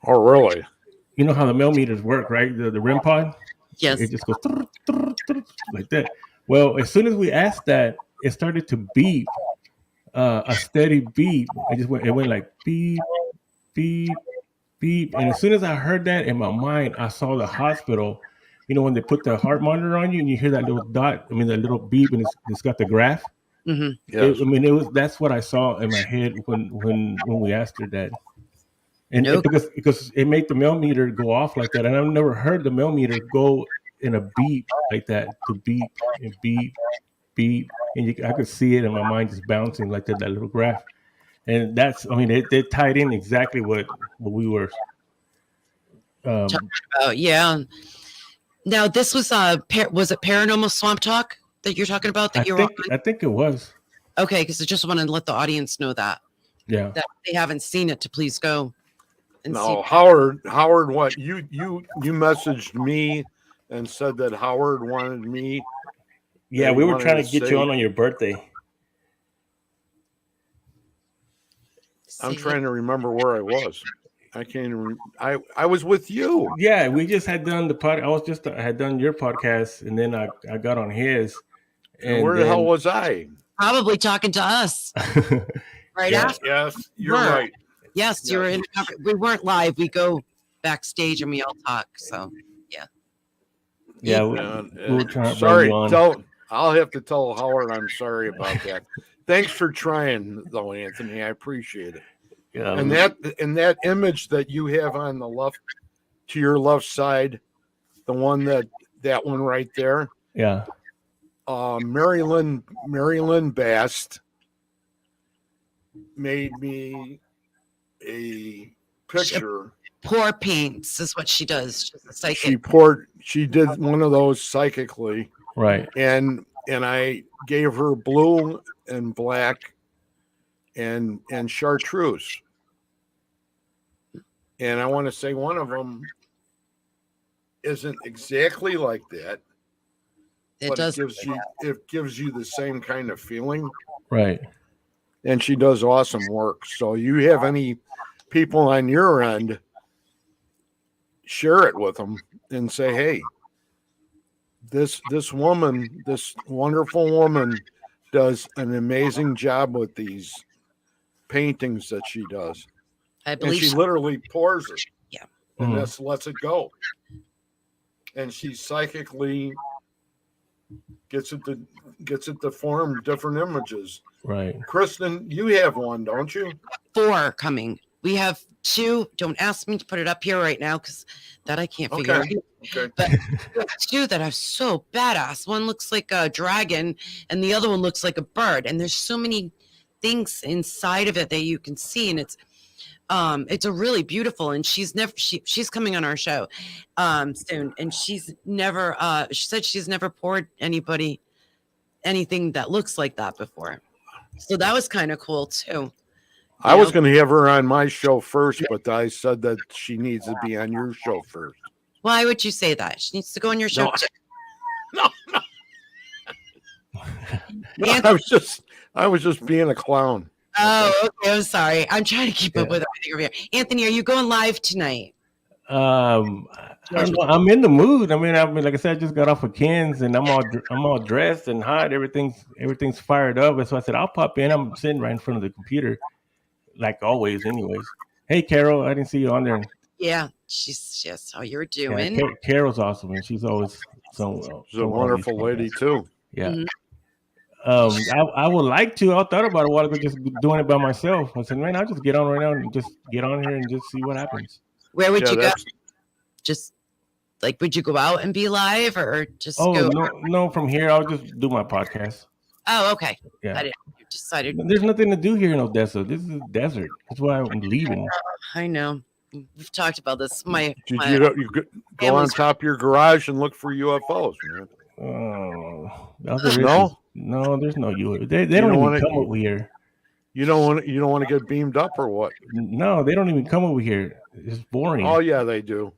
Oh, really? You know how the mail meters work, right? The REM pod? Yes. It just goes like that. Well, as soon as we asked that, it started to beep, a steady beep. It went like beep, beep, beep. And as soon as I heard that in my mind, I saw the hospital. You know, when they put the heart monitor on you and you hear that little dot, I mean, that little beep, and it's got the graph. Mm-hmm. Yes. That's what I saw in my head when we asked her that. And Nope. because it made the mail meter go off like that. And I've never heard the mail meter go in a beep like that, to beep and beep, beep. And I could see it in my mind just bouncing like that little graph. And that's, I mean, it tied in exactly what we were. Yeah. Now this was was it Paranormal Swamp Talk that you're talking about? I think it was. Okay, because I just want to let the audience know that. Yeah. That they haven't seen it, to please go and see. No, Howard, what you messaged me and said that Howard wanted me. Yeah, we were trying to get you on your birthday. I'm trying to remember where I was. I can't even. I was with you. Yeah, we just had done the pod. I had done your podcast, and then I got on his. And where the hell was I? Probably talking to us. Right after. Yes, you're right. Yes, you were in. We weren't live. We go backstage and we all talk. So, yeah. Yeah. We were trying to sorry. on. I'll have to tell Howard I'm sorry about that. Thanks for trying, though, Anthony. I appreciate it. Yeah. And that image that you have on the left, to your left side, the one that one right there. Yeah. Marilyn Bast made me a picture. Pour paints is what she does. She's a psychic. She did one of those psychically. Right. And I gave her blue and black and chartreuse. And I want to say one of them isn't exactly like that. It does. It gives you the same kind of feeling. Right. And she does awesome work. So you have any people on your end, share it with them and say, hey, this woman, this wonderful woman does an amazing job with these paintings that she does. I believe and she literally pours it. and Mhm. this lets it go. And she psychically gets it to form different images. Right. Kristen, you have one, don't you? 4 coming. We have 2. Don't ask me to put it up here right now because that I can't figure out. Okay. But we have 2 that are so badass. One looks like a dragon, and the other one looks like a bird. And there's so many things inside of it that you can see, and it's a really beautiful. And she's coming on our show soon, and she's never she said she's never poured anybody anything that looks like that before. So that was kind of cool too. I was going to have her on my show first, but I said that she needs to be on your show first. Why would you say that? She needs to go on your show. No. No, I was just being a clown. Oh, okay. I'm sorry. I'm trying to keep up with everything over here. Anthony, are you going live tonight? I'm in the mood. I mean, like I said, I just got off of Ken's, and I'm all dressed and hot. Everything's fired up. And so I said, I'll pop in. I'm sitting right in front of the computer, like always. Anyways, hey Carol, I didn't see you on there. Yeah, she's just how you're doing. Yeah, Carol's awesome, and she's always She's a wonderful lady too. Yeah. Mhm. I would like to. I thought about it a while ago, just doing it by myself. I said, man, I'll just get on right now and just get on here and just see what happens. Where would you go? that's- Just like, would you go out and be live, or just Oh go? no, from here I'll just do my podcast. Oh, okay. Yeah. I didn't. You decided. There's nothing to do here in Odessa. This is a desert. That's why I'm leaving. I know. We've talked about this. You go on top of your garage and look for UFOs, man. Oh, No? there's no UFO. They don't even come over here. You don't want to get beamed up or what? No, they don't even come over here. It's boring. Oh yeah, they do.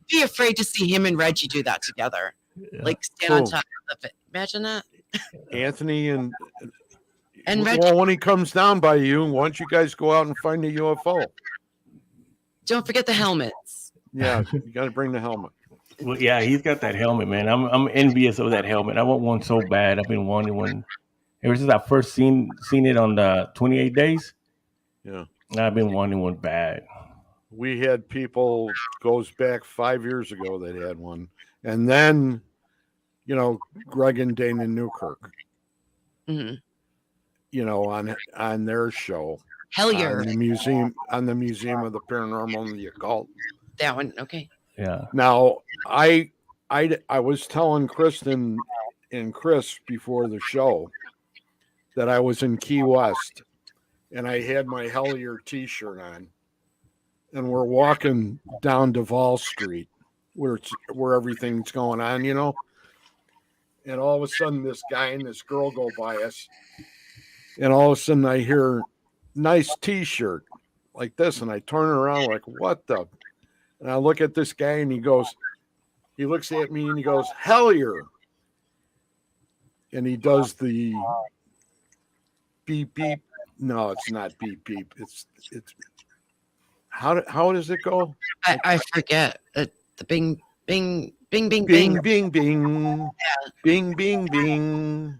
Be afraid to see him and Reggie do that together. Yeah. Like stand on Cool. top of it. Imagine that. Anthony and Reggie, well, when he comes down by you, why don't you guys go out and find a UFO? don't forget the helmets. Yeah, you got to bring the helmet. Well, yeah, he's got that helmet, man. I'm envious of that helmet. I want one so bad. I've been wanting one ever since I first seen it on the 28 days. Yeah. I've been wanting one bad. We had people goes back 5 years ago that had one, and then Greg and Dana Newkirk, Mhm. on their show Hellier. on the Museum of the Paranormal and the Occult. That one. Okay. Yeah. Now, I was telling Kristen and Chris before the show that I was in Key West, and I had my Hellier T-shirt on, and we're walking down Duval Street, where everything's going on, and all of a sudden this guy and this girl go by us, and all of a sudden I hear nice T-shirt like this, and I turn around like, what the? And I look at this guy, and he looks at me, and he goes, Hellier. And he does the beep, beep. No, it's not beep, beep. It's how does it go? I forget. The bing, bing, bing, bing, Bing, bing. bing, bing. Bing, bing, bing.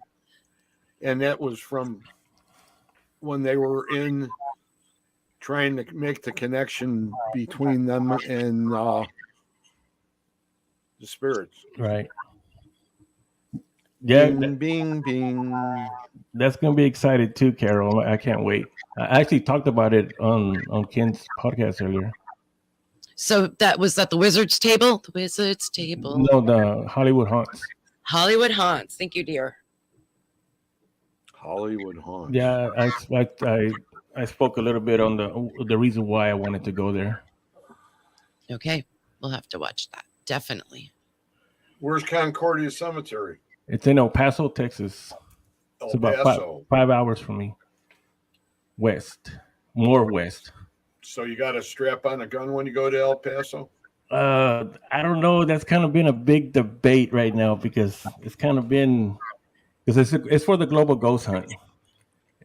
And that was from when they were in trying to make the connection between them and the spirits. Right. Yeah, Bing, bing, bing. that's gonna be excited too, Carol. I can't wait. I actually talked about it on Ken's podcast earlier. So that was at the Wizard's Table. The Wizard's Table. No, the Hollywood Haunts. Hollywood Haunts. Thank you, dear. Hollywood Haunt. Yeah, I spoke a little bit on the reason why I wanted to go there. Okay, we'll have to watch that. Definitely. Where's Concordia Cemetery? It's in El Paso, Texas. El It's about Paso. 5 hours from me. More west. So you got to strap on a gun when you go to El Paso? I don't know. That's kind of been a big debate right now because it's kind of been because it's for the global ghost hunt,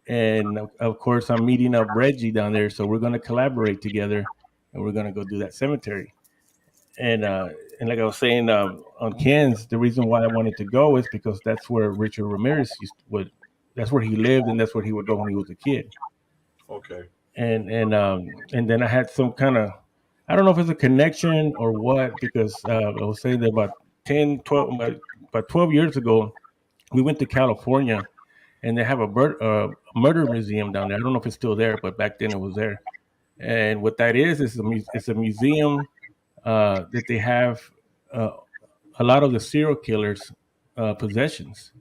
and of course I'm meeting up Reggie down there, so we're going to collaborate together, and we're going to go do that cemetery. And like I was saying on Ken's, the reason why I wanted to go is because that's where Richard Ramirez that's where he lived, and that's where he would go when he was a kid. Okay. And then I had some kind of I don't know if it's a connection or what, because I was saying that about 10, 12, about 12 years ago, we went to California, and they have a murder museum down there. I don't know if it's still there, but back then it was there. And what that is it's a museum that they have uh, a lot of the serial killers' possessions.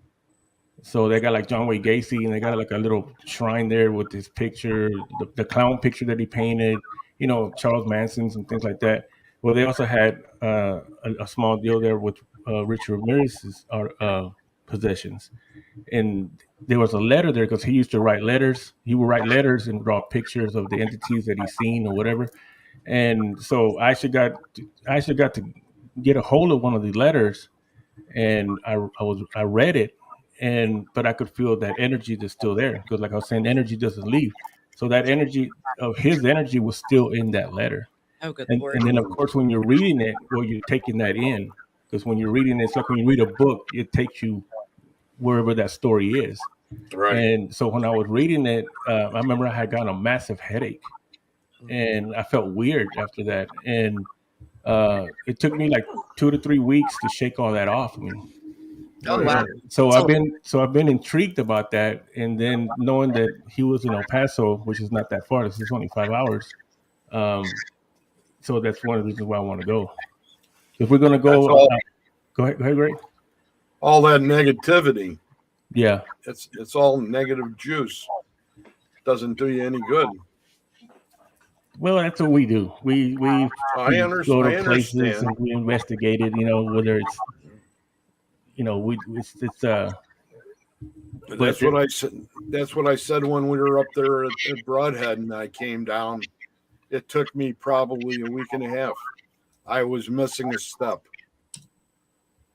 So they got like John Wayne Gacy, and they got like a little shrine there with his picture, the clown picture that he painted, Charles Manson's and things like that. Well, they also had a small deal there with Richard Ramirez's possessions, and there was a letter there because he used to write letters. He would write letters and draw pictures of the entities that he's seen or whatever. And so I actually got to get a hold of one of the letters, and I read it, but I could feel that energy that's still there, because like I was saying, energy doesn't leave. So that energy of his energy was still in that letter. Oh, good And, Lord. and then of course when you're reading it, well, you're taking that in, because when you're reading it, it's like when you read a book, it takes you wherever that story is. Right. And so when I was reading it, I remember I had gotten a massive headache, and I felt weird after that. And it took me like 2 to 3 weeks to shake all that off of me. Oh, wow. So So- I've been intrigued about that, and then knowing that he was in El Paso, which is not that far, this is only 5 hours. So that's one of the reasons why I want to go. If we're gonna go, go ahead, Greg. All that negativity, Yeah, it's all negative juice. Doesn't do you any good. well, that's what we do. We I go understand. to places and we investigate it. Whether it's it's That's what I said. That's what I said when we were up there at Broadhead, and I came down. It took me probably a week and a half. I was missing a step.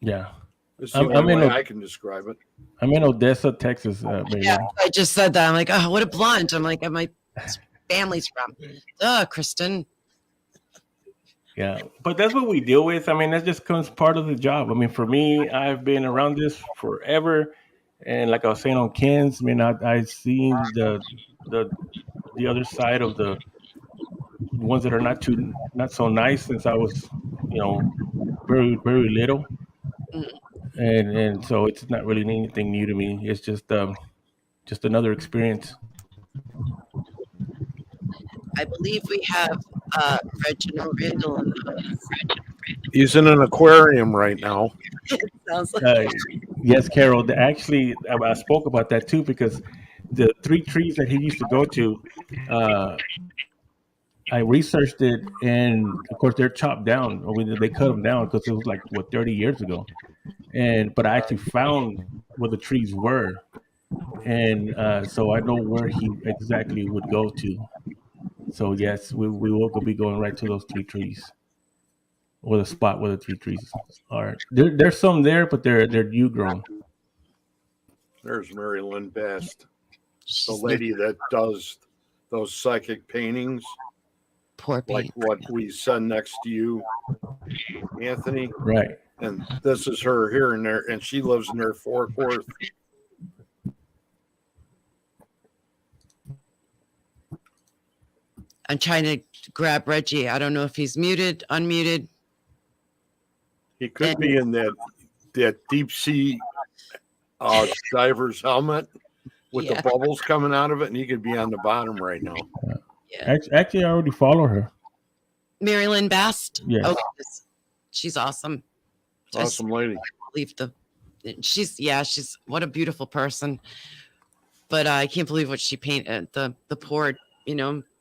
yeah. It's the I'm only in way a- I can describe it. I'm in Odessa, Texas. Yeah, I just said that. I'm like, oh, what a blunt. I'm like, my family's from. Kristen. Yeah, but that's what we deal with. I mean, that just comes part of the job. I mean, for me, I've been around this forever, and like I was saying on Ken's, I mean, I've seen the other side of the ones that are not so nice since I was, very very little, Mm. and so it's not really anything new to me. It's just another experience. I believe we have Reginald Randall in the He's in an aquarium right now. sounds like Yes, Carol. Actually, I spoke about that too, because the 3 trees that he used to go to, I researched it, and of course they're chopped down. I mean, they cut them down because it was like 30 years ago, but I actually found where the trees were, and so I know where he exactly would go to. So yes, we will be going right to those 3 trees, or the spot where the 3 trees are. There's some there, but they're new grown. There's Mary Lynn Best, the she's lady that does those psychic paintings, poor like baby. what we said next to you, Anthony. Right. And this is her here and there, and she lives near Fort Worth. I'm trying to grab Reggie. I don't know if he's muted, unmuted. He could be in that deep sea diver's helmet with Yeah. the bubbles coming out of it, and he could be on the bottom right now. Yeah. Actually, I already follow her. Marilyn Bast. Yes. Oh, she's awesome. Awesome lady. Believe she's what a beautiful person. But I can't believe what she painted. The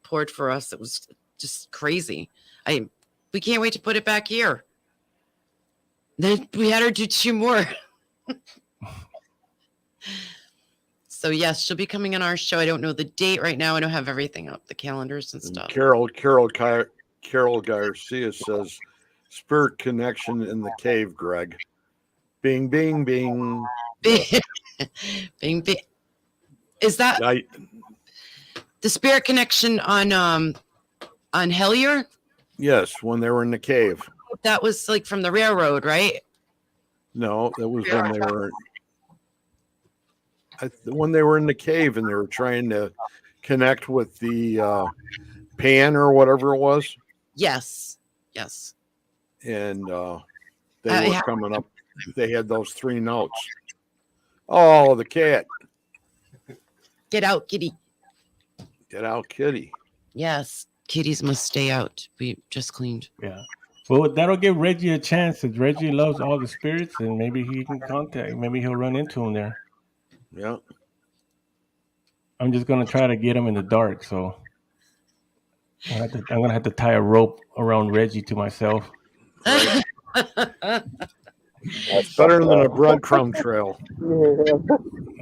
poured for us. It was just crazy. We can't wait to put it back here. Then we had her do 2 more. So yes, she'll be coming on our show. I don't know the date right now. I don't have everything up, the calendars and And stuff. Carol Garcia says, "Spirit connection in the cave, Greg." Bing, bing, bing. Bing, bing. Is that the spirit connection on Hellier? Yes, when they were in the cave. That was like from the railroad, right? No, that was when they were in the cave and they were trying to connect with the pan or whatever it was. Yes. and they I were have- coming up. They had those 3 notes. Oh, the cat. Get out, kitty. Get out, kitty. Yes, kitties must stay out. We just cleaned. Yeah. Well, that'll give Reggie a chance. Since Reggie loves all the spirits, and maybe he can contact. Maybe he'll run into him there. Yeah. I'm just gonna try to get him in the dark. So I'm gonna have to tie a rope around Reggie to myself. It's better than a breadcrumb trail.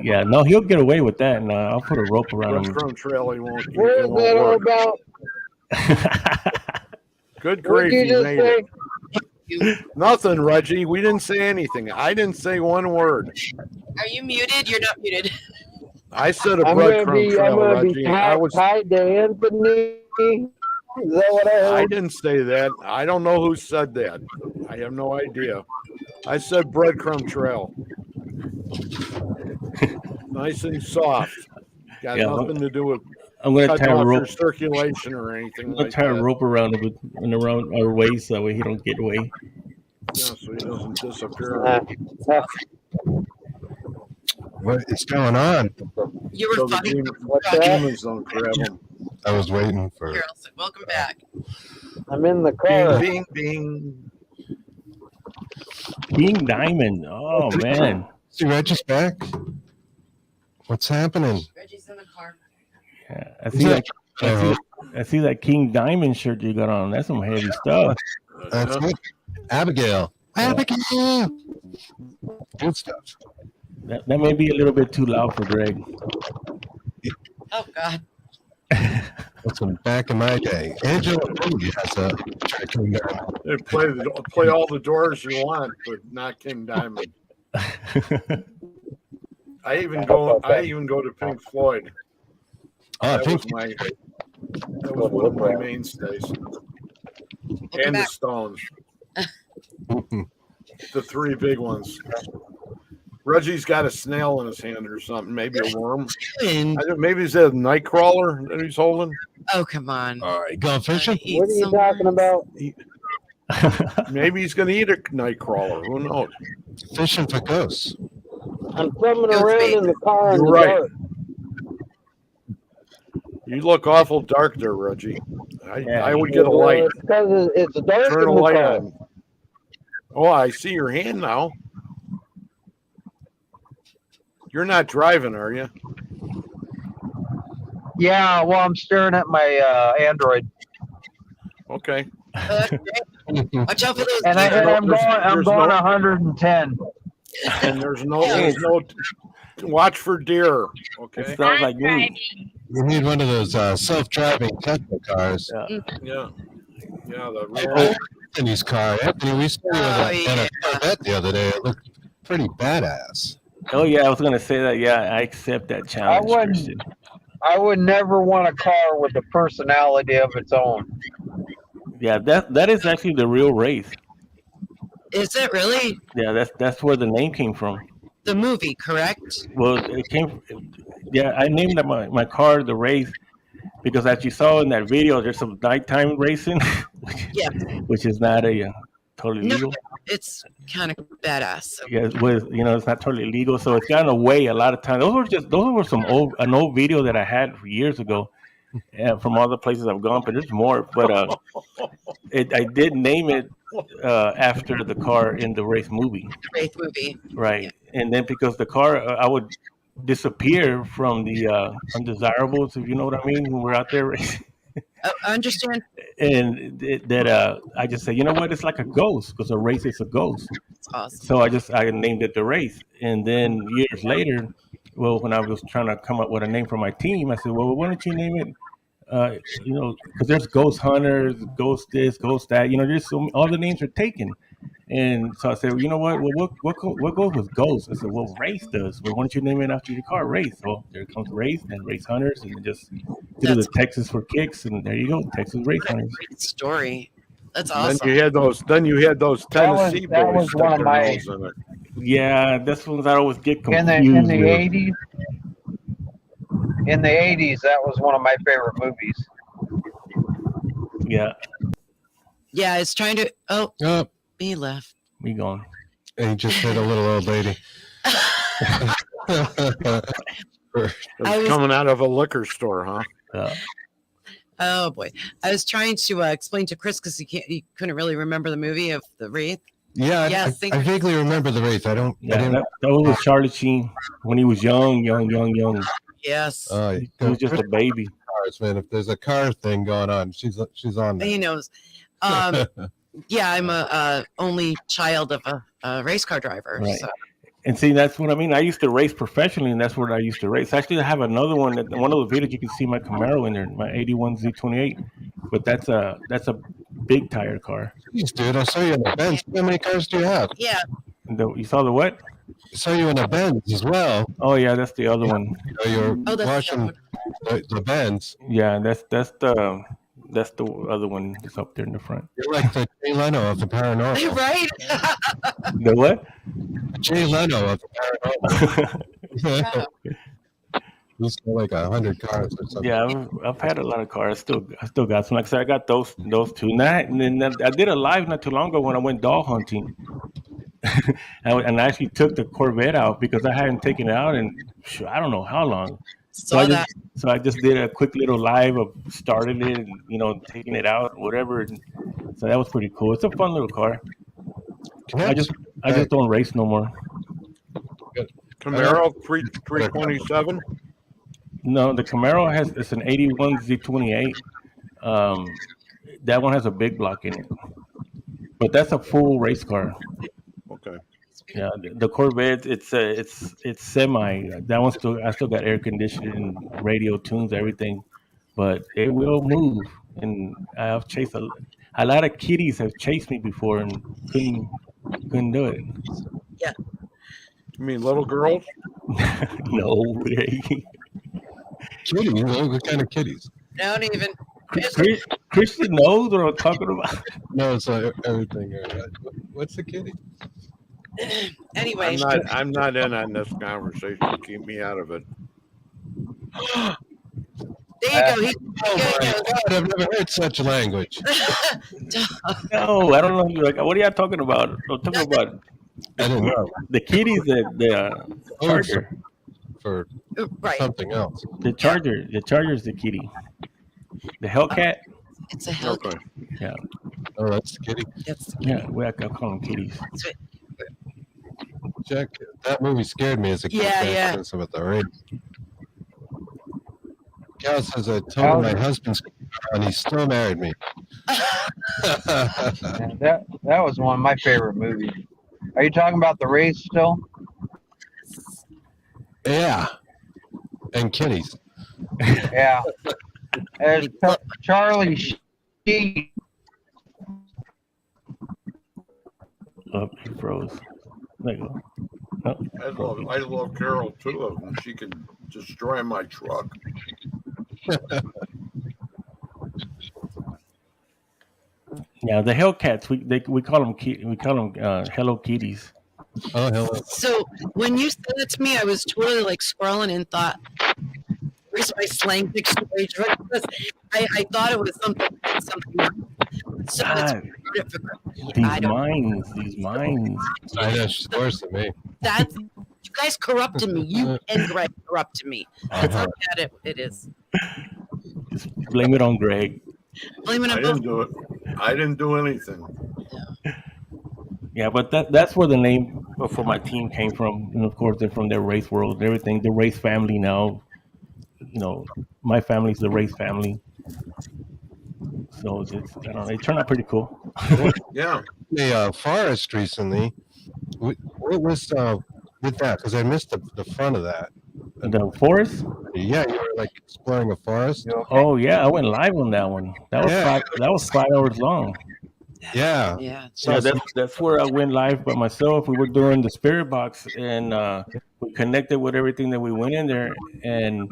Yeah. No, he'll get away with that, and I'll put a rope around him. Breadcrumb trail, he won't. What It is won't that all work. about? Good What grief, did you you just made say? it. Nothing, Reggie. We didn't say anything. I didn't say one word. Are you muted? You're not muted. I said a I'm gonna breadcrumb be trail, tied, Reggie. I tied to Anthony. Is that what I I heard? didn't say that. I don't know who said that. I have no idea. I said breadcrumb trail. Nice and soft. Got Yeah, nothing to do with I'm gonna cutting tie a off your rope. circulation or anything I'm gonna like tie a that. rope around him and around our waist so that way he don't get away. Yeah, so he doesn't disappear. What is going on? You were So the funny. demons don't grab him. I was waiting for. Here, Elsa, welcome back. I'm in the Bing, car. bing, bing. King Diamond. Oh man. See, Reggie's back. What's happening? Reggie's in the car. Yeah, I see that King Diamond shirt you got on. That's some heavy stuff. That's it. Abigail. Abigail. Good stuff. That may be a little bit too loud for Greg. Oh God. That's from back in my day. Angela Lee has a King Diamond. They play all the doors you want, but not King Diamond. I even go to Pink Floyd. Oh, I That think was one of my mainstays. And the back. Stones. The 3 big ones. Reggie's got a snail in his hand or something, maybe a worm. Maybe he's a night crawler that he's holding. Oh come on. all right, going fishing. Eat What are you some talking worms. about? Maybe he's going to eat a night crawler. Who knows? Fishing for ghosts. I'm thumbing Ghost around bait. in the car in You're the right. dark. You look awful dark there, Reggie. Yeah. I would get a light. It's because it's dark Turn in a the light car. on. Oh, I see your hand now. You're not driving, are you? Yeah, well, I'm staring at my Android, Okay. Watch out for those. and deer. I'm There's going no- 110. And there's no watch for deer. Okay. It sounds like me. You need one of those self-driving Tesla cars. Yeah. Yeah. The Hey, real, Anthony's car. Anthony, we saw you in Oh, a Corvette the other day. It looked pretty badass. Oh yeah, I was gonna say that. Yeah, I accept that challenge, wouldn't- Christian. I would never want a car with a personality of its own. Yeah, that is actually the real Wraith. Is it really Yeah, that's where the name came from. the movie? Correct. Well, it came. Yeah, I named my car the Wraith because, as you saw in that video, there's some nighttime racing, Yeah. which is not totally No. legal. It's kind of badass. So Yeah, it's not totally legal, so it's gotten away a lot of times. Those were some an old video that I had years ago, from all the places I've gone. But there's more. But I did name it after the car in the Wraith movie, Wraith movie. right? Yeah. And then because the car, I would disappear from the undesirables, if you know what I mean, when we're out there racing. I understand. And I just said, you know what? It's like a ghost because a Wraith is a ghost. It's awesome. So I named it the Wraith. And then years later, well, when I was trying to come up with a name for my team, I said, well, why don't you name it? Because there's ghost hunters, ghost this, ghost that. There's all the names are taken. And so I said, well, you know what? Well, what goes with ghost? I said, well, Wraith does. Well, why don't you name it after your car, Wraith? Well, there comes Wraith and Wraith Hunters, and just threw the That's- Texas for kicks, and there you go, Texas Wraith Hunters. Great story. That's Then awesome. you had those. Then you had those Tennessee that boys was stick one of their my- nose in it. Yeah, that's ones I always get In confused the with. 80s, that was one of my favorite movies. Yeah. Yeah, it's trying to. Oh, Oh, he left. We gone. and he just hit a little old lady. It's I was- coming out of a liquor store, huh? Oh boy, I was trying to explain to Chris because he couldn't really remember the movie of the Wraith. Yeah, Yes, I vaguely remember the Wraith. I don't. I Yeah, didn't. that was with Charlie Sheen when he was young. Yes, He was just a baby. cars, man. If there's a car thing going on, she's on there. he knows. Yeah, I'm a only child of a race car driver. Right. So. And see, that's what I mean. I used to race professionally, and that's what I used to race. Actually, I have another one. One of the videos you can see my Camaro in there, my '81 Z28. But that's a big tire car. Jeez, dude, I saw you in a Benz. How many cars do you have? Yeah, You saw the what? I saw you in a Benz as well. Oh yeah, that's the other one. You're that's the watching the Benz. Yeah, that's the other one that's up there in the front. You're like the Jay Leno of the Paranormal. right. The what? Jay Leno of the Paranormal. He's got like 100 cars or something. Yeah, I've had a lot of cars. I still got some. Like I said, I got those two. And then I did a live not too long ago when I went dog hunting. And I actually took the Corvette out because I hadn't taken it out in I don't know how long. Saw that. So I just did a quick little live of starting it and taking it out, whatever. And so that was pretty cool. It's a fun little car. I just don't race no more. Camaro 327. No, the Camaro it's an '81 Z28. That one has a big block in it, but that's a full race car. Okay. Yeah, the Corvette it's semi. That one I still got air conditioning, radio tunes, everything, but it will move. And I've chased a lot of kitties have chased me before and couldn't do it. You mean little girls? No, Kitties? What kind of kitties? Don't even. Christian knows what I'm talking about. No, it's like everything. What's a kitty? Anyway, I'm not in on this conversation. Keep me out of it. there you go. Oh my God, I've never heard such language. No, I don't know. You're like, what are y'all talking about? I'm talking about I didn't know. the kitties, the Charger. For Right. something else. The Charger is the kitty. The Hellcat. It's a hell. Okay. Yeah, Oh, that's the kitty. That's yeah. I call them kitties. Jack, that movie scared me as a kid. Yeah. That's what the raid. Cal says I told my husband and he still married me. That was one of my favorite movies. Are you talking about the race still? Yeah. And kitties. Yeah. There's Charlie Sheen. Oh, he froze. There you go. Oh, I love Carol too, and she can destroy my truck. yeah, the Hellcats. We call them Hello Kitties. Oh, hello. so. When you said it to me, I was totally like scrolling and thought, "Where's my slang dictionary?" Because I thought it was something. So God, it's difficult. these minds. I know she's worse than me. That's you guys corrupted me. You and Greg corrupted me. That's how bad it is. Just blame it on Greg. Blame it I on didn't both. do it. I didn't do anything. Yeah, but that's where the name for my team came from, and of course they're from their race world and everything. The race family now. My family's the race family. So I don't know. It turned out pretty cool. Yeah. The forest recently. What was with that? Because I missed the front of that. The forest? Yeah, you were like exploring a forest. Oh yeah, I went live on that one. That was Yeah. that was 5 hours long. Yeah. Yeah. So Yeah, that's where I went live by myself. We were doing the spirit box, and we connected with everything that we went in there, and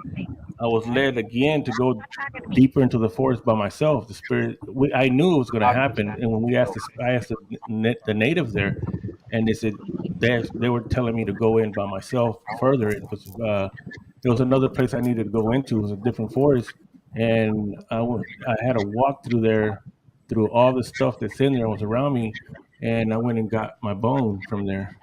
I was led again to go deeper into the forest by myself. The spirit, I knew it was going to happen, and when I asked the natives there, and they said they were telling me to go in by myself further. It was there was another place I needed to go into. It was a different forest, and I had to walk through there through all the stuff that's in there and was around me, and I went and got my bone from there.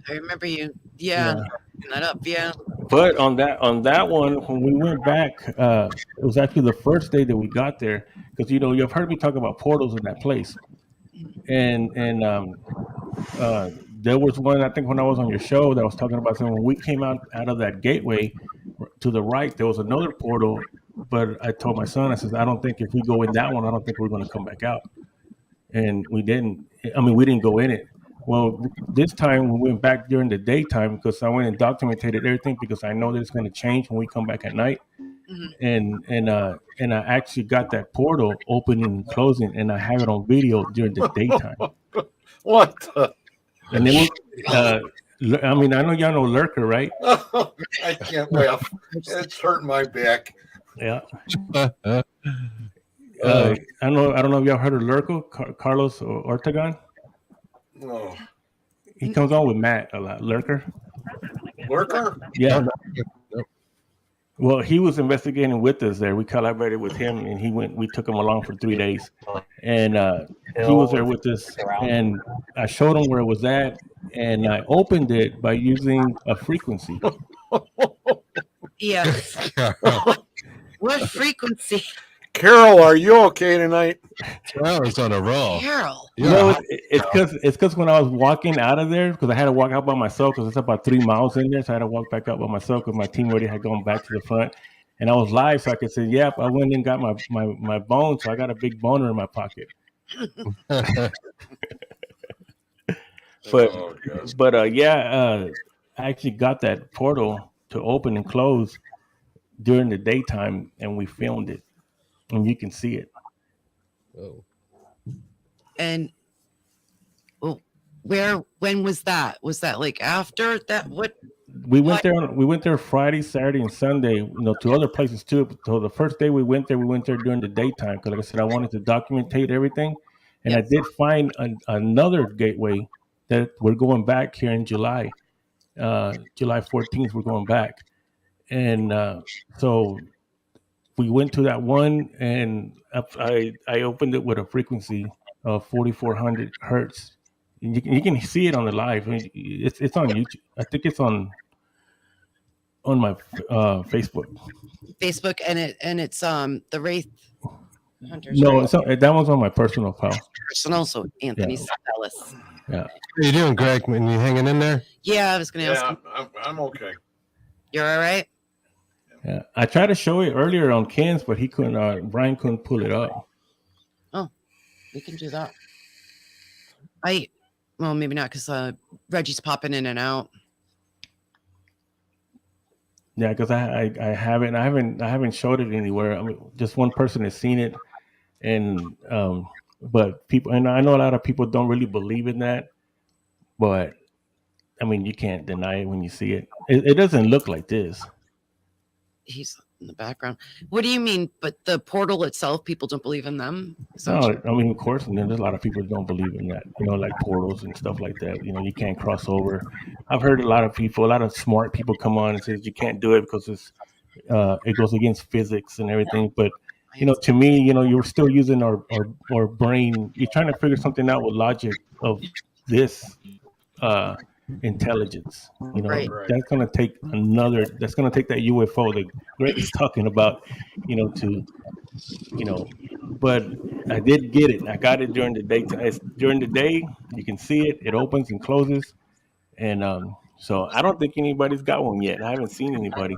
I remember you. Yeah. Looking that up. Yeah. But on that one, when we went back, it was actually the first day that we got there, because you've heard me talk about portals in that place, and there was one, I think, when I was on your show that was talking about saying when we came out of that gateway to the right, there was another portal. But I told my son, I said, I don't think if we go in that one, I don't think we're going to come back out. And we didn't. I mean, we didn't go in it. Well, this time we went back during the daytime because I went and documented everything because I know that it's going to change when we come back at night. And I actually got that portal opening and closing, and I have it on video during the daytime. What? The? And then I mean, I know y'all know Lurker, right? I can't laugh. It's hurting my back. Yeah. I don't know if y'all heard of Lurker, Carlos Ortegon. Oh. He comes on with Matt a lot. Lurker. Lurker? Yeah. No. Well, he was investigating with us there. We collaborated with him, and we took him along for 3 days, and he was there with us. And I showed him where it was at, and I opened it by using a frequency. Yeah. What frequency? Carol, are you okay tonight? Carol's on a roll. Carol. Yeah. No, it's because when I was walking out of there, because I had to walk out by myself because it's about 3 miles in there, so I had to walk back out by myself because my team already had gone back to the front, and I was live, so I could say, "Yep, I went and got my bone, so I got a big boner in my pocket." But I actually got that portal to open and close during the daytime, and we filmed it, and you can see it. Oh. And when was that? Was that like after that? What? We went there Friday, Saturday, and Sunday, to other places too. So the first day we went there during the daytime because, like I said, I wanted to documentate everything. And I did find another gateway that we're going back here in July. July 14th, we're going back. And so we went to that one, and I opened it with a frequency of 4,400 hertz. And you can see it on the live. I mean, it's on YouTube. I think it's on my Facebook. Facebook, and it's the Wraith Hunters. No, right? that one's on my personal file. Personal. So Anthony Ellis. Yeah. How you doing, Greg? When you hanging in there? Yeah, I was going to ask him. I'm okay. You're all right? Yeah, I tried to show it earlier on Ken's, but he couldn't. Brian couldn't pull it up. Oh, we can do that. Well, maybe not because Reggie's popping in and out. Yeah, because I haven't showed it anywhere. I mean, just one person has seen it, and but people, and I know a lot of people don't really believe in that, but I mean, you can't deny it when you see it. It doesn't look like this. He's in the background. What do you mean? But the portal itself, people don't believe in them? No, I mean, of course, and there's a lot of people that don't believe in that, like portals and stuff like that. You can't cross over. I've heard a lot of smart people come on and says you can't do it because it goes against physics and everything. But, to me, you're still using our brain. You're trying to figure something out with logic of this intelligence. Right. That's going to take that UFO that Greg is talking about, but I did get it. I got it during the daytime. It's during the day. You can see it. It opens and closes. And so I don't think anybody's got one yet. I haven't seen anybody.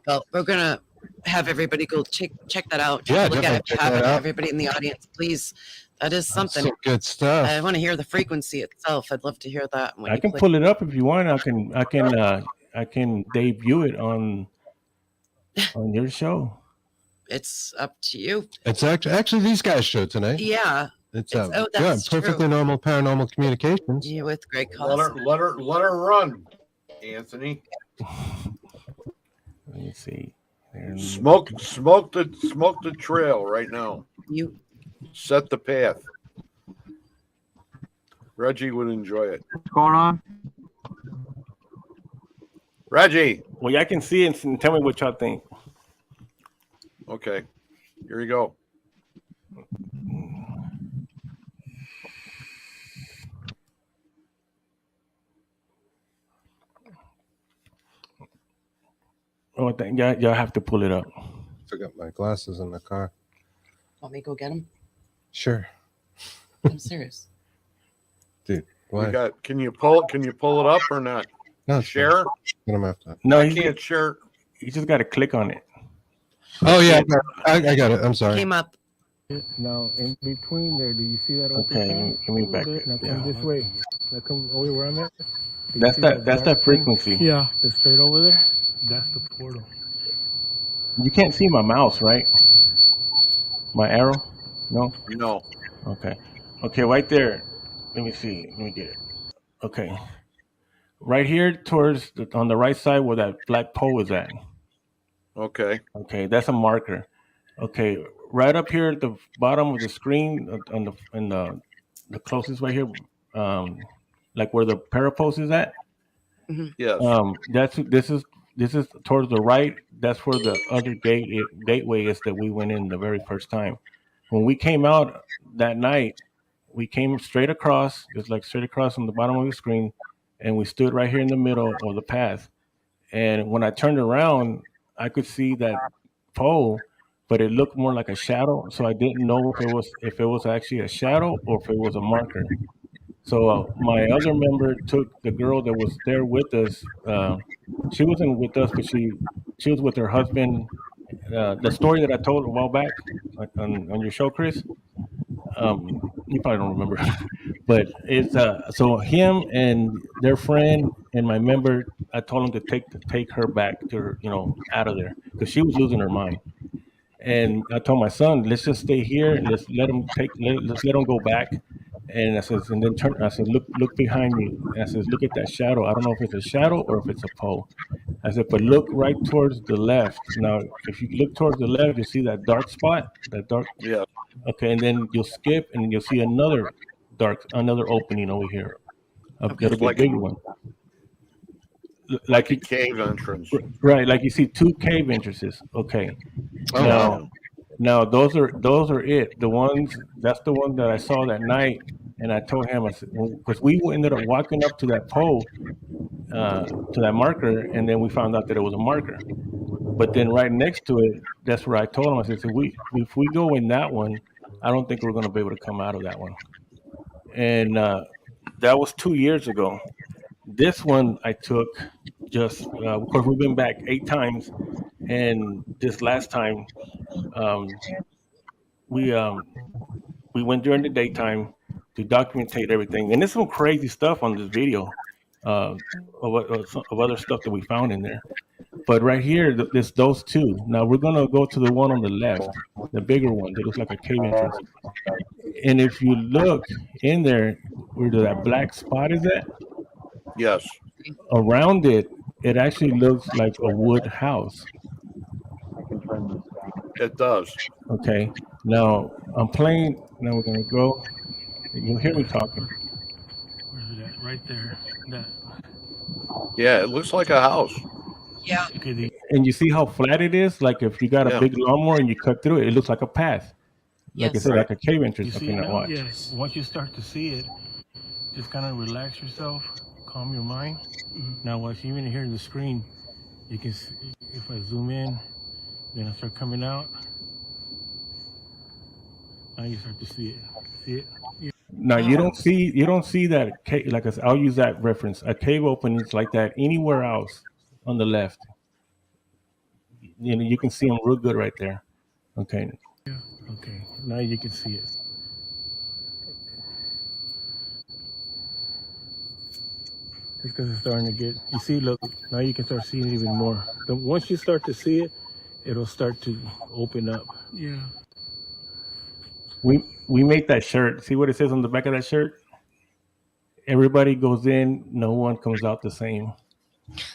Well, we're going to have everybody go check that out. Yeah, look at it. check that out. Everybody in the audience, please. That is something. Some good stuff. I want to hear the frequency itself. I'd love to hear that. I can pull it up if you want. I can debut it on your show. It's up to you. It's actually these guys' show tonight. Yeah. It's that's Perfectly true. Normal Paranormal Communications. You with Greg Let her run, Anthony. Let me see. Smoke the trail right now. You set the path. Reggie would enjoy it. What's going on? Reggie. Well, y'all can see it and tell me what y'all think. Okay, here you go. Oh, y'all have to pull it up. Forgot my glasses in the car. Want me to go get them? Sure, I'm serious. dude. We Why? got. Can you pull it up or not? No, it's fine. Share. I'm gonna have to. No, I can't share. you just got to click on it. Oh yeah, I got it. I'm sorry. Came up. Now, in between there, do you see that open Okay, path? let me back it Now come down. this way. Now come over where I'm at. Do you That's see that dark thing frequency. Yeah. That's straight over there. That's the portal. You can't see my mouse, right? My arrow? No? No. Okay. Okay, right there. Let me see. Let me get it. Okay. Right here towards on the right side where that black pole is at. Okay. Okay, that's a marker. Okay, right up here at the bottom of the screen in the closest right here, like where the parapost is at. Yes. This is towards the right. That's where the other gateway is that we went in the very first time. When we came out that night, we came straight across, just like straight across from the bottom of the screen, and we stood right here in the middle of the path. And when I turned around, I could see that pole, but it looked more like a shadow. So I didn't know if it was actually a shadow or if it was a marker. So my other member took the girl that was there with us. She wasn't with us, but she was with her husband. The story that I told a while back on your show, Chris. You probably don't remember, but it's so him and their friend and my member. I told them to take her back to her, out of there because she was losing her mind. And I told my son, let's just stay here. Let's let's let them go back. And I says, and then turn. I said, look behind you. And I says, look at that shadow. I don't know if it's a shadow or if it's a pole. I said, but look right towards the left. Now, if you look towards the left, you see that dark spot, that dark. Yeah. Okay, and then you'll skip, and you'll see another opening over here, a Okay. little bit Like bigger one. Like a cave entrance. Right, like you see two cave entrances. Okay. Oh, Now those are it. That's the one that I saw that night, and I told him, I said, because we ended up walking up to that pole, to that marker, and then we found out that it was a marker. But then right next to it, that's where I told him, I said, if we go in that one, I don't think we're going to be able to come out of that one. And that was 2 years ago. This one I took just, of course, we've been back 8 times, and this last time, we we went during the daytime to documentate everything, and there's some crazy stuff on this video uh, of other stuff that we found in there. But right here, there's those two. Now we're gonna go to the one on the left, the bigger one that looks like a cave entrance. And if you look in there, where that black spot is at, Yes. around it, it actually looks like a wood house. It does. Okay. Now I'm playing. Now we're gonna go. You'll hear me talking. Where's it at? Right there. That. Yeah. It looks like a house. Yeah. Okay. And you see how flat it is? Like if you got a Yeah. big lawnmower and you cut through it, it looks like a path. Like I Yes. said, Right. like a cave You entrance. see Okay, it now now? watch. Yes. Once you start to see it, just kind of relax yourself, calm your mind. Now, watch, even here in the screen, you can see, if I zoom in, then I start coming out. Now you start to see it. See it? Now you don't see that cave. Like I said, I'll use that reference. A cave openings like that anywhere else on the left. You can see them real good right there. Okay. Okay. Now you can see it. It's because it's starting to get. You see, look. Now you can start seeing even more. Then once you start to see it, it'll start to open up. Yeah. We made that shirt. See what it says on the back of that shirt? Everybody goes in, no one comes out the same.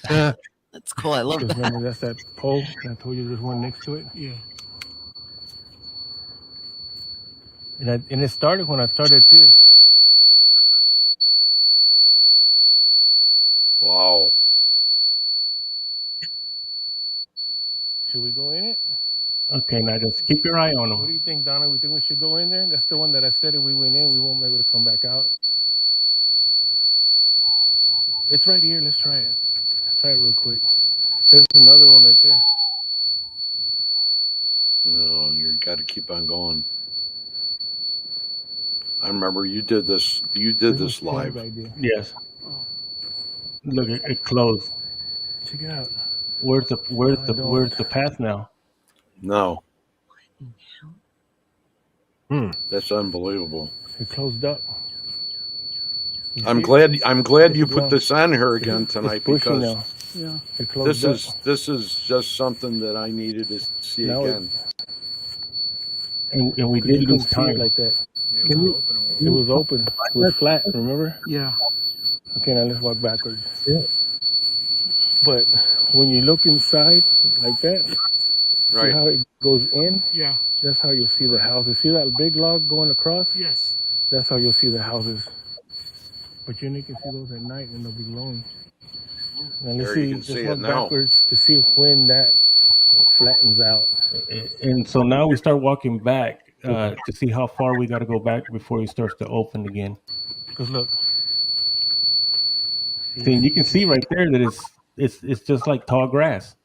yeah. That's cool. I love Because that. remember, that's that pole. And I told you there's one next to it. Yeah. And it started when I started this. Wow. Should we go in it? Okay, now just keep your eye on What do them. you think, Donna? We think we should go in there? That's the one that I said if we went in, we won't be able to come back out. It's right here. Let's try it. Try it real quick. There's another one one right there. No, you got to keep on going. I remember you did this. You did was this live. Ken's idea. Yes. Oh, Look, it closed. check it out. Where's I don't. the path now? No, Hmm. that's unbelievable. It closed up. You I'm see it? glad. I'm glad you It's put long. this on here It's- again it's tonight pushing because now. Yeah. It closed this up. is just something that I needed to see Now it- again. And we 'Cause did you lose couldn't see it time. like that. Can you- It was open. It was flat, remember? Yeah. Okay, now let's walk backwards. Yeah. But when you look inside like that, see Right. how it goes in? Yeah. That's how you'll see the houses. See that big log going across? Yes. That's how you'll see the houses. But you only can see those at night and they'll be glowing. Now let's There see, you can let's see it walk now. backwards to see when that flattens out. And so now we start walking back to see how far we got to go back before it starts to open again. Because look. See, you can see right there that it's just like tall grass.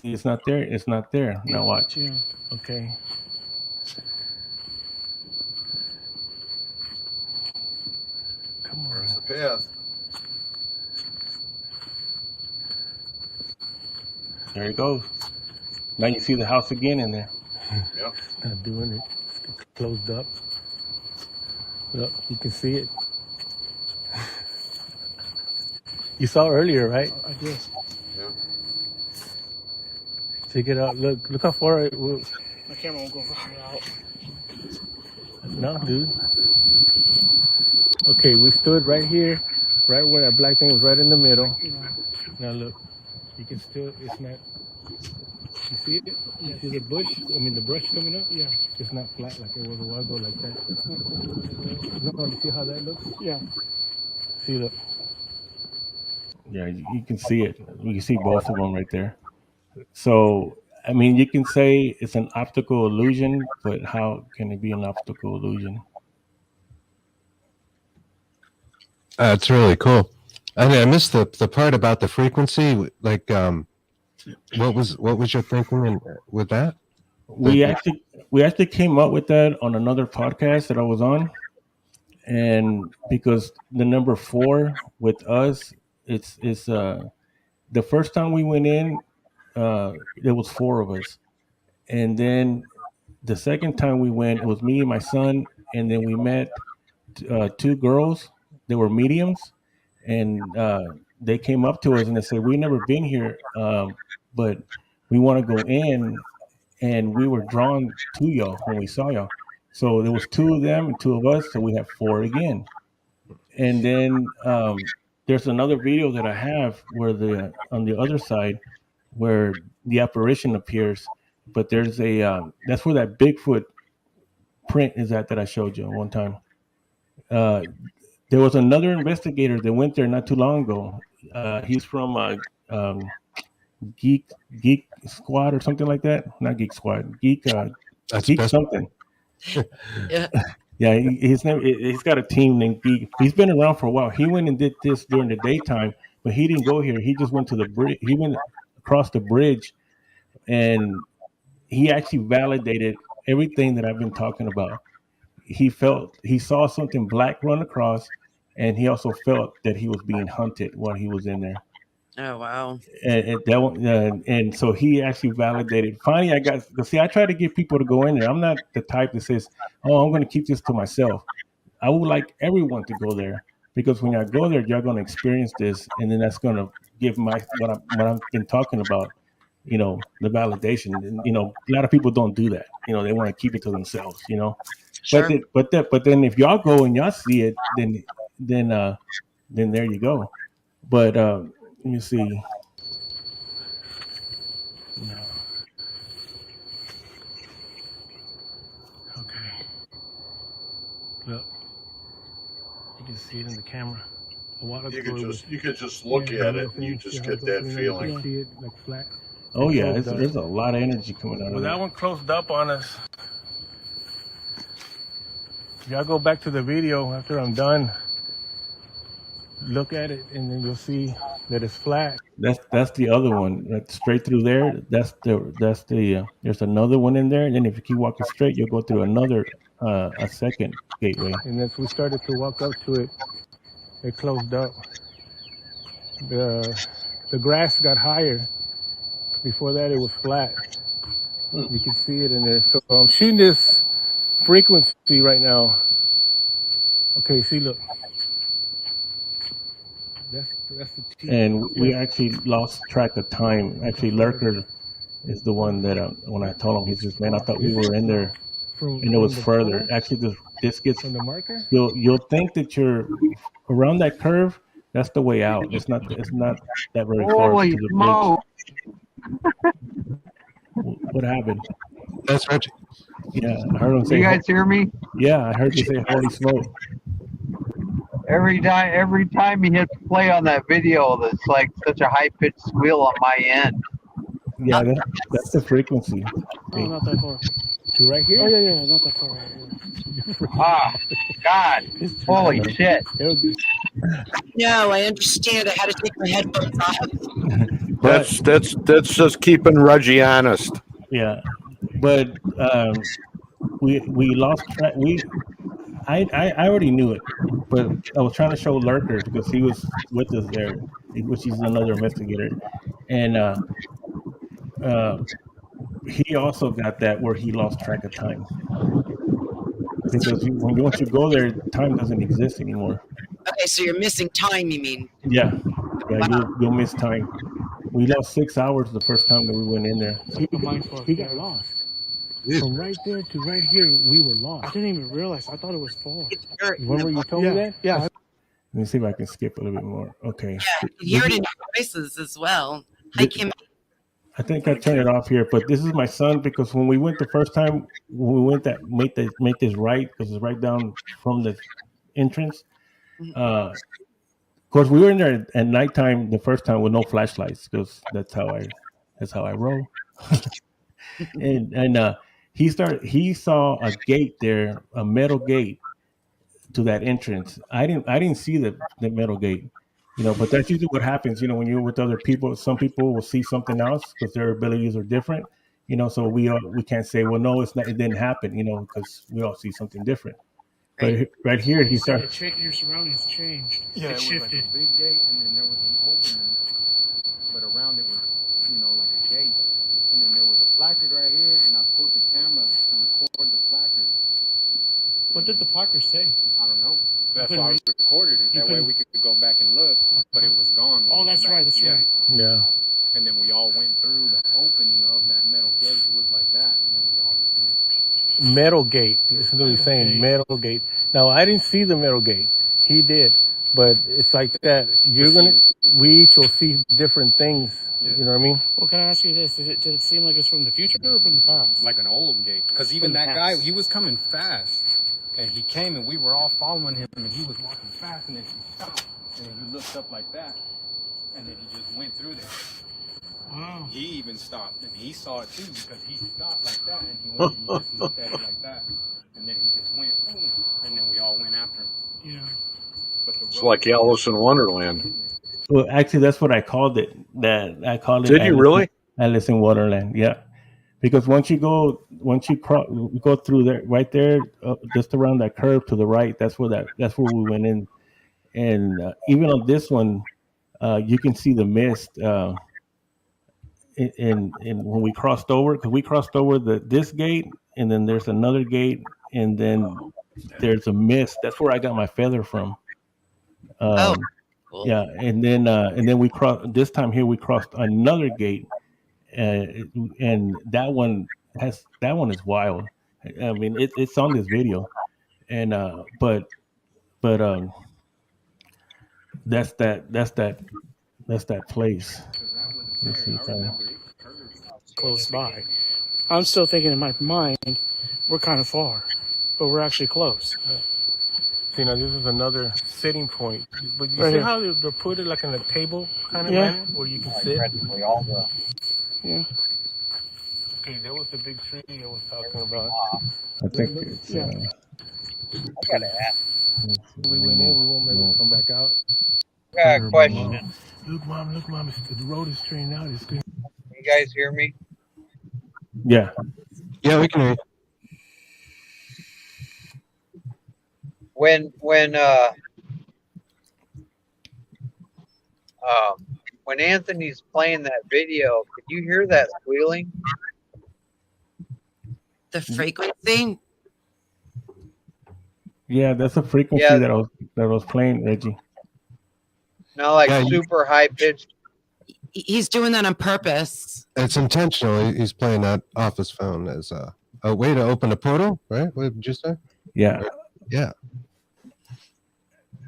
See, it's not there. It's not there. Now watch. Yeah. Okay. Come on. The path. There it goes. Now you see the house again in there. Not doing it. It's closed up. Look, you can see it. You saw earlier, right? I did. Yeah. Check it out. Look how far it was. My camera won't go far out. No, dude. Okay, we stood right here, right where that black thing was right in the middle. Yeah. Now look, you can still, it's not, you see it? You see the bush? I mean the brush coming up? Yeah. It's not flat like it was a while ago like that. No, you see how that looks? Yeah. See, look. Yeah, you can see it. You can see both of them right there. So, I mean, you can say it's an optical illusion, but how can it be an optical illusion? It's really cool. I missed the part about the frequency. Like, what was your thinking with that? We actually came up with that on another podcast that I was on, and because the number 4 with us, it's the first time we went in, there was 4 of us, and then the second time we went, it was me and my son, and then we met 2 girls. They were mediums, and they came up to us and they said, "We've never been here, but we want to go in." And we were drawn to y'all when we saw y'all. So there was 2 of them and 2 of us, so we have 4 again. And then there's another video that I have where on the other side where the apparition appears, but there's that's where that Bigfoot print is that I showed you one time. There was another investigator that went there not too long ago. He's from Geek Squad or something like that. Not Geek Squad. Geek That's Geek best. something. Yeah. Yeah, his name. He's got a team named Geek. He's been around for a while. He went and did this during the daytime, but he didn't go here. He just went to the bridge. He went across the bridge, and he actually validated everything that I've been talking about. He saw something black run across, and he also felt that he was being hunted while he was in there. Oh wow. And so he actually validated. Finally, I try to get people to go in there. I'm not the type that says, "Oh, I'm going to keep this to myself." I would like everyone to go there because when y'all go there, y'all going to experience this, and then that's going to give what I've been talking about. You know, the validation. And, you know, a lot of people don't do that. You know, they want to keep it to themselves. You know, Sure. but then if y'all go and y'all see it, then there you go. But let me see. No. Okay. Look. You can see it in the camera. A while ago, You could just look at it and you just get that You feeling. see it like flat. Oh yeah, Closed up. there's a lot of energy coming out Well, of that that. one closed up on us. If y'all go back to the video after I'm done, look at it, and then you'll see that is flat. That's the other one. Straight through there. That's the. There's another one in there, and then if you keep walking straight, you'll go through another a second gateway. And as we started to walk up to it, it closed up. The grass got higher. Before that, it was flat. You can see it in there. So I'm shooting this frequency right now. Okay, see, look. That's the T. And we actually lost track of time. Actually, Lurker is the one that when I told him, he says, "Man, I thought we were in there, and it was further." Actually, this gets from the marker. You'll think that you're around that curve. That's the way out. It's not that very far Holy to the smoke! bridge. What happened? That's Reggie. Yeah, I heard him say. You guys hear me? Yeah, I heard you say "Holy smoke." Every time he hits play on that video, that's like such a high pitched squeal on my end. Yeah, that's the frequency. Oh, not that far. To right here? Oh, yeah, not that far. Ah, God. Holy shit. No, I understand. I had to take my headphones off. That's just keeping Reggie honest. Yeah, but we lost track. I already knew it, but I was trying to show Lurker because he was with us there, which he's another investigator, and he also got that where he lost track of time because once you go there, time doesn't exist anymore. Okay, so you're missing time, you mean? Yeah, you'll miss time. We lost 6 hours the first time that we went in there. He got lost. From right there to right here, we were lost. I didn't even realize. I thought it was far. Remember you told me that? Yeah. Let me see if I can skip a little bit more. Okay. Yeah, you hear it in your voices as well. Hi, Kim. I think I turned it off here, but this is my son because when we went the first time, when we went that make this right because it's right down from the entrance. Of course, we were in there at nighttime the first time with no flashlights because that's how I roll. and he saw a gate there, a metal gate to that entrance. I didn't see the metal gate. But that's usually what happens, when you're with other people. Some people will see something else because their abilities are different, so we can't say, well, no, it's not, it didn't happen, because we all see something different. But right here, he started. Your surroundings changed. Yeah, it shifted. Was like a big gate, and then there was an opening, but around it was, like a gate. And then there was a placard right here, and I pulled the camera to record the placard. What did the placard say? I don't know. That's why I recorded it. That way we could go back and look, but it was gone. Oh, that's right. That's right. Yeah. And then we all went through the opening of that metal gate. It was like that, and then we all just went. Metal gate. Listen to what he's saying. Metal gate. Now, I didn't see the metal gate. He did. But it's like that. We each will see different things. Yeah. You know what I mean? Well, can I ask you this? Did it seem like it's from the future or from the past? Like an old gate. Because even that guy, he was coming fast. And he came and we were all following him and he was walking fast and then he stopped. And then he looked up like that. And then he just went through there. Wow. He even stopped and he saw it too because he stopped like that and he went and just looked at it like that. And then he just went, boom. And then we all went after him. Yeah. But it's like Alice in Wonderland. Well, actually, that's what I called it. Did you really? Alice in Wonderland, yeah. Because once you go through there, right there, just around that curve to the right, that's where we went in. And even on this one, you can see the mist. And when we crossed over, because we crossed over this gate, and then there's another gate, and then there's a mist. That's where I got my feather from. Cool. Yeah, and then we crossed. This time here, we crossed another gate. And that one is wild. I mean, it's on this video, and but that's that place. Let's see close by. I'm still thinking in my mind, we're kind of far, but we're actually close. See, now this is another sitting point. But you Right see here. how they put it like in a table kind of Yeah. manner where you can sit? Yeah. Okay, that was the big tree I was talking about. I think it's. Yeah. We went in, we won't maybe come back out. I got a question. Look, mom, the road is straight out. It's good. You guys hear me? Yeah. Yeah, we can hear you. When Anthony's playing that video, could you hear that squealing? The frequency? Yeah, that's a frequency Yeah. that I was playing, Reggie. No, like Yeah, super high pitched. He's doing that on purpose. It's intentional. He's playing that off his phone as a way to open a portal, right? What did you say? Yeah. Yeah.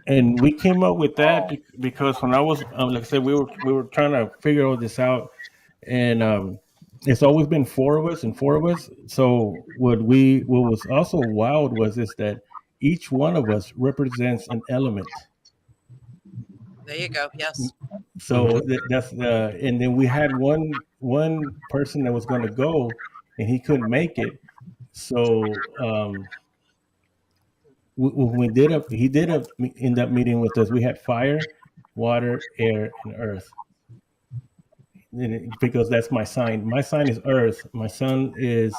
And we came up with that because when I was, like I said, we were trying to figure all this out, and it's always been four of us. So what was also wild was that each one of us represents an element. There you go. Yes. So that's and then we had one person that was going to go, and he couldn't make it. So when he did end up meeting with us. We had fire, water, air, and earth. Because that's my sign. My sign is earth. My son is,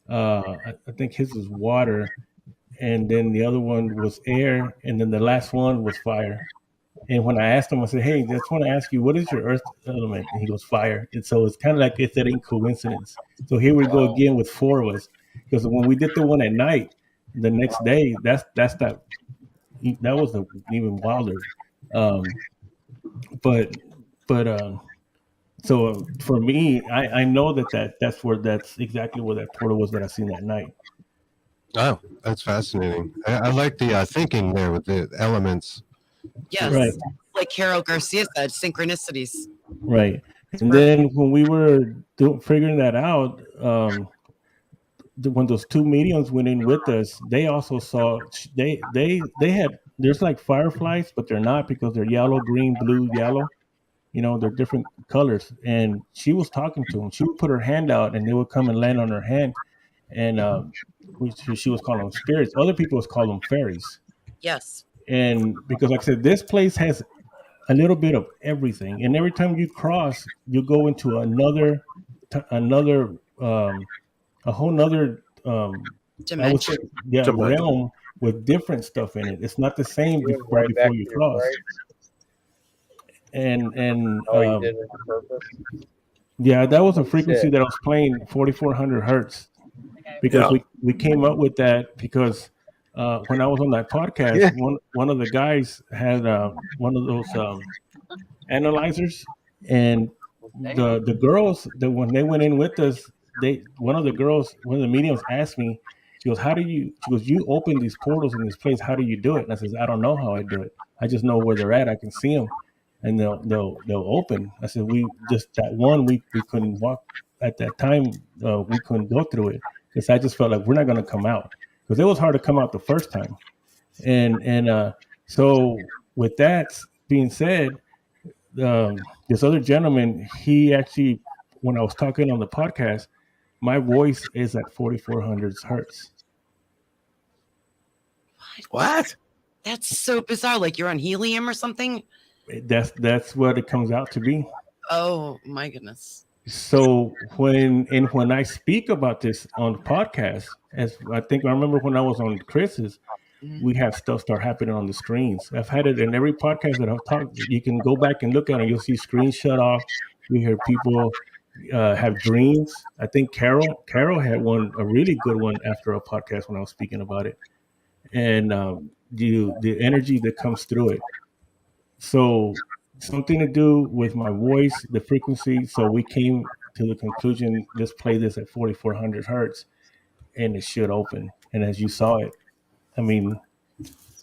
I think his is water, and then the other one was air, and then the last one was fire. And when I asked him, I said, "Hey, I just want to ask you, what is your earth element?" And he goes, "Fire." And so it's kind of like it's a coincidence. So here we go again with four of us, because when we did the one at night, the next day, that was even wilder. But so for me, I know that's exactly where that portal was that I seen that night. Oh, that's fascinating. I like the thinking there with the elements. Yes. Right. Like Carol Garcia said, synchronicities. Right. And then when we were figuring that out, when those two mediums went in with us, they also saw they had, there's like fireflies, but they're not, because they're yellow, green, blue, yellow. They're different colors. And she was talking to them. She would put her hand out, and they would come and land on her hand. And she was calling them spirits. Other people was calling them fairies. Yes. And because, like I said, this place has a little bit of everything. And every time you cross, you go into another a whole nother dimension. Realm with different stuff in it. It's not the same before you cross. And You did it on purpose. yeah, that was a frequency that I was playing, 4400 hertz, because we came up with that because when I was on that podcast, one of the guys had one of those analyzers, and the girls that when they went in with us, one of the mediums asked me, she goes, you open these portals in this place, how do you do it? And I says, I don't know how I do it. I just know where they're at. I can see them, and they'll open. I said, we couldn't walk at that time. We couldn't go through it because I just felt like we're not going to come out, because it was hard to come out the first time. And so with that being said, this other gentleman, he actually, when I was talking on the podcast, my voice is at 4400 hertz. What? That's so bizarre. Like you're on helium or something? That's what it comes out to be. Oh my goodness. So when I speak about this on the podcast, as I remember when I was on Chris's, we have stuff start happening on the screens. I've had it in every podcast that I've talked. You can go back and look at it. You'll see screens shut off. You hear people have dreams. I think Carol had a really good one after a podcast when I was speaking about it, and the energy that comes through it. So something to do with my voice, the frequency. So we came to the conclusion, let's play this at 4400 hertz, and it should open. And as you saw it, I mean,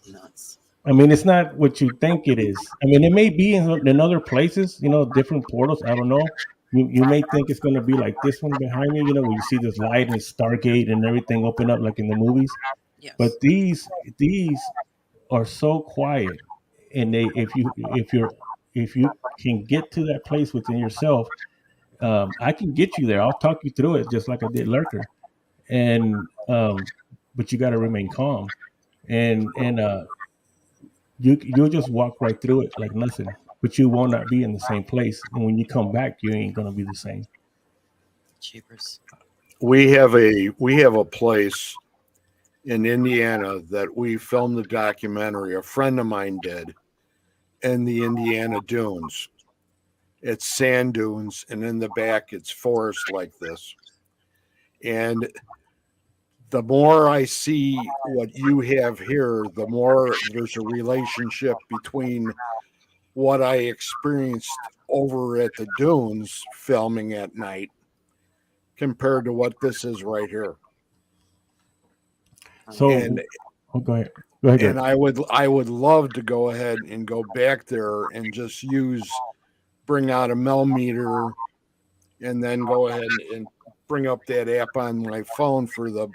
nuts. It's not what you think it is. It may be in other places, different portals. I don't know. You may think it's going to be like this one behind me, where you see this light and Stargate and everything open up like in the movies. Yes. But these are so quiet, and if you can get to that place within yourself, I can get you there. I'll talk you through it just like I did Lurker, and but you got to remain calm, and you'll just walk right through it like nothing. but you will not be in the same place. And when you come back, you ain't gonna be the same. Cheapers. We have a place in Indiana that we filmed the documentary. A friend of mine did in the Indiana dunes. It's sand dunes, and in the back it's forest like this. And the more I see what you have here, the more there's a relationship between what I experienced over at the dunes filming at night compared to what this is right here. So And go ahead. Go ahead. and I would love to go ahead and go back there and just bring out a millimeter and then go ahead and bring up that app on my phone for the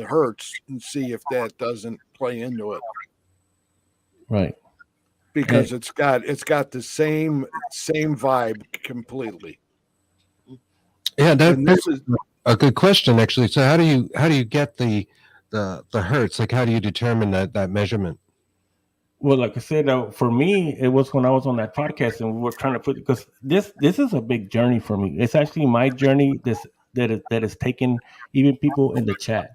hertz and see if that doesn't play into it. Right. Because it's got the same vibe completely. Yeah, And this is a good question actually. So how do you get the hertz? Like how do you determine that measurement? Well, like I said, for me, it was when I was on that podcast and we were trying to put, because this is a big journey for me. It's actually my journey that has taken even people in the chat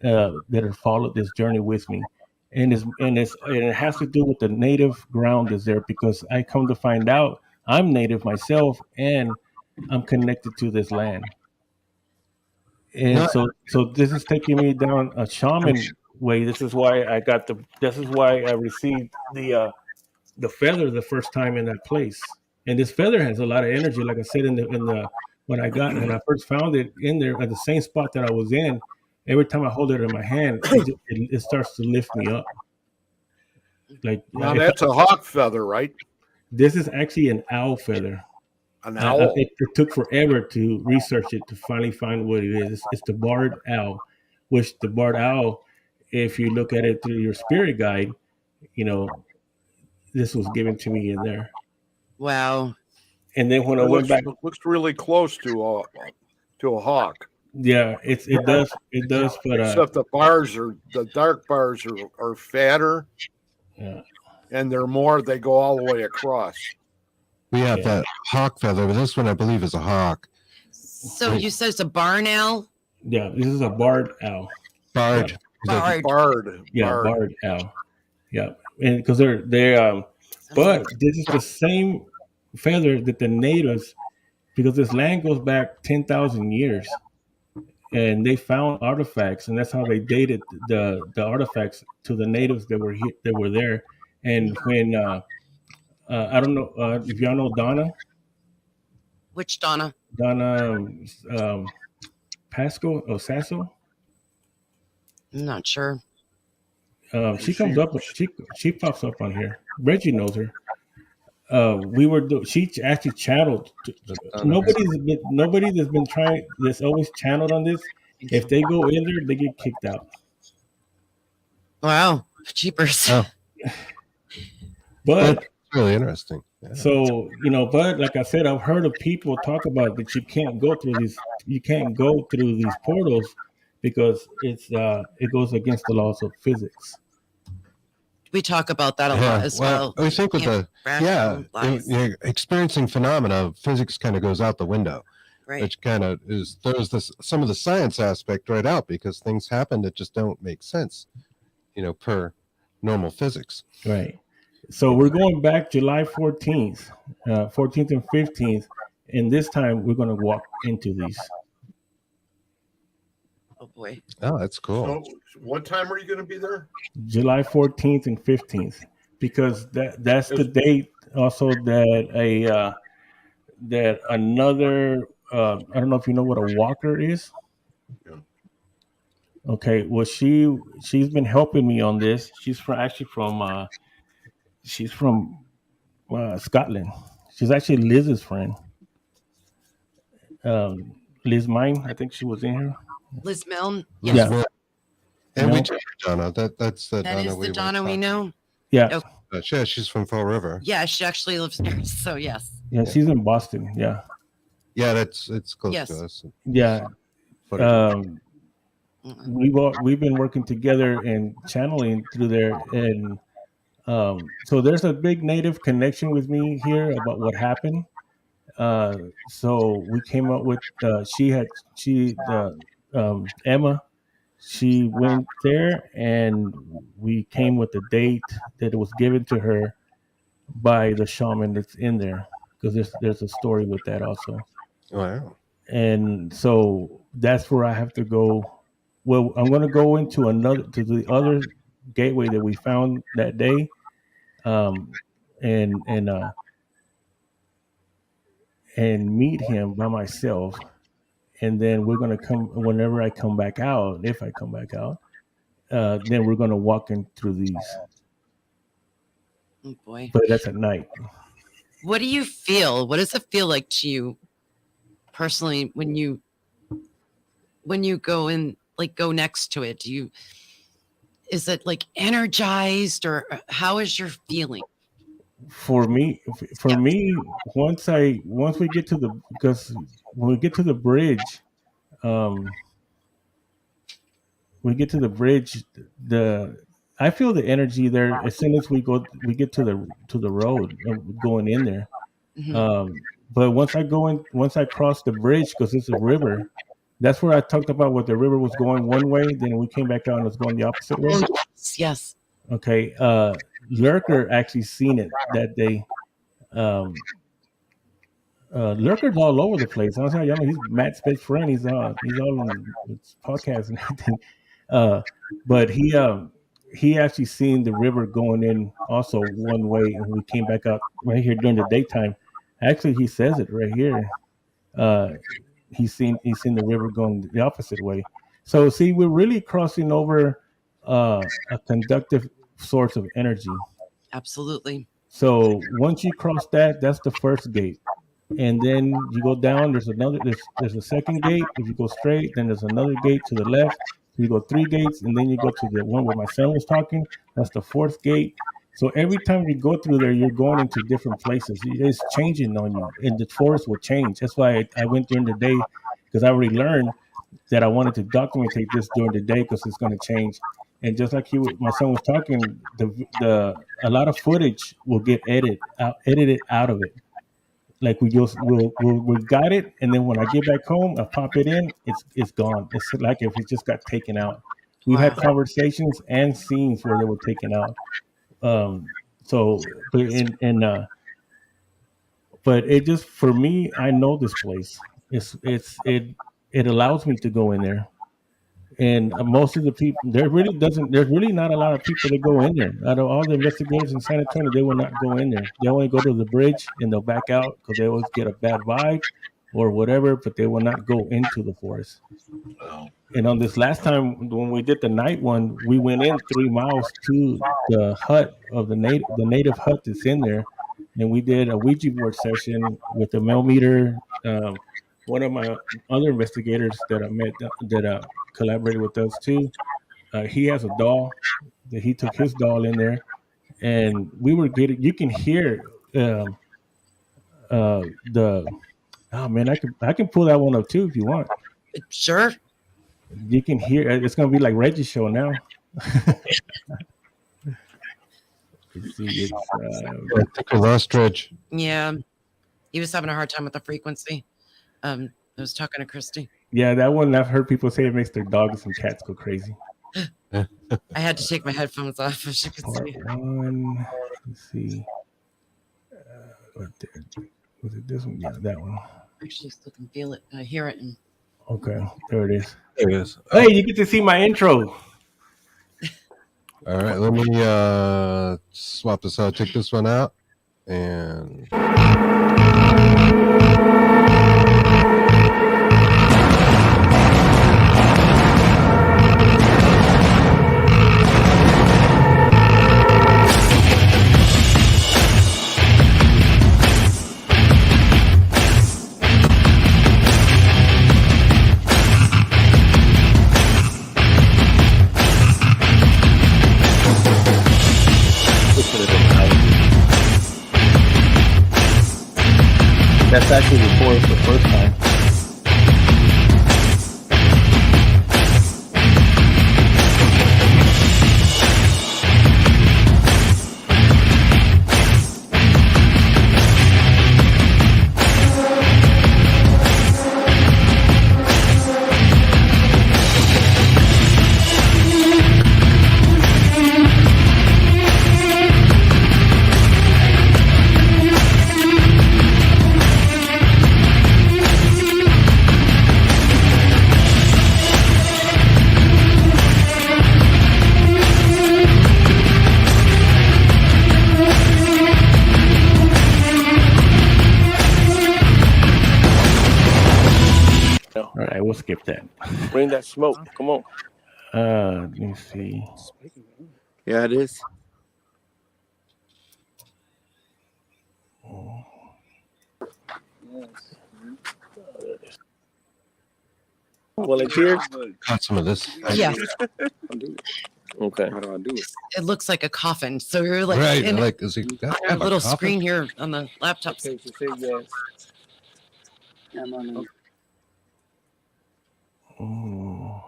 that have followed this journey with me, and it has to do with the native ground is there, because I come to find out I'm native myself and I'm connected to this land. And so this is taking me down a shaman way. This is why I received the feather the first time in that place. And this feather has a lot of energy. Like I said when I first found it in there at the same spot that I was in, every time I hold it in my hand, it starts to lift me up. Like now that's a hawk feather, right? This is actually an owl feather. An owl. It took forever to research it to finally find what it is. It's the barred owl, which the barred owl, if you look at it through your spirit guide, this was given to me in there. Wow. And then when I went back, it looks really close to a hawk. Yeah, it does. But except the dark bars are fatter. Yeah. And they go all the way across. We have that hawk feather, but this one I believe is a hawk. So you said it's a barn owl? Yeah, this is a barred owl. Barred. Yeah. Barred. Yeah, barred owl. Yeah, and because they're but this is the same feather that the natives, because this land goes back 10,000 years, and they found artifacts, and that's how they dated the artifacts to the natives that were there. And when I don't know if y'all know Donna. Which Donna? Donna Pasco or Sasso. I'm not sure. She comes up. She pops up on here. Reggie knows her. She actually channeled. Nobody that's been trying. That's always channeled on this. If they go in there, they get kicked out. Wow, cheapers. Oh. But that's really interesting. Yeah. So but like I said, I've heard of people talk about that you can't go through these. You can't go through these portals because it goes against the laws of physics. We talk about that a lot as well. I think with you're experiencing phenomena, physics kind of goes out the window. Right. Which kind of throws some of the science aspect right out, because things happen that just don't make sense, per normal physics. Right. So we're going back July 14th and 15th, and this time we're going to walk into these. Oh boy. Oh, that's cool. So what time are you going to be there? July 14th and 15th, because that's the date also that another I don't know if you know what a walker is. Yeah. Okay, well she's been helping me on this. She's from Scotland. She's actually Liz's friend. Liz Mine, I think she was in here. Liz Milne. Yes. Yeah. And we talked to Donna. That's the that Donna is the Donna we know. Yeah. Oh. Yeah, she's from Fall River. Yeah, she actually lives there. So yes. Yeah, she's in Boston. Yeah. Yeah, it's close Yes. to us. Yeah. We've been working together and channeling through there, and So there's a big native connection with me here about what happened. So we came up with Emma. She went there, and we came with a date that was given to her by the shaman that's in there, because there's a story with that also. Wow. And so that's where I have to go. Well, I'm going to go into the other gateway that we found that day, and meet him by myself. And then we're going to come, whenever I come back out, if I come back out, then we're going to walk in through these. Oh boy. But that's at night. What do you feel? What does it feel like to you personally when you go in, like go next to it? Is it like energized, or how is your feeling? For me, once we get to because when we get to the bridge, I feel the energy there as soon as we get to the road going in there. Mhm. But once I cross the bridge, because it's a river, that's where I talked about what the river was going one way, then we came back out and it was going the opposite way. Oh, yes. Okay. Lurker actually seen it that day. Lurker's all over the place. I was telling you, he's Matt's best friend. He's all on his podcast and everything. But he actually seen the river going in also one way, and we came back out right here during the daytime. Actually, he says it right here. He's seen the river going the opposite way. So see, we're really crossing over a conductive source of energy. Absolutely. So once you cross that, that's the first gate. And then you go down, there's a second gate. If you go straight, then there's another gate to the left. So you go 3 gates, and then you go to the one where my son was talking. That's the 4th gate. So every time you go through there, you're going into different places. It's changing on you, and the forest will change. That's why I went during the day, because I already learned that I wanted to document this during the day, because it's going to change. And just like my son was talking, a lot of footage will get edited out of it. Like we got it, and then when I get back home, I pop it in, it's gone. It's like if it just got taken out. We've had conversations and scenes where they were taken out. But it just, for me, I know this place. It allows me to go in there. And most of the people, there's really not a lot of people that go in there. Out of all the investigators in San Antonio, they will not go in there. They only go to the bridge and they'll back out because they always get a bad vibe or whatever, but they will not go into the forest. And on this last time, when we did the night one, we went in 3 miles to the hut of the native hut that's in there. And we did a Ouija board session with the millimeter. One of my other investigators that I met that collaborated with us too, he has a doll that he took his doll in there, and we were getting. You can hear I can pull that one up too if you want. Sure. You can hear. It's gonna be like Reggie's show now. Let's see. It's lost Reg. Yeah, he was having a hard time with the frequency. I was talking to Christy. Yeah, that one I've heard people say it makes their dogs and cats go crazy. I had to take my headphones off, as you could see. One, let's see. Was it this one? Yeah, that one. Actually, still can feel it. I hear it. Okay, there it is. There it is. Hey, you get to see my intro. All right, let me swap this out. Check this one out. And that's actually recorded the first time. with that. Bring that smoke. Come on. Let me see. Yeah, it is. Volunteers? Got some of this. Yes, Okay. How do I do it? it looks like a coffin. So you're like Right. in Like, is he got a little coffin? screen here on the laptop. Okay, so say yes. Yeah, I'm on it. Ooh.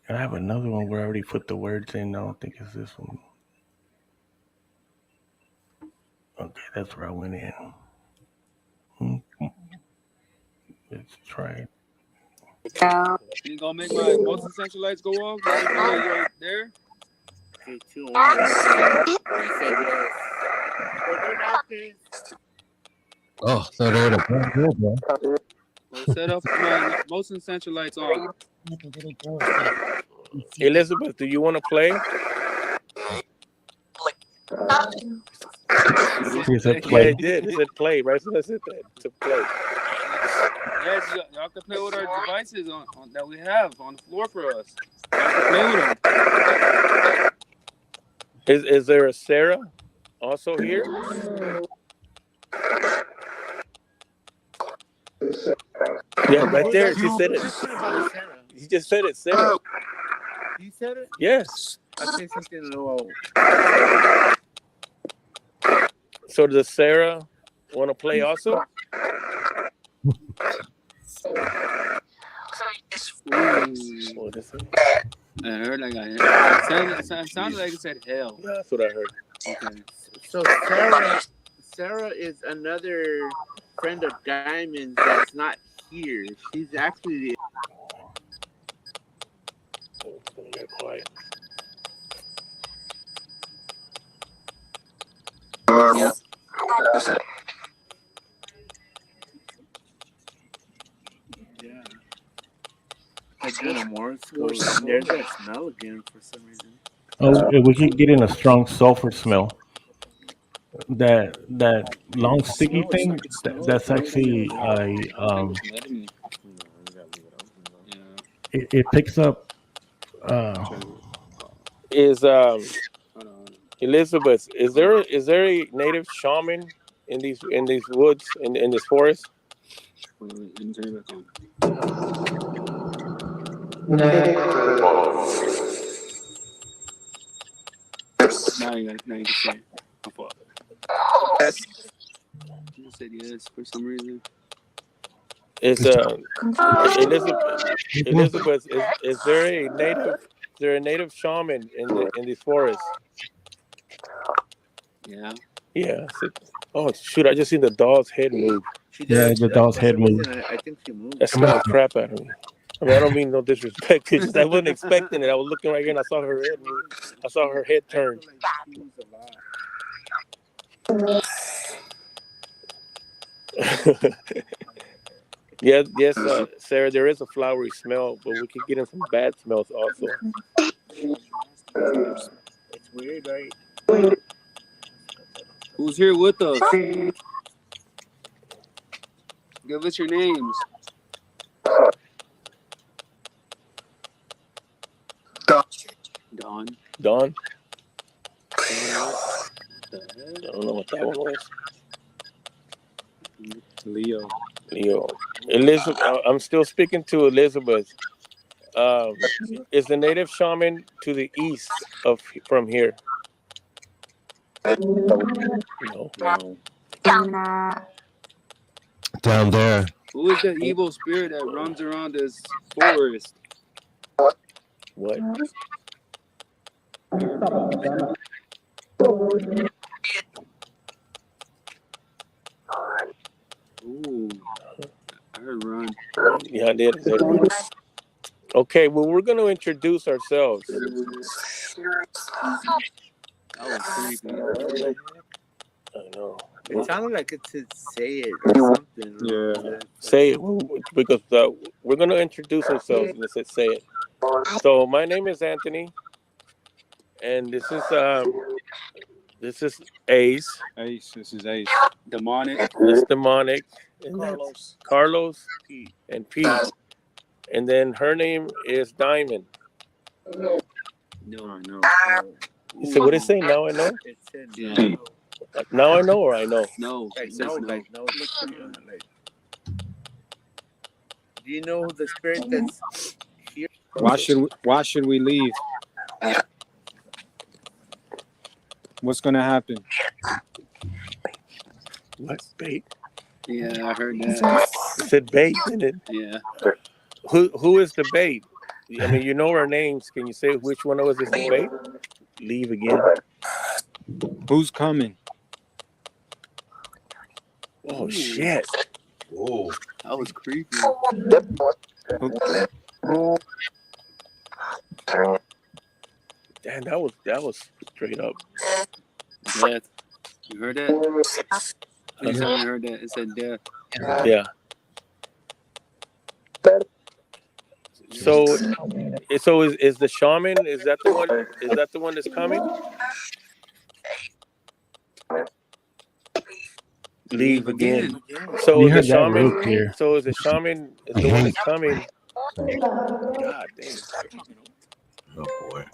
I have another one where I already put the words in. I don't think it's this one. Okay, that's where I went in. Let's try it. You gonna make my most essential lights go off? Right there? Okay, 2 on. Oh, so they're in a brand new, bro. Well, set up my most essential lights on. Elizabeth, do you want to play? It said Yeah, play. it did. It said play, right? So that's it. To play. Yes, y'all can play with our devices on that we have on the floor for us. Y'all can play with them. Is there a Sarah also here? Yeah, right there. She said it. He just said it, Sarah. You said it? Yes. I said something low. So does Sarah want to play also? What is it? I heard like it sounded like it said hell. Yeah, that's what I heard. Okay. So Sarah is another friend of Diamond that's not here. She's actually Get quiet. yeah. Yeah. I do no more. There's that smell again for some reason. Oh, we keep getting a strong sulfur smell. That long sticky thing. That's actually it picks up. Is Elizabeth? Is there a native shaman in these woods in this forest? Now you can say it. My fault. You said yes for some reason. Is Elizabeth? Is there a native shaman in these forests? Yeah. Yeah. Oh shoot! I just seen the doll's head move. Yeah, the doll's head moved. I think she moved. That scared the crap out of me. I mean, I don't mean no disrespect. It's just I wasn't expecting it. I was looking right here and I saw her head move. I saw her head turn. Yes, Sarah. There is a flowery smell, but we could get in some bad smells also. It's weird, right? Who's here with us? Give us your names. Don. Dawn. I don't know what that one was. Leo. Elizabeth. I'm still speaking to Elizabeth. Is the native shaman to the east from here? No. Down there. Who is the evil spirit that runs around this forest? What? Ooh. I heard run. Yeah, I did. Okay, well, we're going to introduce ourselves. That was creepy. I know. It sounded like it said say it or something. Yeah. Say it, because we're going to introduce ourselves and it said say it. So my name is Anthony, and this is Ace. Ace. This is Ace. Demonic. This is Demonic. And Carlos and Pete. And then her name is Diamond. No, I know. You said, what did it say? Now I know? It said yeah. Now I know or I know? No, it says no. Do you know the spirit that's here? Why should we leave? What's gonna happen? What? Bait? Yeah, I heard that. It said bait, didn't it? Yeah. Who is the bait? I mean, you know our names. Can you say which one of us is the bait? Leave again. Who's coming? Oh shit! Whoa, that was creepy. Damn, that was straight up. Death. You heard that? You heard that? It said death. Yeah. So is the shaman? Is that the one? Is that the one that's coming? Leave again. So You is the heard that shaman? real clear. So is the shaman is the one that's coming? God damn. Oh boy.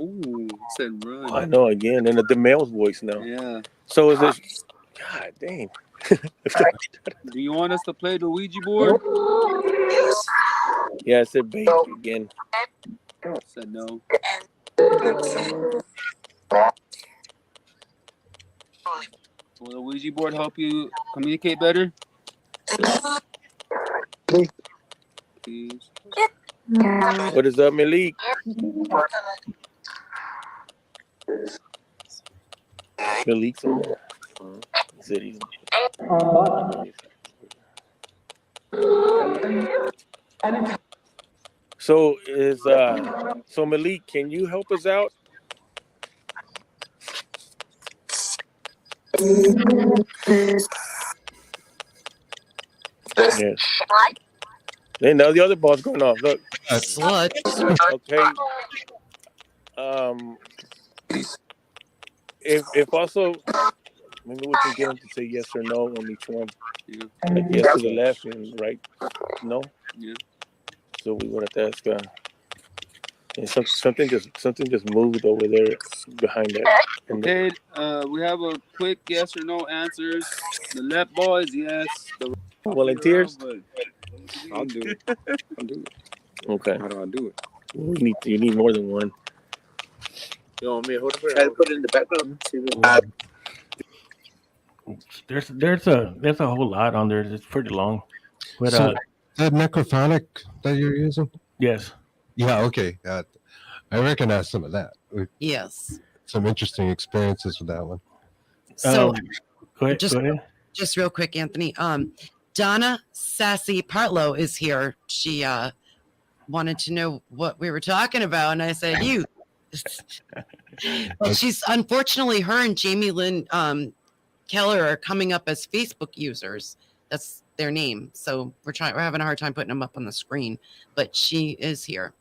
Ooh, said run. I know again, and the male's voice now. Yeah. So is it? God damn. Do you want us to play the Ouija board? Yeah, I said bait again. Said no. Will the Ouija board help you communicate better? Please. What is up, Malik? Malik's on there. He said he's. So so Malik, can you help us out? Yes. Then now the other ball's going off. Look. Slut. Okay. If also maybe we can get them to say yes or no on each one. Yeah. Like yes to the left and right. No. Yeah. So we want to ask. And something just moved over there behind that. Okay. We have a quick yes or no answers. The left ball is yes. The right volunteers. I'll do it. I'll do it. Okay. How do I do it? You need more than one. You want me to hold it? Try to put it in the background. There's a whole lot on there. It's pretty long. But So, is that necrophonic that you're using? yes. Yeah, okay. I recognize some of that. Yes. Some interesting experiences with that one. So Go ahead. just real quick, Anthony. Donna Sassy Partlow is here. She wanted to know what we were talking about, and I said, you. But she's unfortunately, her and Jamie Lynn Keller are coming up as Facebook users. That's their name. So we're having a hard time putting them up on the screen, but she is here.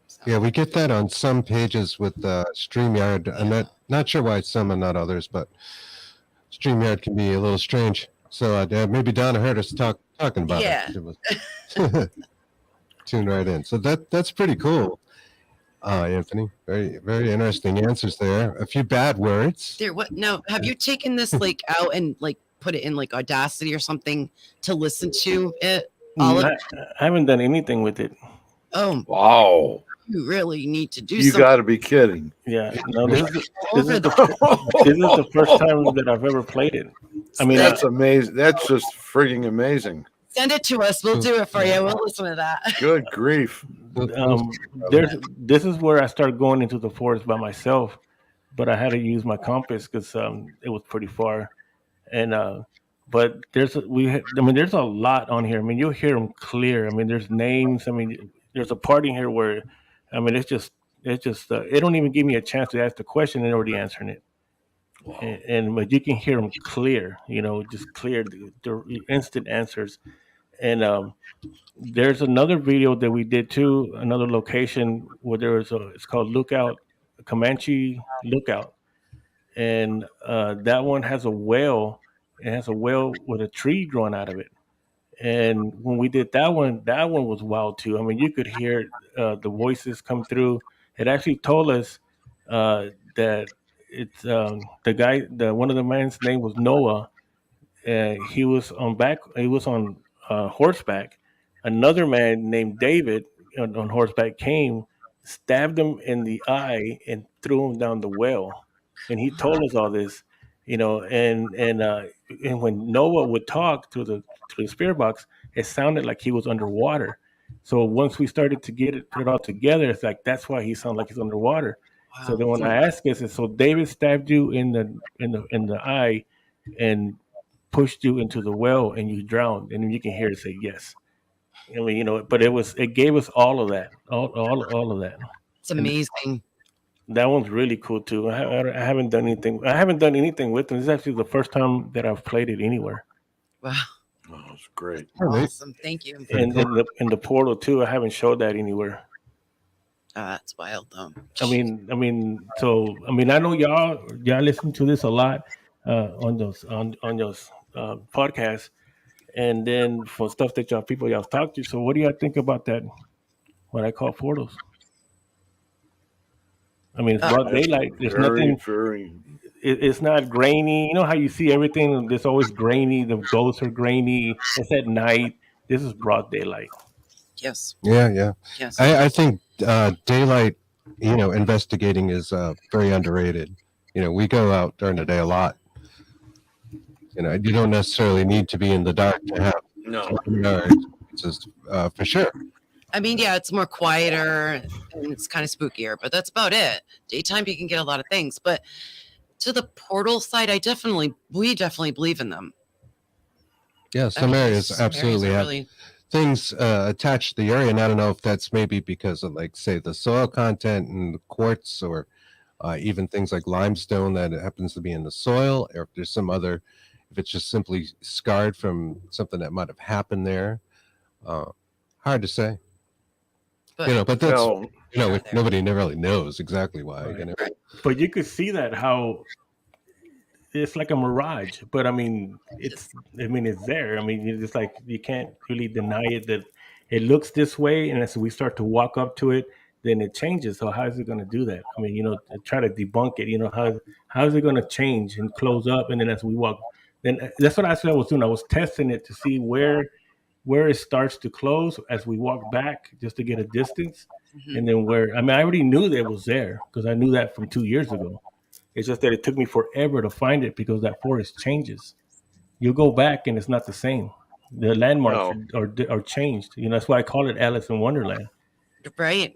So. Yeah, we get that on some pages with StreamYard. I'm not sure why some and not others, but StreamYard can be a little strange. So maybe Donna heard us talking about it. It was tune right in. So that's pretty cool, Anthony. Very, very interesting answers there. A few bad words. There. What? Now, have you taken this out and put it in Audacity or something to listen to it? I haven't done anything with it. Oh wow! You really need to do. You got to be kidding! Yeah, no. This is the first time that I've ever played it. I mean, that's amazing. That's just freaking amazing. Send it to us. We'll do it for you. We'll listen to that. Good grief! This is where I started going into the forest by myself, but I had to use my compass because it was pretty far, and but there's a lot on here. I mean, you'll hear them clear. I mean, there's names. I mean, there's a part in here where, I mean, it's just it don't even give me a chance to ask the question and they're already answering it. Wow. But you can hear them clear, just clear the instant answers. And there's another video that we did too, another location where it's called Comanche Lookout. And that one has a whale, It has a well with a tree growing out of it. And when we did that one was wild too. I mean, you could hear the voices come through. It actually told us that it's the guy, the one of the man's name was Noah. He was on horseback. Another man named David on horseback came, stabbed him in the eye, and threw him down the well. And he told us all this, and when Noah would talk through the spirit box, it sounded like he was underwater. So once we started to put it all together, it's like that's why he sounded like he's underwater. So then when I asked this, so David stabbed you in the eye and pushed you into the well and you drowned, and then you can hear it say yes. I mean, but it gave us all of that, all of that. It's amazing. That one's really cool too. I haven't done anything. I haven't done anything with them. This is actually the first time that I've played it anywhere. Wow. Oh, it's great. Awesome. Thank you. And in the portal too. I haven't showed that anywhere. That's wild though. I mean, I know y'all listen to this a lot on those podcasts, and then for stuff that y'all talk to. So what do y'all think about that? What I call portals? I mean, it's broad daylight. There's nothing. It's not grainy. You know how you see everything? It's always grainy. The ghosts are grainy. It's at night. This is broad daylight. Yes. Yeah. Yes. I think daylight, investigating is very underrated. We go out during the day a lot. You don't necessarily need to be in the dark to have experiences, for sure. I mean, yeah, it's more quieter and it's kind of spookier, but that's about it. Daytime, you can get a lot of things, but to the portal side, we definitely believe in them. Yeah, some areas absolutely have things attached to the area, and I don't know if that's maybe because of, like, say, the soil content and the quartz, or even things like limestone that happens to be in the soil, or if there's some other, if it's just simply scarred from something that might have happened there. Hard to say. But that's nobody really knows exactly why. Right. But you could see that how it's like a mirage. But I mean, it's there. I mean, it's like you can't really deny it that it looks this way, and as we start to walk up to it, then it changes. So how is it going to do that? I mean, try to debunk it. How is it going to change and close up, and then as we walk, then that's what I said I was doing. I was testing it to see where it starts to close as we walk back, just to get a distance. Mm-hmm. And then I already knew that it was there because I knew that from 2 years ago. It's just that it took me forever to find it because that forest changes. You go back and it's not the same. The landmarks are changed. That's why I call it Alice in Wonderland. Right.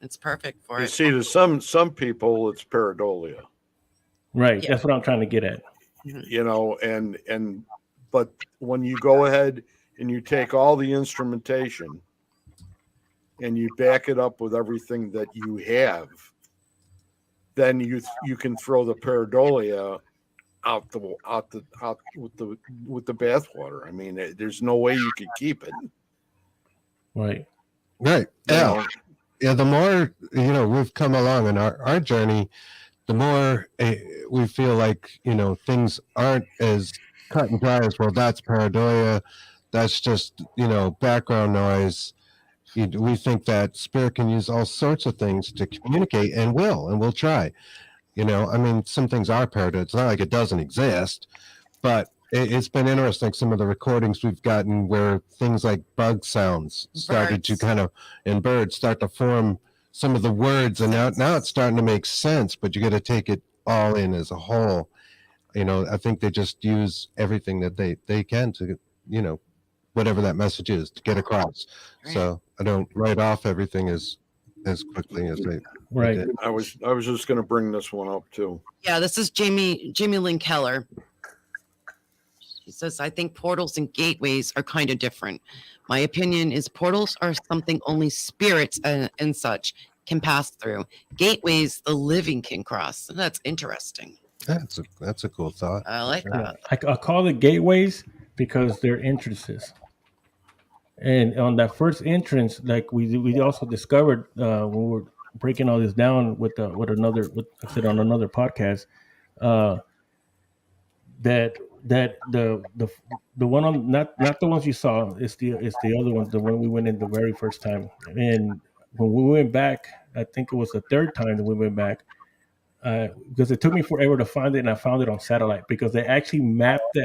It's perfect for it. You see, to some people, it's pareidolia. Right. Yeah. That's what I'm trying to get at. But when you go ahead and you take all the instrumentation and you back it up with everything that you have, then you can throw the pareidolia out with the bathwater. I mean, there's no way you could keep it. Right. Yeah. Yeah. The more we've come along in our journey, the more we feel like things aren't as cut and dry as, well, that's pareidolia. That's just, background noise. We think that spirit can use all sorts of things to communicate, and we'll try. I mean, some things are pareidolia. It's not like it doesn't exist, but it's been interesting. Some of the recordings we've gotten where things like bug sounds started to kind of, and birds start to form some of the words, and now it's starting to make sense, but you got to take it all in as a whole. I think they just use everything that they can to, whatever that message is, to get across. Right. So I don't write off everything as quickly as they did. I was just going to bring this one up too. Yeah, this is Jamie Lynn Keller. She says, I think portals and gateways are kind of different. My opinion is portals are something only spirits and such can pass through. Gateways, the living can cross. That's interesting. That's a cool thought. I like that. I call it gateways because they're entrances. And on that first entrance, like we also discovered when we were breaking all this down with I said on another podcast, that that the one on not the ones you saw. It's the other ones. The one we went in the very first time. And when we went back, I think it was the third time that we went back. Because it took me forever to find it, and I found it on satellite because they actually mapped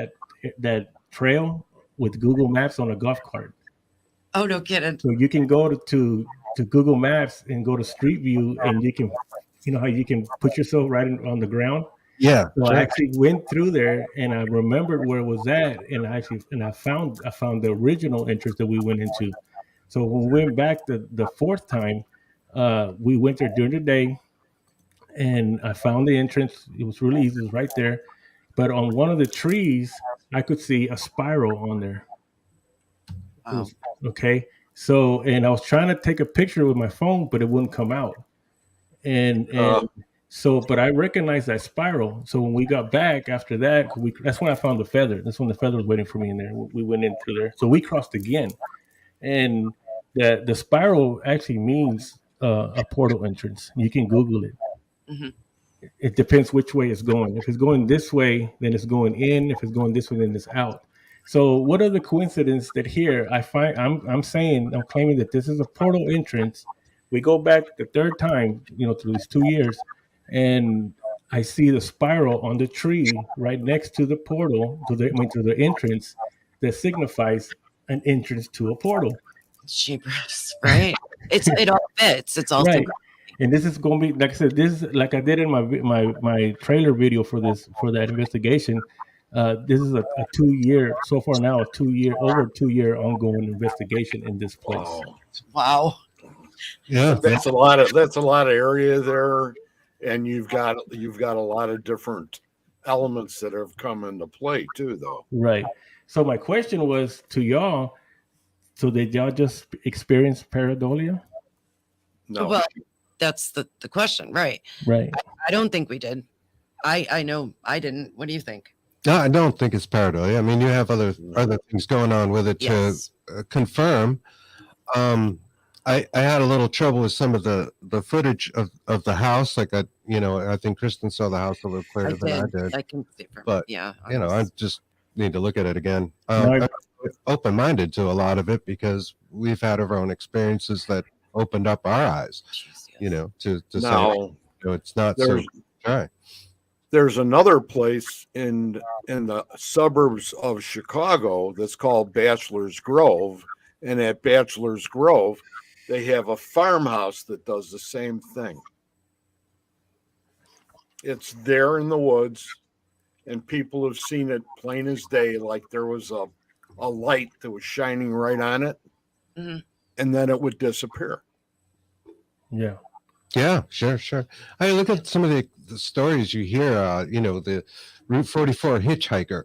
that trail with Google Maps on a golf cart. Oh, no kidding. So you can go to Google Maps and go to Street View, and you can, how you can put yourself right on the ground. Yeah. So sure. I actually went through there, and I remembered where it was at, and I found the original entrance that we went into. So when we went back the fourth time, we went there during the day. And I found the entrance. It was really easy. It was right there. But on one of the trees, I could see a spiral on there. Wow. Okay. So, and I was trying to take a picture with my phone, but it wouldn't come out. And so, but I recognized that spiral. So when we got back after that, that's when I found the feather. That's when the feather was waiting for me in there. We went in through there. So we crossed again. And the spiral actually means a portal entrance. You can Google it. Mm-hmm. It depends which way it's going. If it's going this way, then it's going in. If it's going this way, then it's out. So what are the coincidences that here I'm claiming that this is a portal entrance. We go back the third time, through these 2 years, and I see the spiral on the tree right next to the portal, to the entrance that signifies an entrance to a portal. Jeepers, right? It all fits. It's all right. And this is going to be, like I said, this is like I did in my trailer video for that investigation. This is a 2 year so far now, over 2 year ongoing investigation in this place. Wow. Yeah, that's a lot of area there, and you've got a lot of different elements that have come into play too, though. Right. So my question was to y'all. So did y'all just experience pareidolia? No. Well, that's the question, right? Right. I don't think we did. I know I didn't. What do you think? No, I don't think it's pareidolia. I mean, you have other things going on with it Yes. to confirm. I had a little trouble with some of the footage of the house. Like I think Kristen saw the house a little clearer than I did. I can confirm. But yeah, I just need to look at it again. No, I'm open-minded to a lot of it because we've had our own experiences that opened up our eyes. To say it's not so dry. There's another place in the suburbs of Chicago that's called Bachelor's Grove, and at Bachelor's Grove, they have a farmhouse that does the same thing. It's there in the woods, and people have seen it plain as day, like there was a light that was shining right on it, mm-hmm. and then it would disappear. Yeah. Yeah, sure. I look at some of the stories you hear, the Route 44 hitchhiker,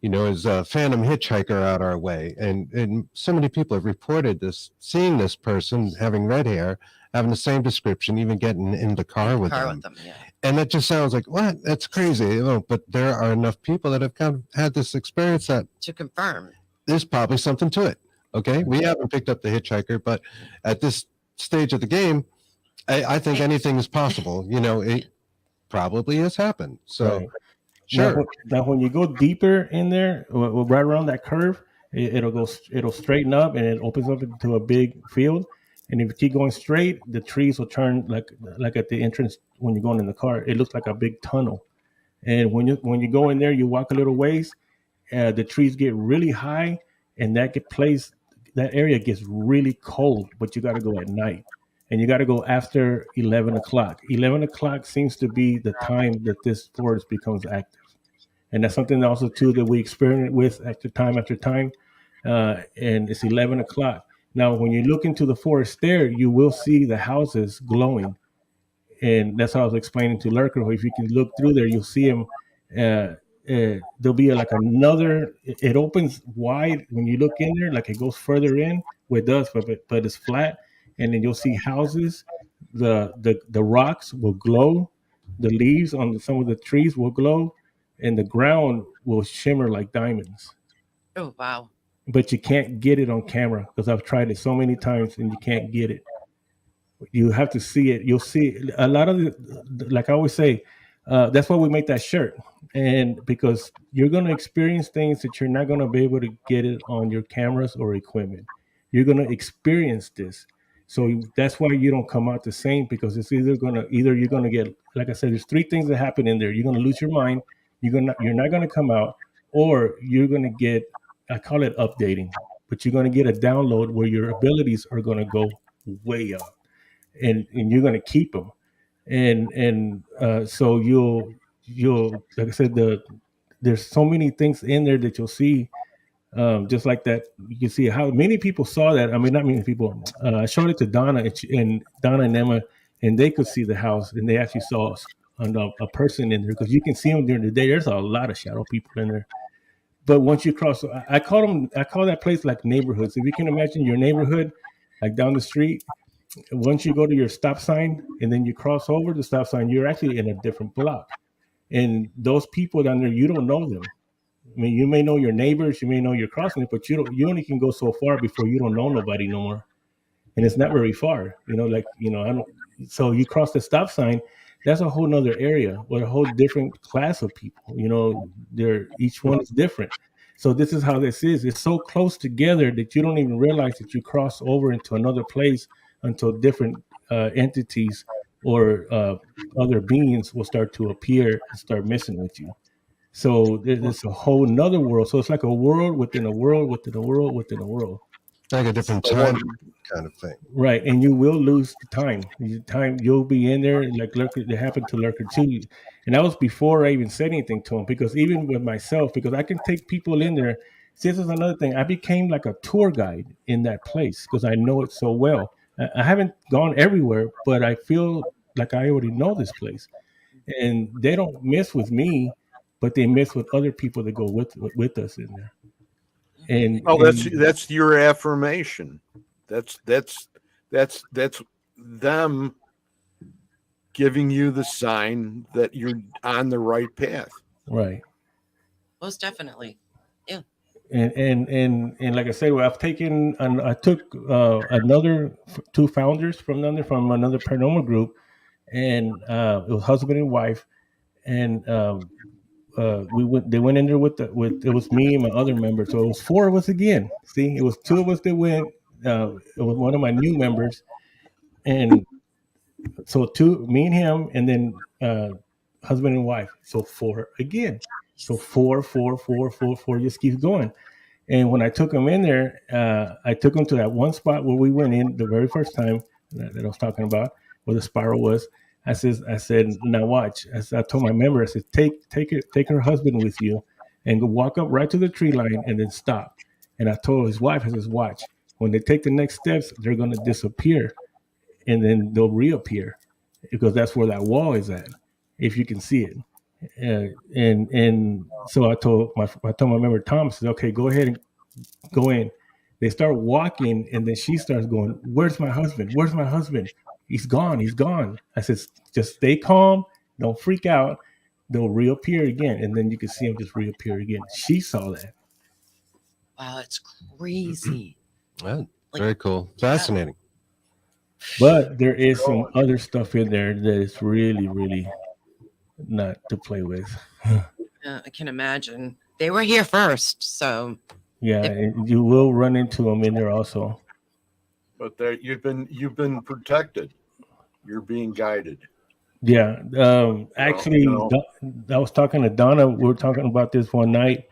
is a phantom hitchhiker out our way. And so many people have reported seeing this person having red hair, having the same description, even getting in the car with them. Yeah. And that just sounds like, what? That's crazy. But there are enough people that have kind of had this experience that to confirm there's probably something to it. Okay. We haven't picked up the hitchhiker, but at this stage of the game, I think anything is possible. It probably has happened. So, right. Sure. Now, when you go deeper in there, right around that curve, it'll straighten up and it opens up into a big field. And if you keep going straight, the trees will turn like at the entrance when you're going in the car. It looks like a big tunnel. And when you go in there, you walk a little ways, the trees get really high, and that area gets really cold. But you got to go at night. And you got to go after 11 o'clock. 11 o'clock seems to be the time that this forest becomes active. And that's something also, too, that we experiment with after time. And it's 11 o'clock. Now, when you look into the forest there, you will see the houses glowing. And that's how I was explaining to Lurker. If you can look through there, you'll see them. There'll be it opens wide when you look in there, like it goes further in where it does, but it's flat. And then you'll see houses. The rocks will glow. The leaves on some of the trees will glow, and the ground will shimmer like diamonds. Oh, wow. But you can't get it on camera because I've tried it so many times and you can't get it. You have to see it. You'll see a lot of like I always say, that's why we make that shirt. and because you're going to experience things that you're not going to be able to get it on your cameras or equipment. You're going to experience this. So that's why you don't come out the same, because it's either you're going to get, like I said, there's three things that happen in there. You're going to lose your mind. You're not going to come out, or you're going to get, I call it updating, but you're going to get a download where your abilities are going to go way up, and you're going to keep them. So you'll like I said, there's so many things in there that you'll see, just like that. You can see how many people saw that. I mean, not many people. I showed it to Donna, and Donna and Emma, and they could see the house, and they actually saw a person in there, because you can see them during the day. There's a lot of shadow people in there. But once you cross, I call that place like neighborhoods. If you can imagine your neighborhood, like down the street, once you go to your stop sign and then you cross over the stop sign, you're actually in a different block. And those people down there, you don't know them. I mean, you may know your neighbors, you may know you're crossing it, but you only can go so far before you don't know nobody no more. And it's not very far, I don't. So you cross the stop sign, that's a whole nother area with a whole different class of people. Each one is different. So this is how this is. It's so close together that you don't even realize that you cross over into another place until different entities or other beings will start to appear and start messing with you. So there's a whole nother world. So it's like a world within a world within a world within a world. Like a different time kind of thing. Right. And you will lose the time. You'll be in there, like Lurker, it happened to Lurker too. And that was before I even said anything to him, because even with myself, because I can take people in there. See, this is another thing. I became like a tour guide in that place because I know it so well. I haven't gone everywhere, but I feel like I already know this place. And they don't mess with me, but they mess with other people that go with us in there. And that's your affirmation. That's them giving you the sign that you're on the right path. Right. Most definitely. Yeah. And like I said, I took another two founders from another paranormal group, and it was husband and wife, and they went in there with it was me and my other member, so it was four of us again. See, it was two of us that went. It was one of my new members, and so me and him, and then husband and wife, so four again. So four just keeps going. And when I took him in there, I took him to that one spot where we went in the very first time that I was talking about, where the spiral was. I said, now watch. I told my member, I said, take her husband with you, and go walk up right to the tree line, and then stop. And I told his wife, I says, watch. When they take the next steps, they're going to disappear, and then they'll reappear, because that's where that wall is at, if you can see it. And so I told my member Tom, I said, okay, go ahead and go in. They start walking, and then she starts going, where's my husband? Where's my husband? He's gone. He's gone. I said, just stay calm. Don't freak out. They'll reappear again. And then you can see him just reappear again. She saw that. Wow, it's crazy. Well, very cool. Fascinating. But there is some other stuff in there that is really, really not to play with. I can imagine. They were here first, so yeah, and you will run into them in there also. But you've been protected. You're being guided. Yeah. Actually, I was talking to Donna. We were talking about this one night,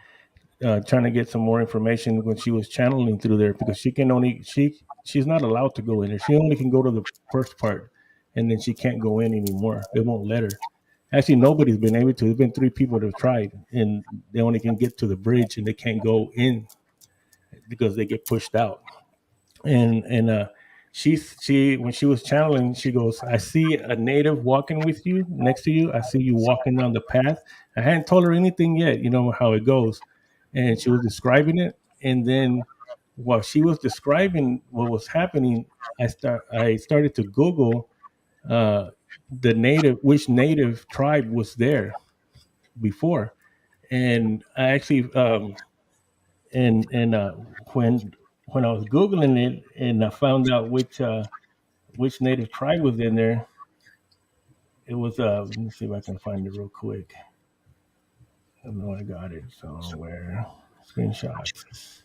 trying to get some more information when she was channeling through there, because she's not allowed to go in there. She only can go to the first part, and then she can't go in anymore. It won't let her. Actually, nobody's been able to. There's been 3 people that have tried, and they only can get to the bridge, and they can't go in because they get pushed out. And she when she was channeling, she goes, I see a native walking with you, next to you. I see you walking down the path. I hadn't told her anything yet, you know how it goes. And she was describing it. And then while she was describing what was happening, I started to Google which native tribe was there before. And I actually when I was Googling it, and I found out which native tribe was in there, it was let me see if I can find it real quick. I know I got it somewhere. Screenshots.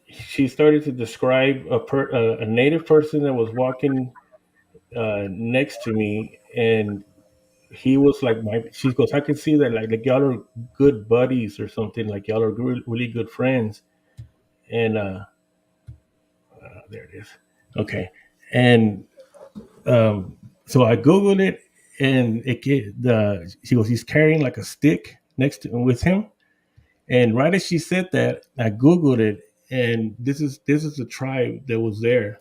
She started to describe a native person that was walking next to me, and he was like my. She goes, I can see that like y'all are good buddies or something. Like y'all are really good friends. And there it is. Okay, and so I googled it, and she goes, he's carrying like a stick next to with him. And right as she said that, I googled it, and this is the tribe that was there.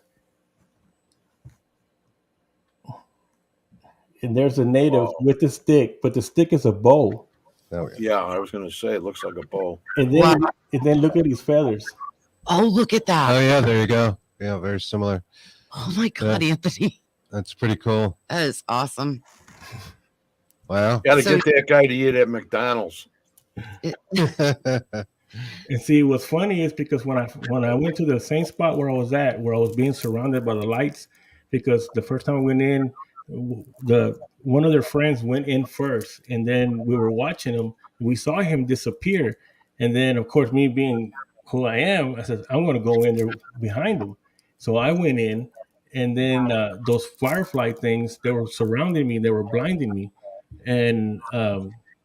And there's a native with the stick, but the stick is a bow. Oh, Yeah, I was going to say it looks like a bow. And then look at his feathers. Oh, look at that. Oh yeah, there you go. Yeah, very similar. Oh my God, Yeah. Anthony. That's pretty cool. That is awesome. Wow. Got to get that guy to eat at McDonald's. And see, what's funny is because when I went to the same spot where I was at, where I was being surrounded by the lights, because the first time I went in, one of their friends went in first, and then we were watching him. We saw him disappear, and then of course, me being who I am, I said I'm going to go in there behind him. So I went in, and then those firefly things, they were surrounding me, they were blinding me, and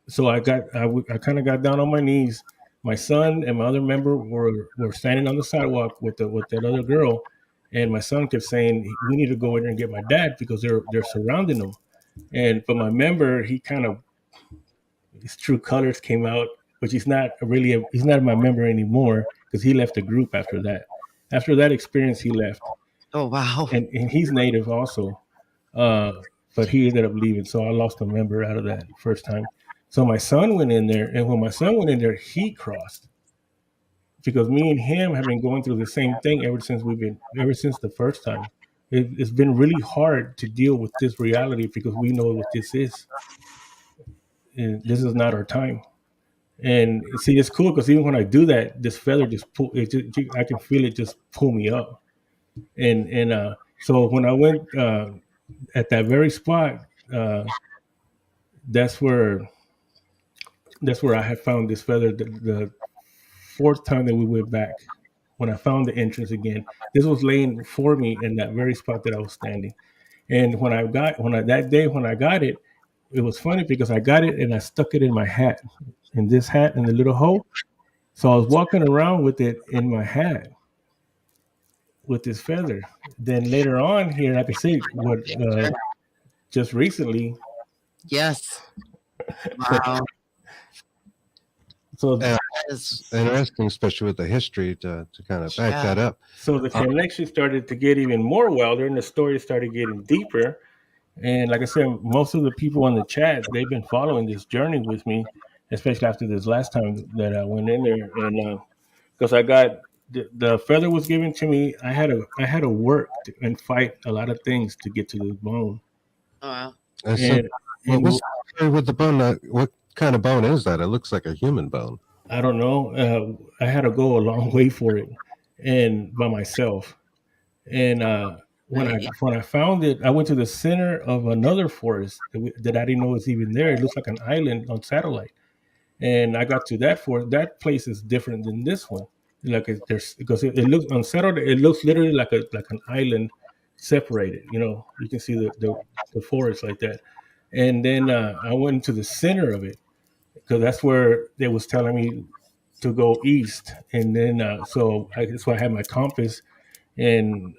so I kind of got down on my knees. My son and my other member were standing on the sidewalk with that other girl, and my son kept saying, "We need to go in there and get my dad because they're surrounding him." But my member, he kind of his true colors came out, which he's not my member anymore because he left the group after that. After that experience, he left. Oh wow! And he's native also, but he ended up leaving, so I lost a member out of that first time. So my son went in there, and when my son went in there, he crossed because me and him have been going through the same thing ever since the first time. It's been really hard to deal with this reality because we know what this is. And this is not our time. And see, it's cool because even when I do that, this feather I can feel it just pull me up. And so when I went at that very spot, that's where I had found this feather the fourth time that we went back. When I found the entrance again, this was laying for me in that very spot that I was standing. And that day when I got it, it was funny because I got it and I stuck it in my hat, in this hat in the little hole. So I was walking around with it in my hat with this feather. Then later on here, like I said, just recently. Yes. Wow. So it's interesting, especially with the history to kind of back that up. So the connection started to get even more wilder, and the story started getting deeper. And like I said, most of the people on the chat, they've been following this journey with me, especially after this last time that I went in there. And because I got the feather was given to me, I had to work and fight a lot of things to get to the bone. Oh, wow. What's with the bone? What kind of bone is that? It looks like a human bone. I don't know. I had to go a long way for it, and by myself. And when I found it, I went to the center of another forest that I didn't know was even there. It looks like an island on satellite. And I got to that forest. That place is different than this one. Like because it looks on satellite. It looks literally like an island separated. You can see the forest like that. And then I went to the center of it because that's where they was telling me to go east. And then so I had my compass. And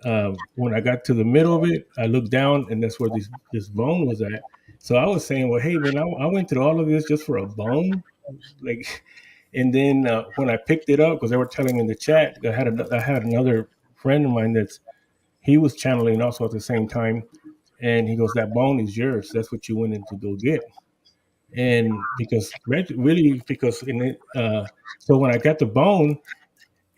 when I got to the middle of it, I looked down, and that's where this bone was at. So I was saying, well, hey, man, I went through all of this just for a bone? And then when I picked it up, because they were telling me in the chat, I had another friend of mine he was channeling also at the same time. And he goes, that bone is yours. That's what you went in to go get. And because so when I got the bone,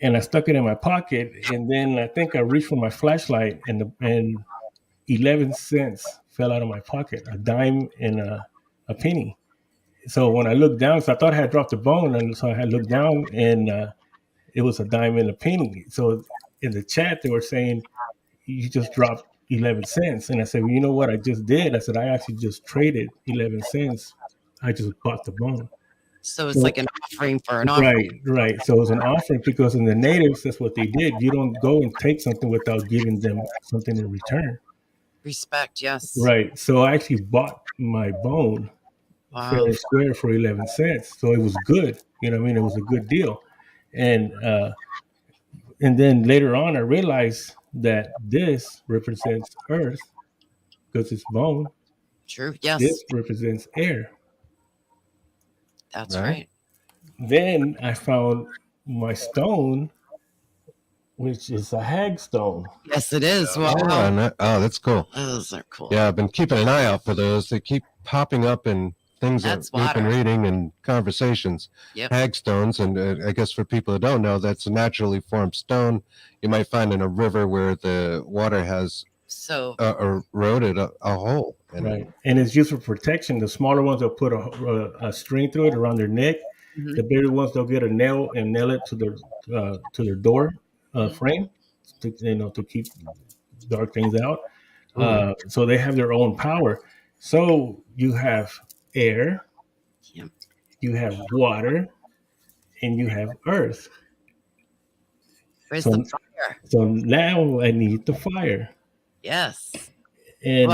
and I stuck it in my pocket, and then I think I reached for my flashlight, and 11 cents fell out of my pocket, a dime and a penny. So when I looked down, so I thought I had dropped the bone, and so I had looked down, and it was a dime and a penny. So in the chat, they were saying, you just dropped 11 cents. And I said, well, you know what I just did? I said, I actually just traded 11 cents. I just bought the bone. So it's like an offering for an offering. Right. So it's an offering because in the natives, that's what they did. You don't go and take something without giving them something in return. Respect, yes. Right. So I actually bought my bone fair and square for 11 cents. So it was good. You know what I mean? It was a good deal. And then later on, I realized that this represents earth because it's bone. True. Yes. This represents air. That's right. Then I found my stone, which is a hag stone. Yes, it is. Wow. Oh, that's cool. Those are cool. Yeah, I've been keeping an eye out for those. They keep popping up in things That's that we've been water. reading and conversations. Yep. Hagstones, and I guess for people who don't know, that's a naturally formed stone you might find in a river where the water has eroded a hole. Right, and it's used for protection. The smaller ones will put a string through it around their neck. Mm-hmm. The bigger ones, they'll get a nail and nail it to their door frame, to keep dark things out. So they have their own power. So you have air, you have water, and you have earth. Where's the fire? So now I need the fire. Yes. And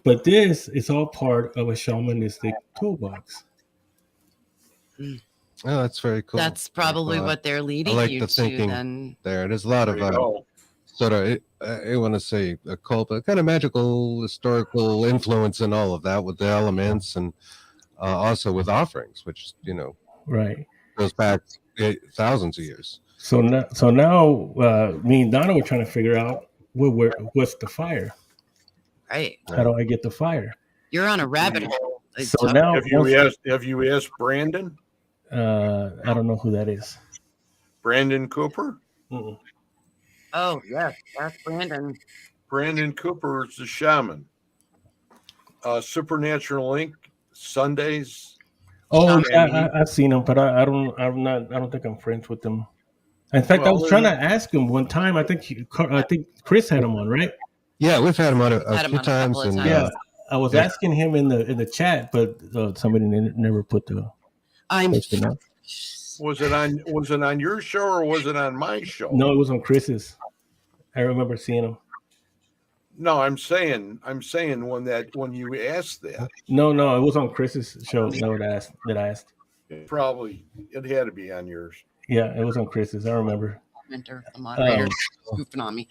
but this is all part of a shamanistic toolbox. Oh, that's very cool. That's probably what they're leading I like you the thinking to. Then there. There's a lot of sort of I want to say occult, but kind of magical, historical influence in all of that with the elements and also with offerings, which right goes back thousands of years. So now, me and Donna were trying to figure out what's the fire. Right. How do I get the fire? You're on a rabbit hole. So now, have you asked Brandon? I don't know who that is. Brandon Cooper? Mm-mm. Oh yes, that's Brandon. Brandon Cooper is the shaman. Supernatural Inc. Sundays. Oh yeah, I've seen him, but I don't think I'm friends with him. In fact, I was trying to ask him one time. I think Chris had him on, right? Yeah, we've had him on a few times. Yeah, I was asking him in the chat, but somebody never put the. Question up. Was it on your show or was it on my show? No, it was on Chris's. I remember seeing him. No, I'm saying when you asked that. No, it was on Chris's show that I asked. It had to be on yours. Yeah, it was on Chris's. I remember. The moderator goofing on me.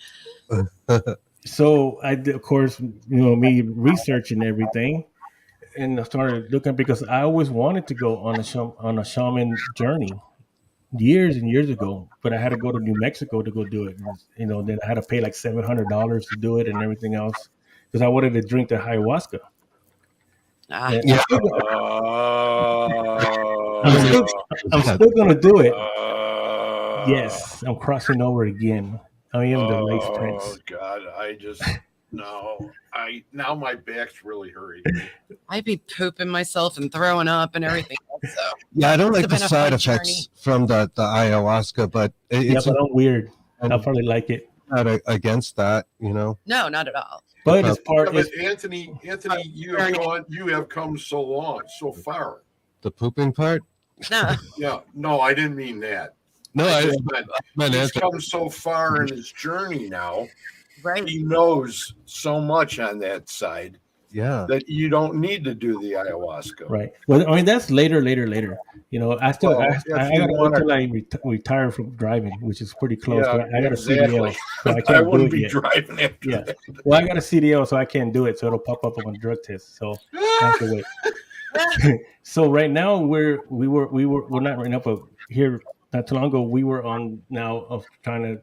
So I did, of course, me researching everything, and I started looking because I always wanted to go on a shaman journey years and years ago, but I had to go to New Mexico to go do it. Then I had to pay like $700 to do it and everything else because I wanted to drink the ayahuasca. I'm still gonna do it. Yes, I'm crossing over again. I am the lace prince. Oh God, now my back's really hurting. I'd be pooping myself and throwing up and everything. So. Yeah, I don't like the side effects from the ayahuasca, but it's but I'm weird. I'll probably like it. Not against that, No, not at all. But it's part. But Anthony, you have come so far. The pooping part? No. Yeah, no, I didn't mean that. No, I meant he's come so far in his journey now. Right. He knows so much on that side. Yeah. That you don't need to do the ayahuasca. Right. Well, I mean that's later. I still I gotta wait till I retire from driving, which is pretty close. Yeah, I got a CDL, so I can't wouldn't do it be yet. driving after that. Well, I got a CDL, so I can't do it. So it'll pop up on my drug test. So I have to wait. So right now we're not right now, but here not too long ago we were on now of trying to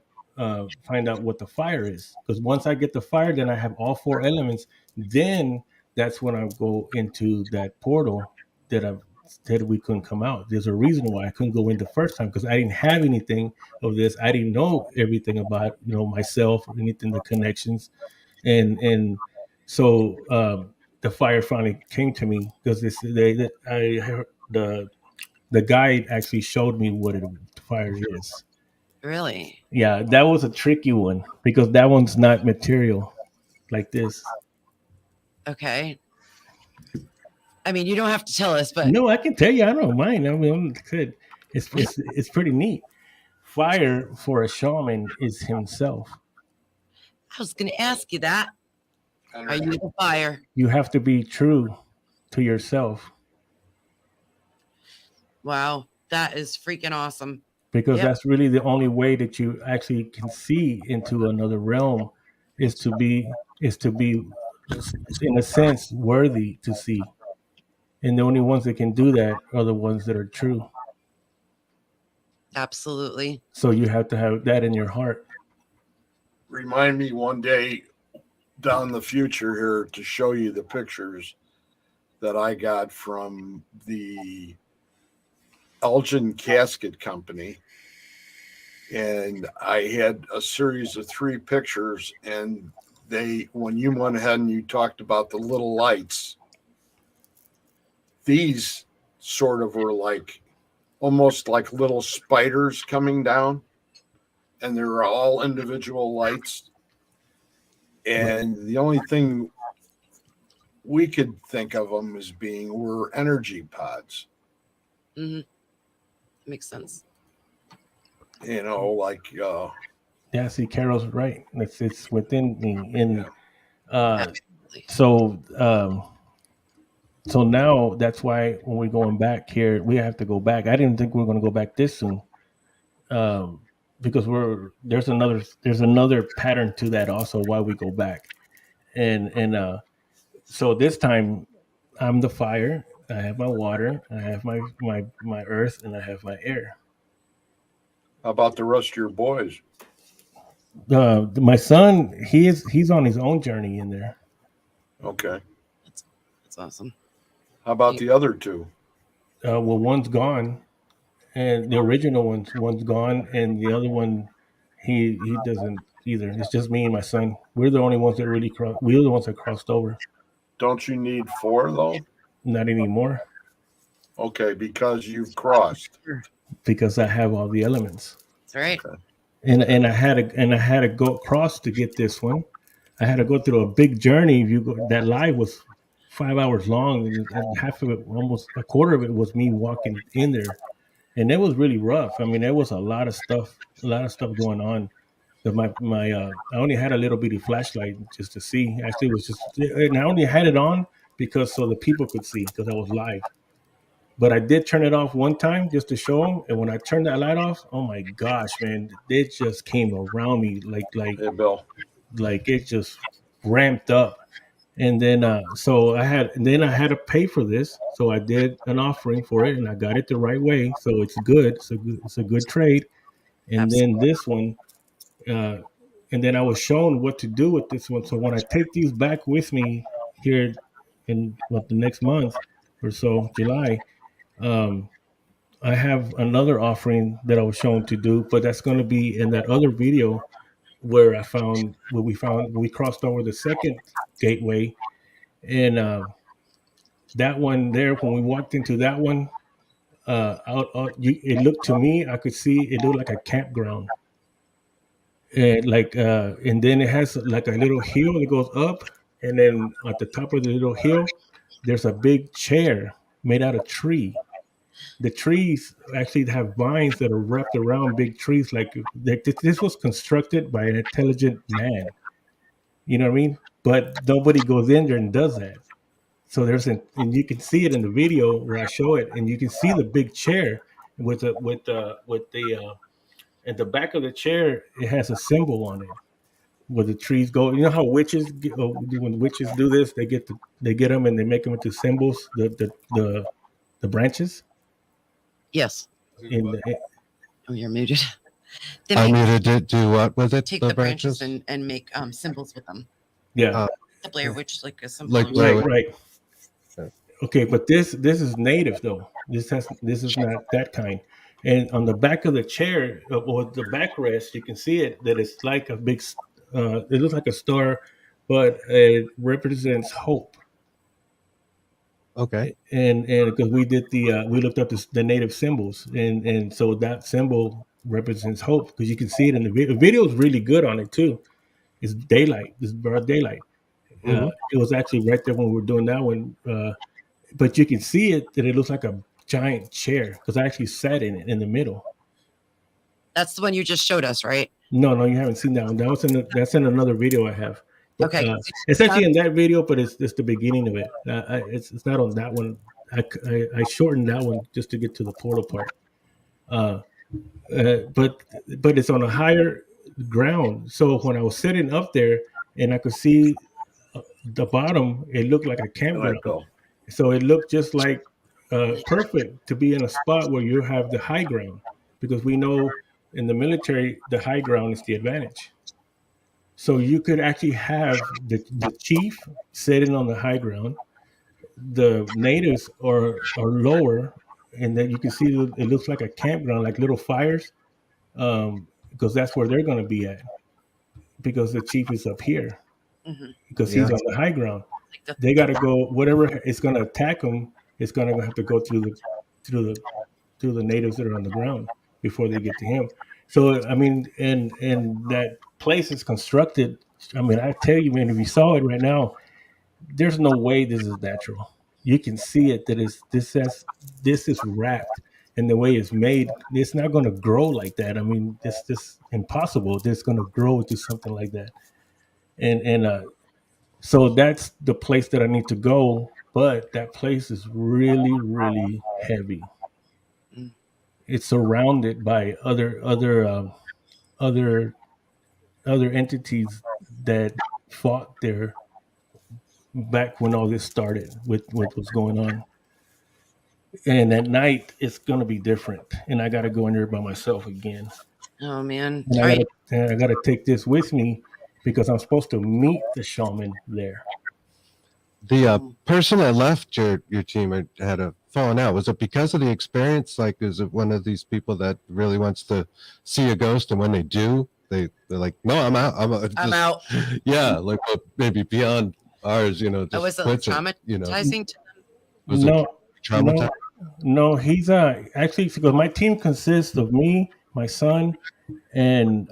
find out what the fire is, because once I get the fire, then I have all four elements. Then that's when I go into that portal that I've said we couldn't come out. There's a reason why I couldn't go in the first time, because I didn't have anything of this. I didn't know everything about myself, or anything, the connections, and so the fire finally came to me because I heard the guide actually showed me what the fire is. Really? Yeah, that was a tricky one because that one's not material. like this. Okay. I mean, you don't have to tell us, but No, I can tell you, I don't mind. I mean, it's pretty neat. Fire for a shaman is himself. I was going to ask you that. Are you the fire? You have to be true to yourself. Wow, that is freaking awesome. Because Yep. that's really the only way that you actually can see into another realm is to be in a sense worthy to see. And the only ones that can do that are the ones that are true. Absolutely. So you have to have that in your heart. Remind me one day down the future here to show you the pictures that I got from the Elgin Casket Company. And I had a series of 3 pictures, and when you went ahead and you talked about the little lights, these sort of were like almost like little spiders coming down, and they're all individual lights. And the only thing we could think of them as being were energy pods. Mm-hmm. Makes sense. You know, like yeah. See, Carol's right. It's within me, and so now that's why when we're going back here, we have to go back. I didn't think we were going to go back this soon, because there's another pattern to that also why we go back, and so this time I'm the fire. I have my water. I have my earth, and I have my air. How about the rest of your boys? My son, he's on his own journey in there. Okay. That's awesome. How about the other 2? Well, one's gone, and the original one's gone, and the other one, he doesn't either. It's just me and my son. We're the only ones that really we're the ones that crossed over. Don't you need 4 though? Not anymore. Okay, because you've crossed. Because I have all the elements. That's right. Okay. And I had to go across to get this one. I had to go through a big journey. That live was 5 hours long, and half of it, almost a quarter of it, was me walking in there, and it was really rough. I mean, there was a lot of stuff going on. I only had a little bitty flashlight just to see. Actually, it was just, and I only had it on because so the people could see because I was live. But I did turn it off one time just to show them. And when I turned that light off, oh my gosh, man, it just came around me like Hey, Bill. Like it just ramped up. And then so I had to pay for this. So I did an offering for it, and I got it the right way. So it's good. It's a good trade. And Absolutely. then this one, and then I was shown what to do with this one. So when I take these back with me here in the next month or so, July, I have another offering that I was shown to do, but that's going to be in that other video where we crossed over the second gateway, and that one there, when we walked into that one, it looked to me, I could see it looked like a campground, and and then it has like a little hill that goes up, and then at the top of the little hill, there's a big chair made out of tree. The trees actually have vines that are wrapped around big trees. This was constructed by an intelligent man. You know what I mean? But nobody goes in there and does that. So and you can see it in the video where I show it, and you can see the big chair with the at the back of the chair. It has a symbol on it where the trees go. You know how when witches do this, they get them and they make them into symbols. The branches. Yes. Oh, you're muted. I muted to do what with it? Take the branches and make symbols with them. Yeah. The Blair Witch, like a symbol. Like right. Okay, but this is native though. This is not that kind. And on the back of the chair or the backrest, you can see it that it's like a big. It looks like a star, but it represents hope. Okay. And because we did we looked up the native symbols, and so that symbol represents hope because you can see it in the video. The video is really good on it too. It's daylight. It's broad daylight. It was actually right there when we were doing that one. But you can see it that it looks like a giant chair because I actually sat in it in the middle. That's the one you just showed us, right? No, you haven't seen that one. That's in another video I have. But, Okay. it's actually in that video, but it's the beginning of it. It's not on that one. I shortened that one just to get to the portal part. But it's on a higher ground. So when I was sitting up there and I could see the bottom, it looked like a campground. So it looked just like perfect to be in a spot where you have the high ground, because we know in the military the high ground is the advantage. So you could actually have the chief sitting on the high ground, the natives are lower, and then you can see it looks like a campground, like little fires, because that's where they're going to be at, because the chief is up here, because he's on the high ground. They got to go, whatever is going to attack them, it's going to have to go through the natives that are on the ground before they get to him. So I mean, and that place is constructed. I mean, I tell you, man, if you saw it right now, there's no way this is natural. You can see it that this is wrapped, and the way it's made, it's not going to grow like that. I mean, it's just impossible. It's going to grow into something like that, and so that's the place that I need to go. But that place is really, really heavy. It's surrounded by other entities that fought there back when all this started with what was going on. And at night it's going to be different, and I got to go in there by myself again. Oh man. And I got to take this with me because I'm supposed to meet the shaman there. The person that left your team had a fallen out. Was it because of the experience? Like, is it one of these people that really wants to see a ghost, and when they do, they're like, no, I'm out. I'm out. Yeah, like maybe beyond ours, just was it quits traumatizing to them? Was it traumatizing? No, he's actually, because my team consists of me, my son, and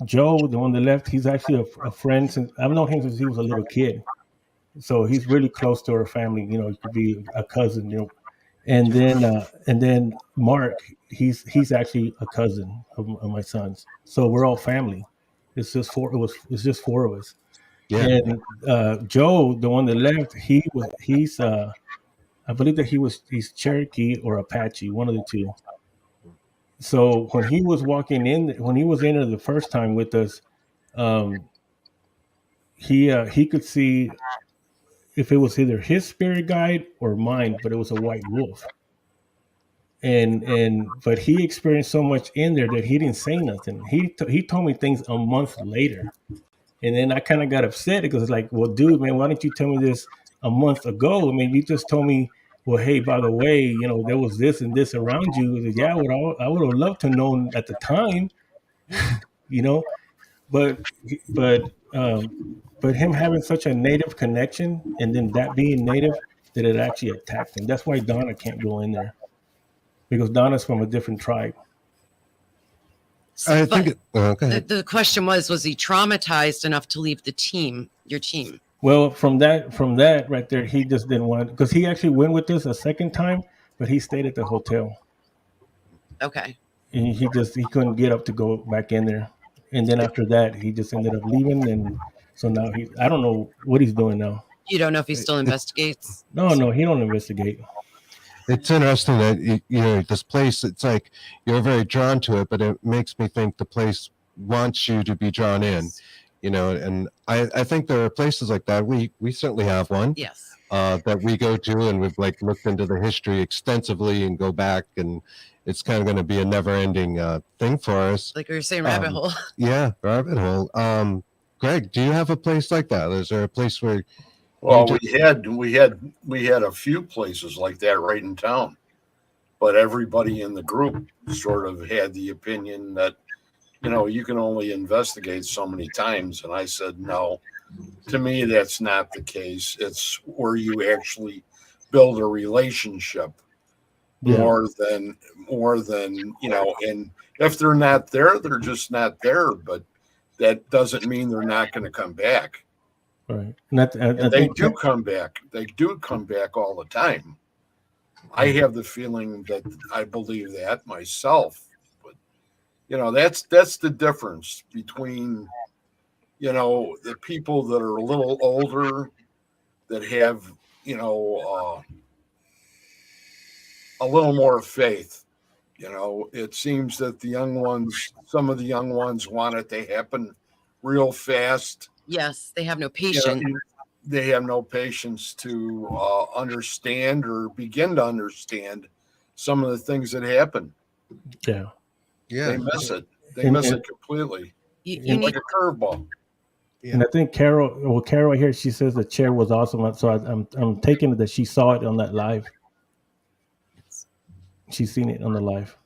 Joe, the one that left. He's actually a friend since I've known him since he was a little kid. So he's really close to our family. He could be a cousin. And then Mark, he's actually a cousin of my son's. So we're all family. It's just four of us. Yeah. And Joe, the one that left, he's I believe that he's Cherokee or Apache, one of the two. So when he was in there the first time with us, he could see if it was either his spirit guide or mine, but it was a white wolf. But he experienced so much in there that he didn't say nothing. He told me things a month later, and then I kind of got upset because it's like, well, dude, man, why didn't you tell me this a month ago? I mean, you just told me, well, hey, by the way, there was this and this around you. Yeah, I would have loved to know at the time, but him having such a native connection, and then that being native, that it actually attacked him. That's why Donna can't go in there, because Donna's from a different tribe. I think the question was he traumatized enough to leave your team? Well, from that right there, he just didn't want, because he actually went with us a second time, but he stayed at the hotel. Okay. And he couldn't get up to go back in there. And then after that, he just ended up leaving. And so now I don't know what he's doing now. You don't know if he still investigates? No, he don't investigate. It's interesting that this place, it's like you're very drawn to it, but it makes me think the place wants you to be drawn in, and I think there are places like that. We certainly have one. Yes. That we go to, and we've looked into the history extensively and go back, and it's kind of going to be a never-ending thing for us. Like we were saying, rabbit hole. Yeah, rabbit hole. Greg, do you have a place like that? Is there a place where? Well, we had a few places like that right in town, but everybody in the group sort of had the opinion that, you can only investigate so many times. And I said, no, to me, that's not the case. It's where you actually build a relationship more than, and if they're not there, they're just not there. But that doesn't mean they're not going to come back. Right. And I And they think do come back. They do come back all the time. I have the feeling that I believe that myself. But that's the difference between the people that are a little older that have a little more faith. It seems that some of the young ones want it to happen real fast. Yes, they have no You patience. know, they have no patience to understand or begin to understand some of the things that happen. Yeah. They miss it. They And- miss and- it completely. You It's like need a curveball. And I think Carol here, she says the chair was awesome. So I'm taking it that she saw it on that live. She's seen it on the live.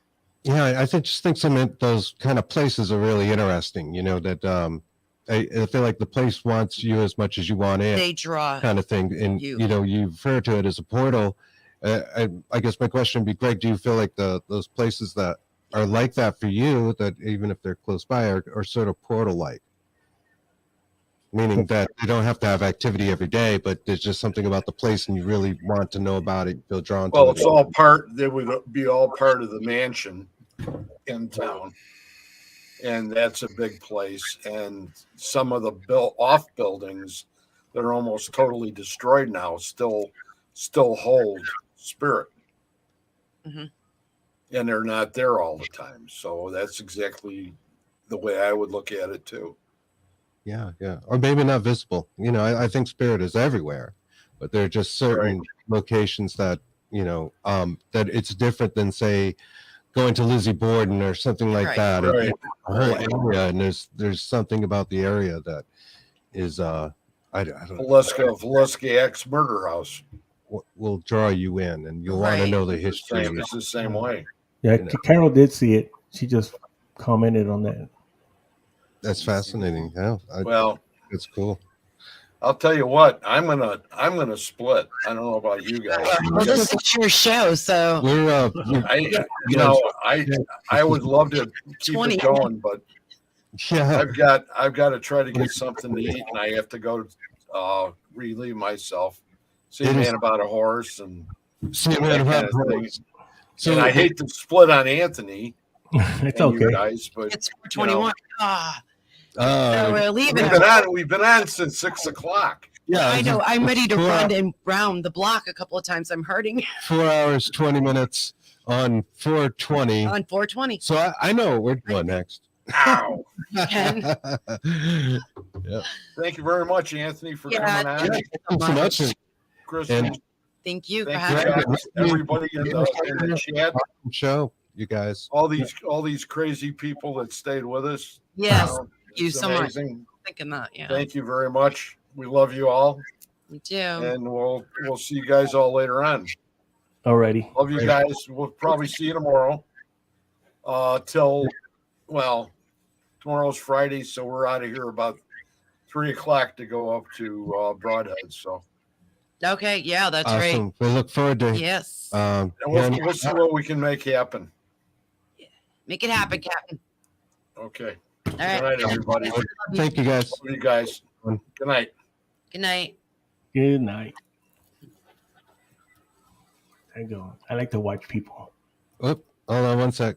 Yeah, I just think some of those kind of places are really interesting. That I feel like the place wants you as much as you want it. they draw Kind of thing, and you. you refer to it as a portal. I guess my question would be, Greg, do you feel like those places that are like that for you, that even if they're close by, are sort of portal-like? Meaning that they don't have to have activity every day, but there's just something about the place, and you really want to know about it. You feel drawn to Well, it. it's all part. They would be all part of the mansion in town, and that's a big place. And some of the built-off buildings that are almost totally destroyed now still hold spirit, Mhm. and they're not there all the time. So that's exactly the way I would look at it too. Yeah, or maybe not visible. I think spirit is everywhere, but there are just certain locations that that it's different than, say, going to Lizzie Borden or something like that. Right. It's a whole area, and there's something about the area that is I don't know, Veluska X Murder House. will draw you in, and you'll want to know the It's history. It's the same way. Yeah, Carol did see it. She just commented on that. That's fascinating. Yeah, Well, it's cool. I'll tell you what, I'm gonna split. I don't know about you guys. Well, this is your show, so We're I would love to keep 20. it going, but yeah, I've got to try to get something to eat, and I have to go relieve myself. See a man about a horse and See a that man kind about of a thing. horse. So And I hate to split on Anthony. It's and you okay. guys, but it's 4:21. So Uh, we're leaving. we've been on since 6:00. yeah, I know. I'm ready to four run hou- and round the block a couple of times. I'm hurting 4 hours 20 minutes on 420. on 4:20. So I know what we're doing next. Ow. Ken. Yeah. Thank you very much, Anthony, for coming on. Yeah, thank you so much. Kristen, And Thank you for thank having you me. guys, everybody in the chat, Awesome show, you guys. all these crazy people that stayed with us. Yes, thank you It's so much. amazing. Thinking that, yeah. Thank you very much. We love you all, Me too. and we'll see you guys all later on. Alrighty. Love you guys. We'll probably see you tomorrow. Tomorrow's Friday, so we're out of here about 3:00 to go up to Broadhead. So Okay, yeah, that's Awesome. right. We look forward to Yes. and hearing- we'll see what we can make happen. Make it happen, Captain. Okay. All Good right. night, everybody. Thank you, guys. Love you guys. Good night. Good night. Good night. There you go. I like to watch people. Oh, hold on one sec.